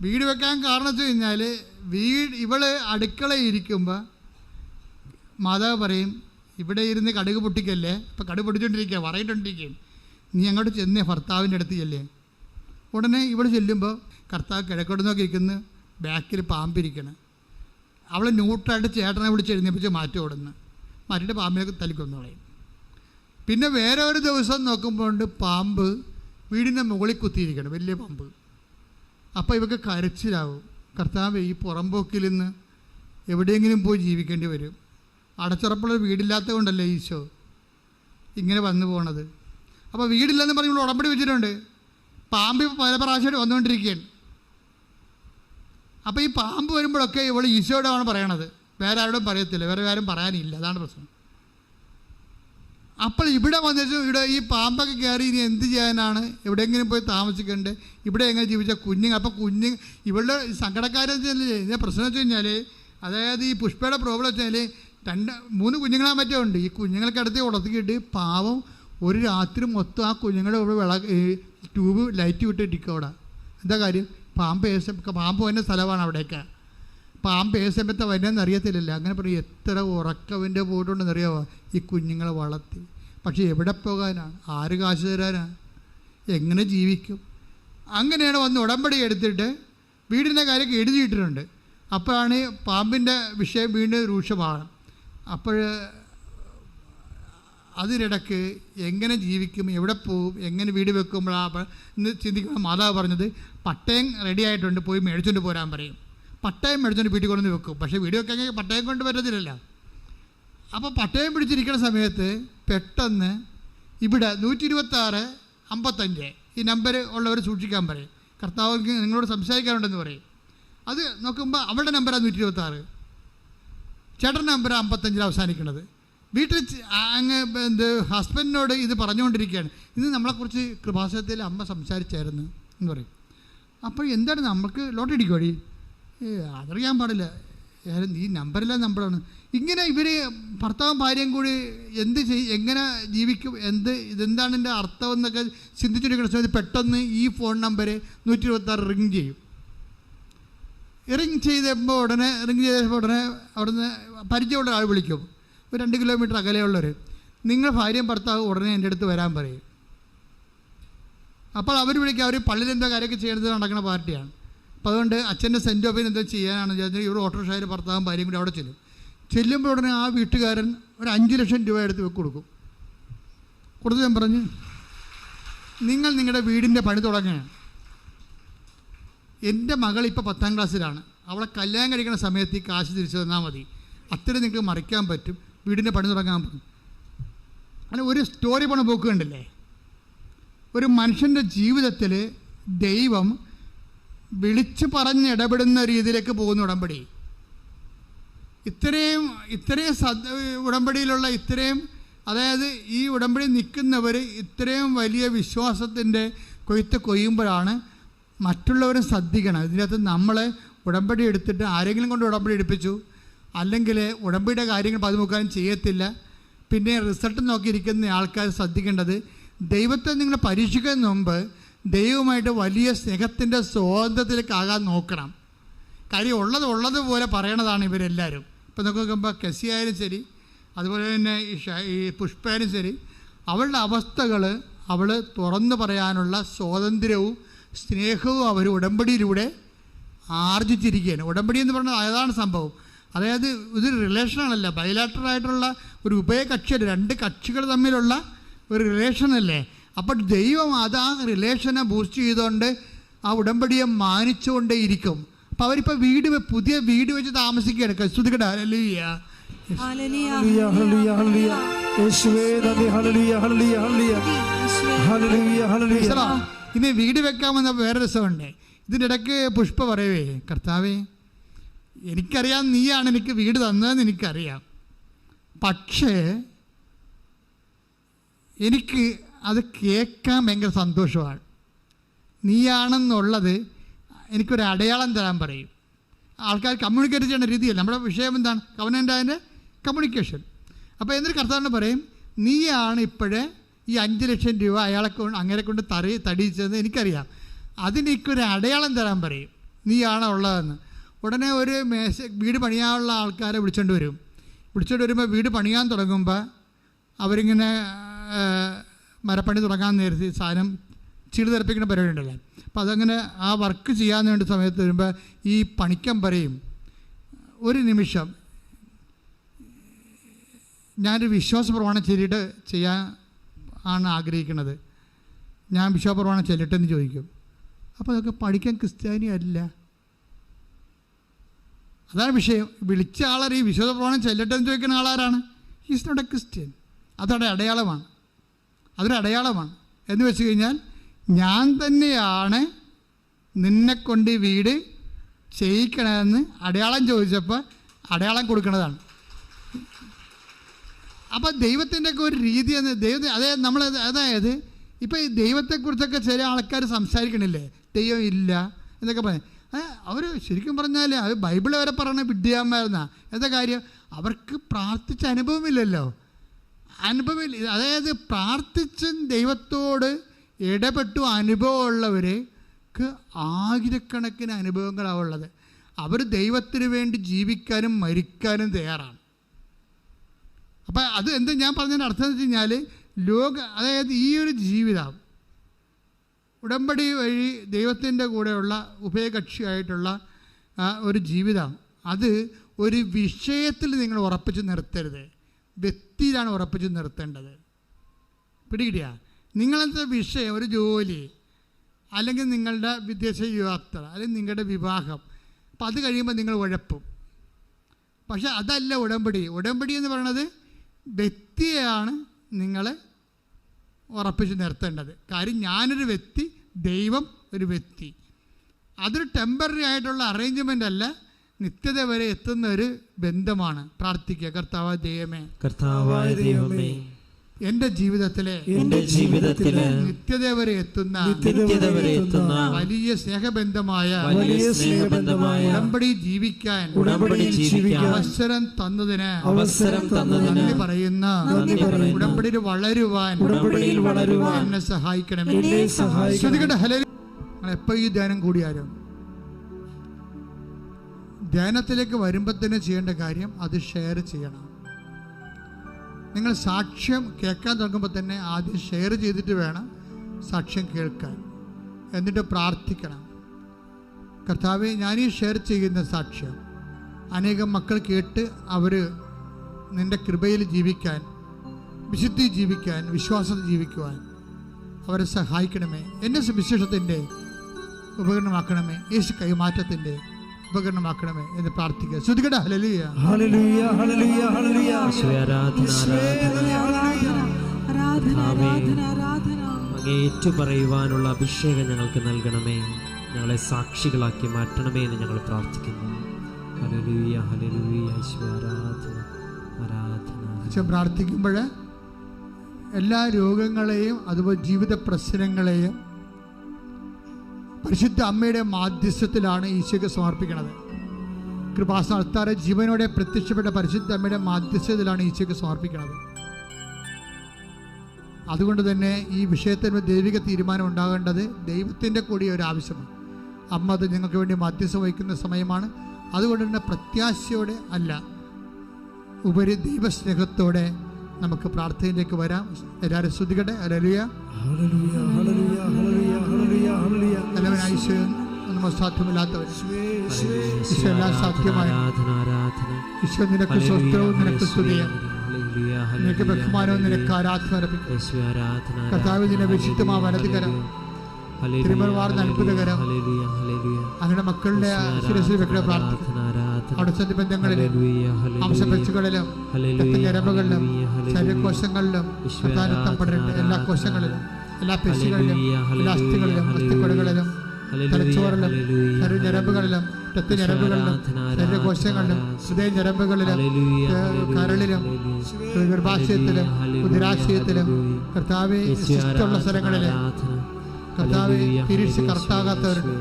വീട് വെക്കാൻ കാരണം വെച്ച് കഴിഞ്ഞാൽ ഇവള് അടുക്കളയിൽ ഇരിക്കുമ്പോൾ മാതാവ് പറയും, ഇവിടെ ഇരുന്ന് കടുക് പൊട്ടിക്കല്ലേ. അപ്പോൾ കടുക് പൊട്ടിച്ചുകൊണ്ടിരിക്കുക, പറയിട്ടുകൊണ്ടിരിക്കുകയും, നീ അങ്ങോട്ട് ചെന്നേ ഭർത്താവിൻ്റെ അടുത്ത് ചെല്ലേ. ഉടനെ ഇവിടെ ചെല്ലുമ്പോൾ കർത്താവ് കിഴക്കോട്ട് നോക്കി ഇരിക്കുന്നു, ബാക്കിൽ പാമ്പിരിക്കണം. അവൾ ന്യൂട്രായിട്ട് ചേട്ടനെ വിളിച്ച് എഴുന്നേപ്പിച്ച് മാറ്റിയിട്ട് പാമ്പിനെ തല്ലിക്കൊന്നുകളയും. പിന്നെ വേറെ ഒരു ദിവസം നോക്കുമ്പോൾ പാമ്പ് വീടിൻ്റെ മുകളിൽ കുത്തിയിരിക്കണം, വലിയ പാമ്പ്. അപ്പോൾ ഇവർക്ക് കരച്ചിലാവും, കർത്താവ് ഈ പുറമ്പോക്കിൽ നിന്ന് എവിടെയെങ്കിലും പോയി ജീവിക്കേണ്ടി വരും. അടച്ചുറപ്പുള്ള വീടില്ലാത്തത് കൊണ്ടല്ലേ ഈശോ ഇങ്ങനെ വന്നു പോണത്. അപ്പോൾ വീടില്ലെന്ന് പറഞ്ഞ് ഇവിടെ ഉടമ്പടി വെച്ചിട്ടുണ്ട്. പാമ്പ് പല പ്രാവശ്യമായിട്ട് വന്നുകൊണ്ടിരിക്കുകയാണ്. അപ്പോൾ ഈ പാമ്പ് വരുമ്പോഴൊക്കെ ഇവൾ ഈശോയോടാണ് പറയണത്, വേറെ ആരോടും പറയത്തില്ല, വേറെ ആരും പറയാനില്ല. അതാണ് പ്രശ്നം. അപ്പോൾ ഇവിടെ വന്നിട്ട് ഇവിടെ ഈ പാമ്പൊക്കെ കയറി ഇനി എന്ത് ചെയ്യാനാണ്, എവിടെയെങ്കിലും പോയി താമസിക്കണ്ടേ, ഇവിടെ എങ്ങനെ ജീവിച്ച കുഞ്ഞുങ്ങൾ. അപ്പോൾ ഇവളുടെ സങ്കടക്കാരെന്ന് വെച്ചാൽ ഇതിൻ്റെ പ്രശ്നം വെച്ച് കഴിഞ്ഞാൽ, അതായത് ഈ പുഷ്പയുടെ പ്രോബ്ലം വെച്ചാൽ 2-3 കുഞ്ഞുങ്ങളാൻ പറ്റുമുണ്ട്. ഈ കുഞ്ഞുങ്ങൾക്കടുത്ത് ഉടത്തിക്കിട്ട് പാവം ഒരു രാത്രി മൊത്തം ആ കുഞ്ഞുങ്ങളുടെ ട്യൂബ് ലൈറ്റ് വിട്ടിരിക്കുക അവിടെ. എന്താ കാര്യം, പാമ്പ് വരുന്ന സ്ഥലമാണ് അവിടെയൊക്കെ. പാമ്പ് ഏത് സമയത്ത് വരുന്നതെന്ന് അറിയത്തില്ലല്ലോ. അങ്ങനെ പറയും, എത്ര ഉറക്കവിൻ്റെ പോയിട്ടുണ്ടെന്ന് അറിയാമോ ഈ കുഞ്ഞുങ്ങളെ വളർത്തി. പക്ഷേ എവിടെ പോകാനാണ്, ആര് കാശ് തരാനാണ്, എങ്ങനെ ജീവിക്കും? അങ്ങനെയാണ് വന്ന് ഉടമ്പടി എടുത്തിട്ട് വീടിൻ്റെ കാര്യമൊക്കെ എഴുതിയിട്ടിട്ടുണ്ട്. അപ്പോഴാണ് പാമ്പിൻ്റെ വിഷയം വീണ്ടും രൂക്ഷമാണ്. അപ്പോൾ അതിനിടയ്ക്ക് എങ്ങനെ ജീവിക്കും, എവിടെ പോവും, എങ്ങനെ വീട് വെക്കുമ്പോഴാണ് ഇന്ന് ചിന്തിക്കുമ്പോൾ മാതാവ് പറഞ്ഞത്, പട്ടയം റെഡി ആയിട്ടുണ്ട്, പോയി മേടിച്ചുകൊണ്ട് പോരാൻ പറയും. പട്ടയം മേടിച്ചുകൊണ്ട് വീട്ടിൽ കൊണ്ടുവന്ന് വെക്കും. പക്ഷേ വീട് വെക്കാൻ പട്ടയം കൊണ്ട് പറ്റത്തില്ലല്ലോ. അപ്പോൾ പട്ടയം പിടിച്ചിരിക്കുന്ന സമയത്ത് പെട്ടെന്ന് ഇവിടെ 126:55 ഈ നമ്പർ ഉള്ളവർ സൂക്ഷിക്കാൻ പറയും. കർത്താവ് നിങ്ങളോട് സംസാരിക്കാറുണ്ടെന്ന് പറയും. അത് നോക്കുമ്പോൾ അവളുടെ നമ്പറാണ് 126, ചേട്ടൻ്റെ നമ്പർ 55 അവസാനിക്കുന്നത്. വീട്ടിൽ ഹസ്ബൻഡിനോട് ഇത് പറഞ്ഞുകൊണ്ടിരിക്കുകയാണ്, ഇത് നമ്മളെക്കുറിച്ച് കൃപാസനത്തിൽ അമ്മ സംസാരിച്ചായിരുന്നു എന്ന് പറയും. അപ്പോൾ എന്താണ് നമുക്ക് ലോട്ടറി അടിക്കുവഴി, അതറിയാൻ പാടില്ല, ഈ നമ്പറില്ല നമ്പറാണ്. ഇങ്ങനെ ഇവർ ഭർത്താവും ഭാര്യയും കൂടി എങ്ങനെ ജീവിക്കും, ഇതെന്താണ് എൻ്റെ അർത്ഥം എന്നൊക്കെ ചിന്തിച്ചിരിക്കുന്ന സമയത്ത് പെട്ടെന്ന് ഈ ഫോൺ നമ്പർ 126 റിങ് ചെയ്യും. റിങ് ചെയ്തപ്പോൾ ഉടനെ അവിടുന്ന് പരിചയമുള്ള ആൾ വിളിക്കും. ഒരു 2 കിലോമീറ്റർ അകലെയുള്ളവർ, നിങ്ങൾ ഭാര്യയും ഭർത്താവ് ഉടനെ എൻ്റെ അടുത്ത് വരാൻ പറയും. അപ്പോൾ അവർ വിളിക്കുക, അവർ പള്ളിയിൽ എന്തോ കാര്യമൊക്കെ ചെയ്യുന്നത് നടക്കുന്ന പാർട്ടിയാണ്. അപ്പോൾ അതുകൊണ്ട് അച്ഛൻ്റെ സെൻറ്റ് ഓഫിന് എന്തോ ചെയ്യാനാണ് വിചാരിച്ചാൽ ഇവർ ഓട്ടോറിക്ഷയിൽ ഭർത്താവും ഭാര്യയും കൂടി അവിടെ ചെല്ലുമ്പോൾ ഉടനെ ആ വീട്ടുകാരൻ ഒരു 5 ലക്ഷം രൂപ എടുത്ത് കൊടുക്കും. കൊടുത്ത് ഞാൻ പറഞ്ഞു, നിങ്ങൾ നിങ്ങളുടെ വീടിൻ്റെ പണി തുടങ്ങുകയാണ്. എൻ്റെ മകൾ ഇപ്പോൾ 10ാം ക്ലാസ്സിലാണ്, അവളെ കല്യാണം കഴിക്കുന്ന സമയത്ത് ഈ കാശ് തിരിച്ചു തന്നാൽ മതി, അത്രയും നിങ്ങൾക്ക് മറിക്കാൻ പറ്റും, വീടിൻ്റെ പണി തുടങ്ങാൻ പറ്റും. അങ്ങനെ ഒരു സ്റ്റോറി പണം പോക്ക് കണ്ടില്ലേ. ഒരു മനുഷ്യൻ്റെ ജീവിതത്തിൽ ദൈവം വിളിച്ച് പറഞ്ഞ് ഇടപെടുന്ന രീതിയിലേക്ക് പോകുന്ന ഉടമ്പടി. ഇത്രയും ഉടമ്പടിയിലുള്ള അതായത് ഈ ഉടമ്പടി നിൽക്കുന്നവർ ഇത്രയും വലിയ വിശ്വാസത്തിൻ്റെ കൊയ്യുമ്പോഴാണ് മറ്റുള്ളവരും ശ്രദ്ധിക്കണം. ഇതിനകത്ത് നമ്മളെ ഉടമ്പടി എടുത്തിട്ട് ആരെങ്കിലും കൊണ്ട് ഉടമ്പടി എടുപ്പിച്ചു, അല്ലെങ്കിൽ ഉടമ്പടിയുടെ കാര്യങ്ങൾ പതിമുക്കാനും ചെയ്യത്തില്ല. പിന്നെ റിസൾട്ട് നോക്കിയിരിക്കുന്ന ആൾക്കാർ ശ്രദ്ധിക്കേണ്ടത്, ദൈവത്തെ നിങ്ങൾ പരീക്ഷിക്കുന്നതിന് മുമ്പ് ദൈവമായിട്ട് വലിയ സ്നേഹത്തിൻ്റെ സ്വാതന്ത്ര്യത്തിലേക്കാകാൻ നോക്കണം. കാര്യം ഉള്ളതുപോലെ പറയണതാണ് ഇവരെല്ലാവരും. ഇപ്പോൾ നോക്കുമ്പോൾ കെസി ആയാലും ശരി, അതുപോലെ തന്നെ ഈ പുഷ്പയാലും ശരി, അവളുടെ അവസ്ഥകൾ അവൾ തുറന്നു പറയാനുള്ള സ്വാതന്ത്ര്യവും സ്നേഹവും അവർ ഉടമ്പടിയിലൂടെ ആർജിച്ചിരിക്കുകയാണ്. ഉടമ്പടി എന്ന് പറഞ്ഞാൽ അതാണ് സംഭവം. അതായത് ഇതൊരു റിലേഷനാണല്ല, ബയലാറ്ററായിട്ടുള്ള ഒരു ഉഭയകക്ഷിയല്ല, രണ്ട് കക്ഷികൾ തമ്മിലുള്ള ഒരു റിലേഷനല്ലേ. അപ്പോൾ ദൈവം അത് ആ റിലേഷനെ ബൂസ്റ്റ് ചെയ്തുകൊണ്ട് ആ ഉടമ്പടിയെ മാനിച്ചുകൊണ്ടേയിരിക്കും. അപ്പോൾ അവരിപ്പോൾ പുതിയ വീട് വെച്ച് താമസിക്കുകയാണ്. സ്തുതിക്കട്ടെ, ഹല്ലേലൂയ. ഹല്ലേലൂയ ഹല്ലേലൂയ ഹല്ലേലൂയ യേശുവേ നന്ദി. ഹല്ലേലൂയ ഹല്ലേലൂയ ഹല്ലേലൂയ ഹല്ലേലൂയ ഹല്ലേലൂയ. ഇനി വീട് വെക്കാമെന്ന വേറെ രസമുണ്ട്. ഇതിൻ്റെ ഇടയ്ക്ക് പുഷ്പ പറയവേ, കർത്താവേ എനിക്കറിയാം നീയാണ് എനിക്ക് വീട് തന്നതെന്ന് എനിക്കറിയാം, പക്ഷേ എനിക്ക് അത് കേൾക്കാൻ ഭയങ്കര സന്തോഷമാണ്. നീയാണെന്നുള്ളത് എനിക്കൊരു അടയാളം തരാൻ പറയും. ആൾക്കാർ കമ്മ്യൂണിക്കേറ്റ് ചെയ്യുന്ന രീതിയല്ല. നമ്മുടെ വിഷയം എന്താണ്? കവനൻ്റ് അതിൻ്റെ കമ്മ്യൂണിക്കേഷൻ. അപ്പോൾ എന്നിട്ട് കർത്താവിനോട് പറയും, നീയാണ് ഇപ്പോഴേ ഈ 5 ലക്ഷം രൂപ അങ്ങനെ കൊണ്ട് തടിയിച്ചതെന്ന് എനിക്കറിയാം, അതിനെനിക്കൊരു അടയാളം തരാൻ പറയും, നീയാണ് ഉള്ളതെന്ന്. ഉടനെ ഒരു വീട് പണിയാനുള്ള ആൾക്കാരെ വിളിച്ചുകൊണ്ട് വരുമ്പോൾ വീട് പണിയാൻ തുടങ്ങുമ്പോൾ അവരിങ്ങനെ മരപ്പണി തുടങ്ങാൻ നേരത്തെ സാധനം ചീട് തെറപ്പിക്കുന്ന പരിപാടി ഉണ്ടല്ലോ. അപ്പോൾ അതങ്ങനെ ആ വർക്ക് ചെയ്യാൻ വേണ്ട സമയത്ത് വരുമ്പോൾ ഈ പണിക്കൻ പറയും, ഒരു നിമിഷം ഞാനൊരു വിശ്വാസ പ്രമാണം ചെയ്യാൻ ആണ് ആഗ്രഹിക്കുന്നത്, ഞാൻ വിശ്വാസ പ്രമാണം ചെല്ലട്ടെന്ന് ചോദിക്കും. അപ്പോൾ അതൊക്കെ പഠിക്കാൻ ക്രിസ്ത്യാനി അല്ല. അതാണ് വിഷയം. വിളിച്ച ആളാണ് ഈ വിശ്വാസ പ്രമാണം ചെല്ലട്ടെന്ന് ചോദിക്കുന്ന ആളാരാണ്? Is not a Christian. അതൊരു അടയാളമാണ്. എന്ന് വെച്ച് കഴിഞ്ഞാൽ ഞാൻ തന്നെയാണ് നിന്നെക്കൊണ്ട് ഈ വീട് ചെയ്യിക്കണമെന്ന് അടയാളം ചോദിച്ചപ്പോൾ അടയാളം കൊടുക്കുന്നതാണ്. അപ്പോൾ ദൈവത്തിൻ്റെയൊക്കെ ഒരു രീതി അതായത് ഇപ്പോൾ ഈ ദൈവത്തെക്കുറിച്ചൊക്കെ ചില ആൾക്കാർ സംസാരിക്കണില്ലേ, ദൈവം ഇല്ല എന്നൊക്കെ പറഞ്ഞു. അവർ ശരിക്കും പറഞ്ഞാൽ അത് ബൈബിൾ വരെ പറയുന്ന വിഡ്ഢിയാന്മാരെന്നാ. എന്താ കാര്യം? അവർക്ക് പ്രാർത്ഥിച്ച അനുഭവമില്ലല്ലോ. അതായത് പ്രാർത്ഥിച്ചും ദൈവത്തോട് ഇടപെട്ടു അനുഭവമുള്ളവർക്ക് ആയിരക്കണക്കിന് അനുഭവങ്ങളാണ് ഉള്ളത്. അവർ ദൈവത്തിന് വേണ്ടി ജീവിക്കാനും മരിക്കാനും തയ്യാറാണ്. അപ്പം അത് എന്താ ഞാൻ പറഞ്ഞതിൻ്റെ അർത്ഥം എന്ന് വെച്ച് കഴിഞ്ഞാൽ അതായത് ഈ ഒരു ജീവിതം ഉടമ്പടി വഴി ദൈവത്തിൻ്റെ കൂടെയുള്ള ഉഭയകക്ഷിയായിട്ടുള്ള ഒരു ജീവിതം, അത് ഒരു വിഷയത്തിൽ നിങ്ങൾ ഉറപ്പിച്ച് നിർത്തരുത്, വ്യക്തിയിലാണ് ഉറപ്പിച്ച് നിർത്തേണ്ടത്. പിടികിട്ടിയ നിങ്ങളത്തെ വിഷയം, ഒരു ജോലി, അല്ലെങ്കിൽ നിങ്ങളുടെ വിദേശ യാത്ര, അല്ലെങ്കിൽ നിങ്ങളുടെ വിവാഹം, അപ്പം അത് കഴിയുമ്പോൾ നിങ്ങൾ ഉഴപ്പും. പക്ഷെ അതല്ല ഉടമ്പടി. ഉടമ്പടി എന്ന് പറയുന്നത് വ്യക്തിയെയാണ് നിങ്ങൾ ഉറപ്പിച്ച് നിർത്തേണ്ടത്. കാര്യം ഞാനൊരു വ്യക്തി, ദൈവം ഒരു വ്യക്തി. അതൊരു ടെമ്പററി ആയിട്ടുള്ള അറേഞ്ച്മെൻ്റ് അല്ല, നിത്യത വരെ എത്തുന്ന ഒരു ബന്ധമാണ്. പ്രാർത്ഥിക്കുക, കർത്താവായ ദൈവമേ എൻ്റെ ജീവിതത്തിലെ നിത്യത വരെ എത്തുന്ന വലിയ സ്നേഹബന്ധമായ ഉടമ്പടി ജീവിക്കാൻ അവസരം തന്നതിന് നന്ദി പറയുന്ന, ഉടമ്പടിയിൽ വളരുവാൻ എന്നെ സഹായിക്കണമേ. എപ്പോൾ ഈ ധ്യാനം കൂടിയാലും ധ്യാനത്തിലേക്ക് വരുമ്പോൾ തന്നെ ചെയ്യേണ്ട കാര്യം അത് ഷെയർ ചെയ്യണം. നിങ്ങൾ സാക്ഷ്യം കേൾക്കാൻ തുടങ്ങുമ്പോൾ തന്നെ ആദ്യം ഷെയർ ചെയ്തിട്ട് വേണം സാക്ഷ്യം കേൾക്കാൻ. എന്നിട്ട് പ്രാർത്ഥിക്കണം, കർത്താവേ ഞാനീ ഷെയർ ചെയ്യുന്ന സാക്ഷ്യം അനേകം മക്കൾ കേട്ട് അവർ നിൻ്റെ കൃപയിൽ ജീവിക്കാൻ, വിശുദ്ധി ജീവിക്കാൻ, വിശ്വാസത്തിൽ ജീവിക്കുവാൻ അവരെ സഹായിക്കണമേ. എന്നെ സുവിശേഷത്തിൻ്റെ ഉപകരണമാക്കണമേ, യേശു കൈമാറ്റത്തിൻ്റെ ഉപകരണമാക്കണമേ എന്ന് പ്രാർത്ഥിക്കുക. ശ്രുതികട ഹല്ലേലൂയ ഹല്ലേലൂയ ഹല്ലേലൂയ ഹല്ലേലൂയ അങ്ങേറ്റു പറയുവാനുള്ള അഭിഷേകം ഞങ്ങൾക്ക് നൽകണമേ, ഞങ്ങളെ സാക്ഷികളാക്കി മാറ്റണമേ എന്ന് ഞങ്ങൾ പ്രാർത്ഥിക്കുന്നു. ഹല്ലേലൂയ ഹല്ലേലൂയ ആരാധന. പ്രാർത്ഥിക്കുമ്പോൾ എല്ലാ രോഗങ്ങളെയും അതുപോലെ ജീവിത പ്രശ്നങ്ങളെയും പരിശുദ്ധ അമ്മയുടെ മാധ്യസ്ഥത്തിലാണ് ഈശോയ്ക്ക് സമർപ്പിക്കുന്നത്. കൃപാസ്ഥാനത്താറെ ജീവനോടെ പ്രത്യക്ഷപ്പെട്ട പരിശുദ്ധ അമ്മയുടെ മാധ്യസ്ഥത്തിലാണ് ഈശോയ്ക്ക് സമർപ്പിക്കുന്നത്. അതുകൊണ്ട് തന്നെ ഈ വിഷയത്തിന് ദൈവിക തീരുമാനം ഉണ്ടാകേണ്ടത് ദൈവത്തിൻ്റെ കൂടി ഒരു ആവശ്യമാണ്. അമ്മ അത് നിങ്ങൾക്ക് വേണ്ടി മാധ്യസ്ഥം വഹിക്കുന്ന സമയമാണ്. അതുകൊണ്ട് തന്നെ പ്രത്യാശയോടെ അല്ല, ഉപരി ദൈവസ്നേഹത്തോടെ നമുക്ക് പ്രാർത്ഥനയിലേക്ക് വരാം. എല്ലാവരും ശ്രുതികട്ടെ. ഹല്ലേലൂയ ഹല്ലേലൂയ ഹല്ലേലൂയ ഹല്ലേലൂയ ഹല്ലേലൂയ ഹല്ലേലൂയ. എല്ലാവരും ഈശോയെ നിനക്കൊന്നും അസാധ്യമല്ലാത്തവൻ. ഈശോ എല്ലാം സാധ്യമായി. ഈശോ നിനക്ക് സ്വസ്ഥവും നിനക്ക് സ്തുതിയും നിനക്ക് ബഹുമാനവും നിനക്ക് ആരാധന അർപ്പിക്കും. കർത്താവ് നിന്നെ വിശുദ്ധമാ വലതുകരം തിരുമറുവാർന്ന അത്ഭുതകരം അങ്ങനെ മക്കളുടെ ശിരസിൽ വെക്കുന്ന പ്രാർത്ഥന അവിടെ സന്ധിബന്ധങ്ങളിലും മാംസപെച്ചുകളിലും രക്തഞരമ്പുകളിലും ശരീരകോശങ്ങളിലും പ്രധാനത്വം പടരട്ടെ. എല്ലാ കോശങ്ങളിലും എല്ലാ പേശികളിലും എല്ലാ അസ്ഥികളിലും അസ്ഥിക്കൊടകളിലും തലച്ചോറിലും ശരീരഞരമ്പുകളിലും രക്തഞരമ്പുകളിലും ശരീരകോശങ്ങളിലും ഹൃദയഞരമ്പുകളിലും കരളിലും ഗർഭാശയത്തിലും ഉദരാശയത്തിലും കർത്താവെ ശിഷ്ടമുള്ള സ്ഥലങ്ങളിലെ കർത്താവെ തിരിച്ച് കറക്റ്റാകാത്തവരുണ്ട്.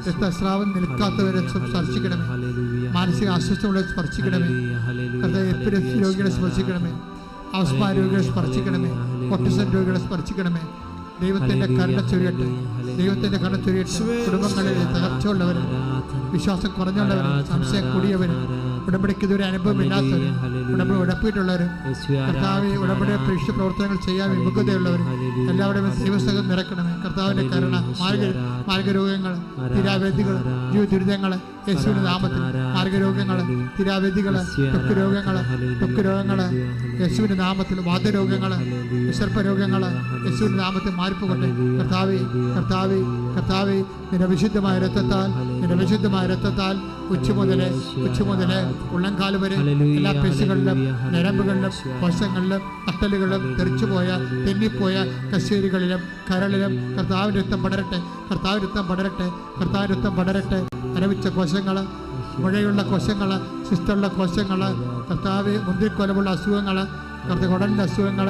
രക്തസ്രാവം നിൽക്കാത്തവരെ സ്പർശിക്കണമേ. മാനസിക അസ്വസ്ഥതകളെ സ്പർശിക്കണമേ. കർത്താവ് എപ്പിലെപ്സി രോഗികളെ സ്പർശിക്കണമേ. ആസ്മ രോഗികളെ സ്പർശിക്കണമേ. ഓട്ടിസം രോഗികളെ സ്പർശിക്കണമേ. ദൈവത്തിന്റെ കരുണ ചൊരിയട്ടെ. ദൈവത്തിന്റെ കരുണ ചൊരിയട്ടെ. കുടുംബങ്ങളിൽ തകർച്ചയുള്ളവർ, വിശ്വാസം കുറഞ്ഞുള്ളവർ, സംശയം കൂടിയവർ, ഉടമ്പടിക്ക് ഇതുവരെ അനുഭവമില്ലാത്തവർ, ഉടമ്പടി ഉടപ്പിയിട്ടുള്ളവർ, കർത്താവ് ഉടമ്പടി പരീക്ഷ പ്രവർത്തനങ്ങൾ ചെയ്യാൻ വിമുഖതയുള്ളവർ എല്ലാവരുടെയും ദൈവസഹം നിറക്കണമേ. കർത്താവിന്റെ കരുണ മാർഗരോഗങ്ങൾ, തിരാവേദികൾ, ജീവദുരിതങ്ങൾ യേശുവിന്റെ നാമത്തിൽ മാർഗരോഗങ്ങൾ, തിരാവേദികൾ, ത്വക്ക് രോഗങ്ങൾ യേശുവിന്റെ നാമത്തിൽ, വാതരോഗങ്ങൾ, സർപ്പരോഗങ്ങൾ യേശുവിന്റെ നാമത്തിൽ മാറിപ്പോകട്ടെ. കർത്താവേ നിന്റെ വിശുദ്ധമായ രക്തത്താൽ ഉച്ച മുതലേ ഉള്ളംകാല് വരെ എല്ലാ പേശികളിലും ഞരമ്പുകളിലും കോശങ്ങളിലും അട്ടലുകളിലും തെറിച്ചുപോയ തെന്നിപ്പോയ കശേരികളിലും കരളിലും കർത്താവിന്റെ രക്തം പടരട്ടെ. അരവിച്ച കോശങ്ങൾ, മുഴയുള്ള കോശങ്ങൾ, സിസ്റ്റുള്ള കോശങ്ങൾ, കർത്താവ് മുന്തിരിക്കൊലമുള്ള അസുഖങ്ങൾ, കുടലിൻ്റെ അസുഖങ്ങൾ,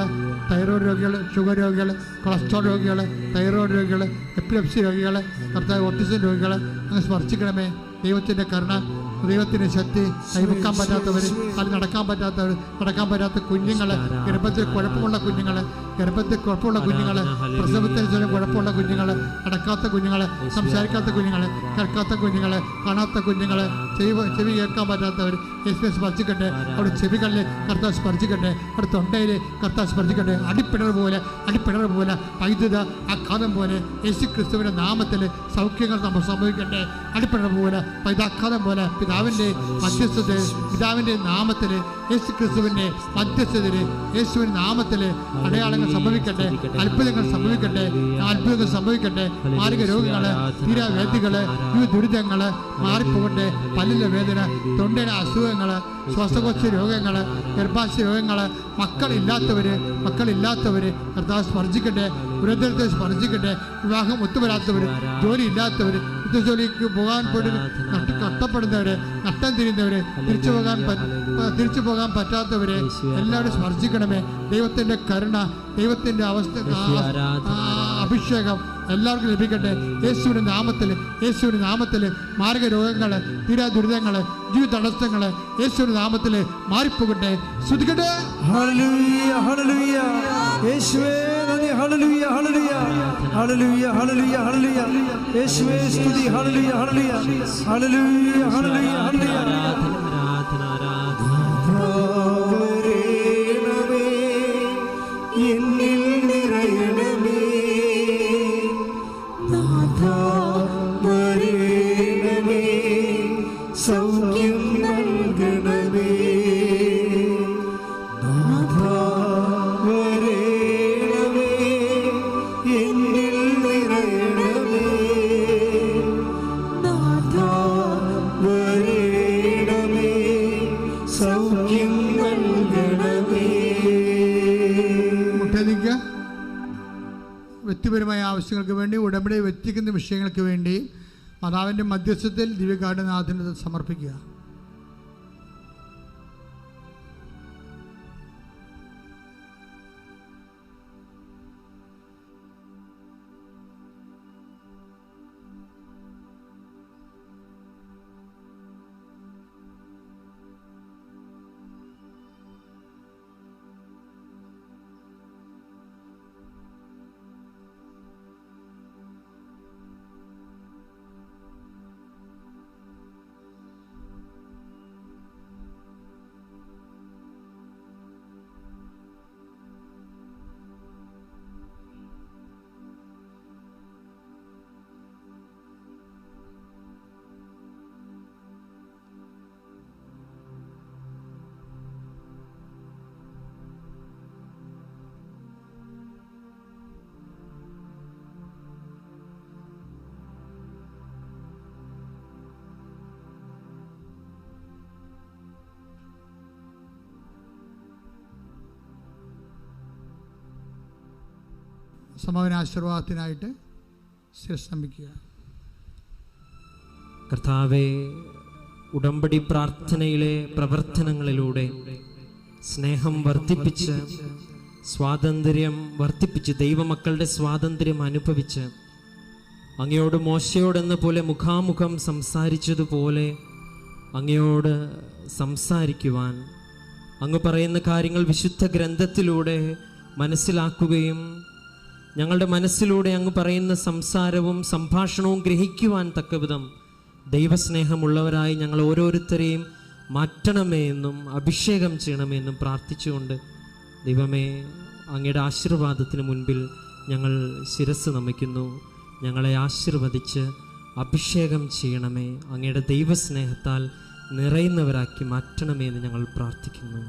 തൈറോയ്ഡ് രോഗികൾ, ഷുഗർ രോഗികൾ, കൊളസ്ട്രോൾ രോഗികൾ, തൈറോയ്ഡ് രോഗികൾ, എപ്പിലെപ്സി രോഗികൾ, കർത്താവ് ഓട്ടിസം രോഗികൾ അങ്ങ് സ്പർശിക്കണമേ. ദൈവത്തിൻ്റെ കരുണ, ദൈവത്തിൻ്റെ ശക്തി, കൈവെക്കാൻ പറ്റാത്തവർ, അത് നടക്കാൻ പറ്റാത്ത കുഞ്ഞുങ്ങൾ, ഗർഭത്തിൽ കുഴപ്പമുള്ള കുഞ്ഞുങ്ങൾ, പ്രസവത്തിന് ശേഷം കുഴപ്പമുള്ള കുഞ്ഞുങ്ങൾ, നടക്കാത്ത കുഞ്ഞുങ്ങൾ, സംസാരിക്കാത്ത കുഞ്ഞുങ്ങൾ, കേൾക്കാത്ത കുഞ്ഞുങ്ങൾ, കാണാത്ത കുഞ്ഞുങ്ങൾ, ചെവി കേൾക്കാൻ പറ്റാത്തവർ യേശുവിനെ സ്പർശിക്കട്ടെ. അവിടെ ചെവികളിൽ കർത്താവ് സ്പർശിക്കട്ടെ. അവിടെ തൊണ്ടയിൽ കർത്താവ് സ്പർശിക്കട്ടെ. അടിപ്പിണർ പോലെ വൈദ്യുത ആഘാതം പോലെ യേശു ക്രിസ്തുവിൻ്റെ നാമത്തിൽ സൗഖ്യങ്ങൾ നമ്മൾ സംഭവിക്കട്ടെ. അടിപ്പിണർ പോലെ വൈദ്യാഘാതം പോലെ പിതാവിൻ്റെ നാമത്തിൽ യേശു ക്രിസ്തുവിൻ്റെ മധ്യസ്ഥതയിൽ യേശുവിൻ്റെ നാമത്തിൽ അടയാളങ്ങൾ സംഭവിക്കട്ടെ. അത്ഭുതങ്ങൾ സംഭവിക്കട്ടെ. മാരക രോഗങ്ങള്, തീരാവേദികള്, ദുരിതങ്ങള് മാറിപ്പോകട്ടെ. പല്ലിലെ വേദന, തൊണ്ടയുടെ അസുഖങ്ങള്, ശ്വാസകോശ രോഗങ്ങള്, ഗർഭാശയ രോഗങ്ങള്, മക്കളില്ലാത്തവര് കർത്താവ് സ്പർശിക്കട്ടെ. ഉരന്തരത്തെ സ്പർശിക്കട്ടെ. വിവാഹം ഒത്തുവരാത്തവര്, ജോലി ഇല്ലാത്തവര്, ജോലിക്ക് പോകാൻ പോയിട്ട് കഷ്ടപ്പെടുന്നവര്, നഷ്ടം തിരിയുന്നവര്, തിരിച്ചു പോകാൻ പറ്റാത്തവരെ എല്ലാവരും സ്പർശിക്കണമേ. ദൈവത്തിന്റെ കരുണ, ദൈവത്തിന്റെ അഭിഷേകം എല്ലാവർക്കും ലഭിക്കട്ടെ. യേശുവിന്റെ നാമത്തിൽ മാർഗരോഗങ്ങള്, തീരാദുരിതങ്ങള്, ജീവിത തടസ്സങ്ങള് യേശുവിന്റെ നാമത്തിൽ മാറിപ്പോകട്ടെ. ശ്രുതിക്കട്ടെ. ഹല്ലേലൂയ, ഹല്ലേലൂയ. യേശുവേ നന്ദി. ഹല്ലേലൂയ, ഹല്ലേലൂയ, ഹല്ലേലൂയ, ഹല്ലേലൂയ, ഹല്ലേലൂയ. യേശുവേ സ്തുതി. ഹല്ലേലൂയ, ഹല്ലേലൂയ, ഹല്ലേലൂയ, ഹല്ലേലൂയ, ഹല്ലേലൂയ. എന്നിൽ നിറയണമേ നാഥാ, വരേണമേ സൗഖ്യം നൽകണമേ നാഥാ, വരേണമേ എന്നിൽ നിറയണമേ നാഥാ, വരേണമേ സൗഖ്യം നൽകണമേ. വ്യക്തിപരമായ ആവശ്യങ്ങൾക്ക് വേണ്ടി, ഉടമ്പടി വ്യക്തിക്കുന്ന വിഷയങ്ങൾക്ക് വേണ്ടി മാതാവിൻ്റെ മധ്യസ്ഥത്തിൽ ദിവ്യകാരുണ്യനാഥന് സമർപ്പിക്കുക. സമാപനാശീർവാദത്തിനായിട്ട് ശിരസ്സ് നമിക്കുക. കർത്താവേ, ഉടമ്പടി പ്രാർത്ഥനയിലെ പ്രവർത്തനങ്ങളിലൂടെ സ്നേഹം വർദ്ധിപ്പിച്ച്, സ്വാതന്ത്ര്യം വർദ്ധിപ്പിച്ച്, ദൈവമക്കളുടെ സ്വാതന്ത്ര്യം അനുഭവിച്ച്, അങ്ങയോട് മോശയോടെന്ന പോലെ മുഖാമുഖം സംസാരിച്ചതുപോലെ അങ്ങയോട് സംസാരിക്കുവാൻ, അങ്ങ് പറയുന്ന കാര്യങ്ങൾ വിശുദ്ധ ഗ്രന്ഥത്തിലൂടെ മനസ്സിലാക്കുകയും ഞങ്ങളുടെ മനസ്സിലൂടെ അങ്ങ് പറയുന്ന സംസാരവും സംഭാഷണവും ഗ്രഹിക്കുവാൻ തക്കവിധം ദൈവസ്നേഹമുള്ളവരായി ഞങ്ങൾ ഓരോരുത്തരെയും മാറ്റണമേ എന്നും അഭിഷേകം ചെയ്യണമേ എന്നും പ്രാർത്ഥിച്ചുകൊണ്ട്, ദൈവമേ, അങ്ങയുടെ ആശീർവാദത്തിന് മുൻപിൽ ഞങ്ങൾ ശിരസ്സ് നമിക്കുന്നു. ഞങ്ങളെ ആശീർവദിച്ച് അഭിഷേകം ചെയ്യണമേ, അങ്ങയുടെ ദൈവസ്നേഹത്താൽ നിറയുന്നവരാക്കി മാറ്റണമേ എന്ന് ഞങ്ങൾ പ്രാർത്ഥിക്കുന്നു.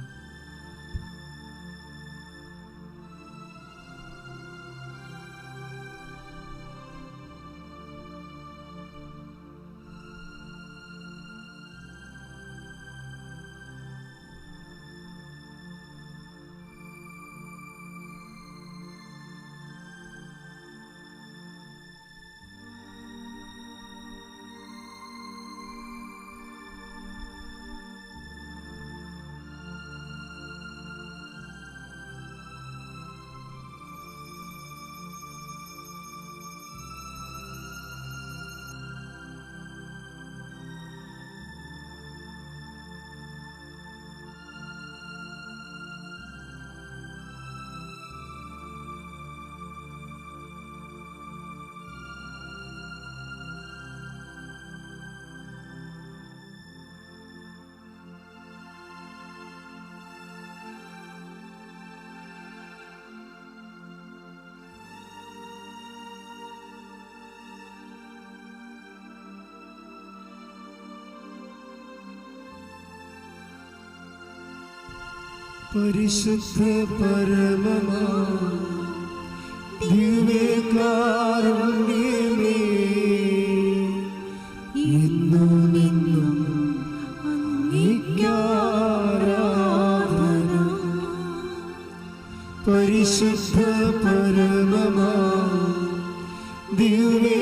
പരിശുദ്ധ പരമമാ ദിവ്യകാരുണ്യമേ, എന്നും എന്നും അങ്ങേക്കാരാധന. പരിശുദ്ധ പരമമാ ദിവ്യ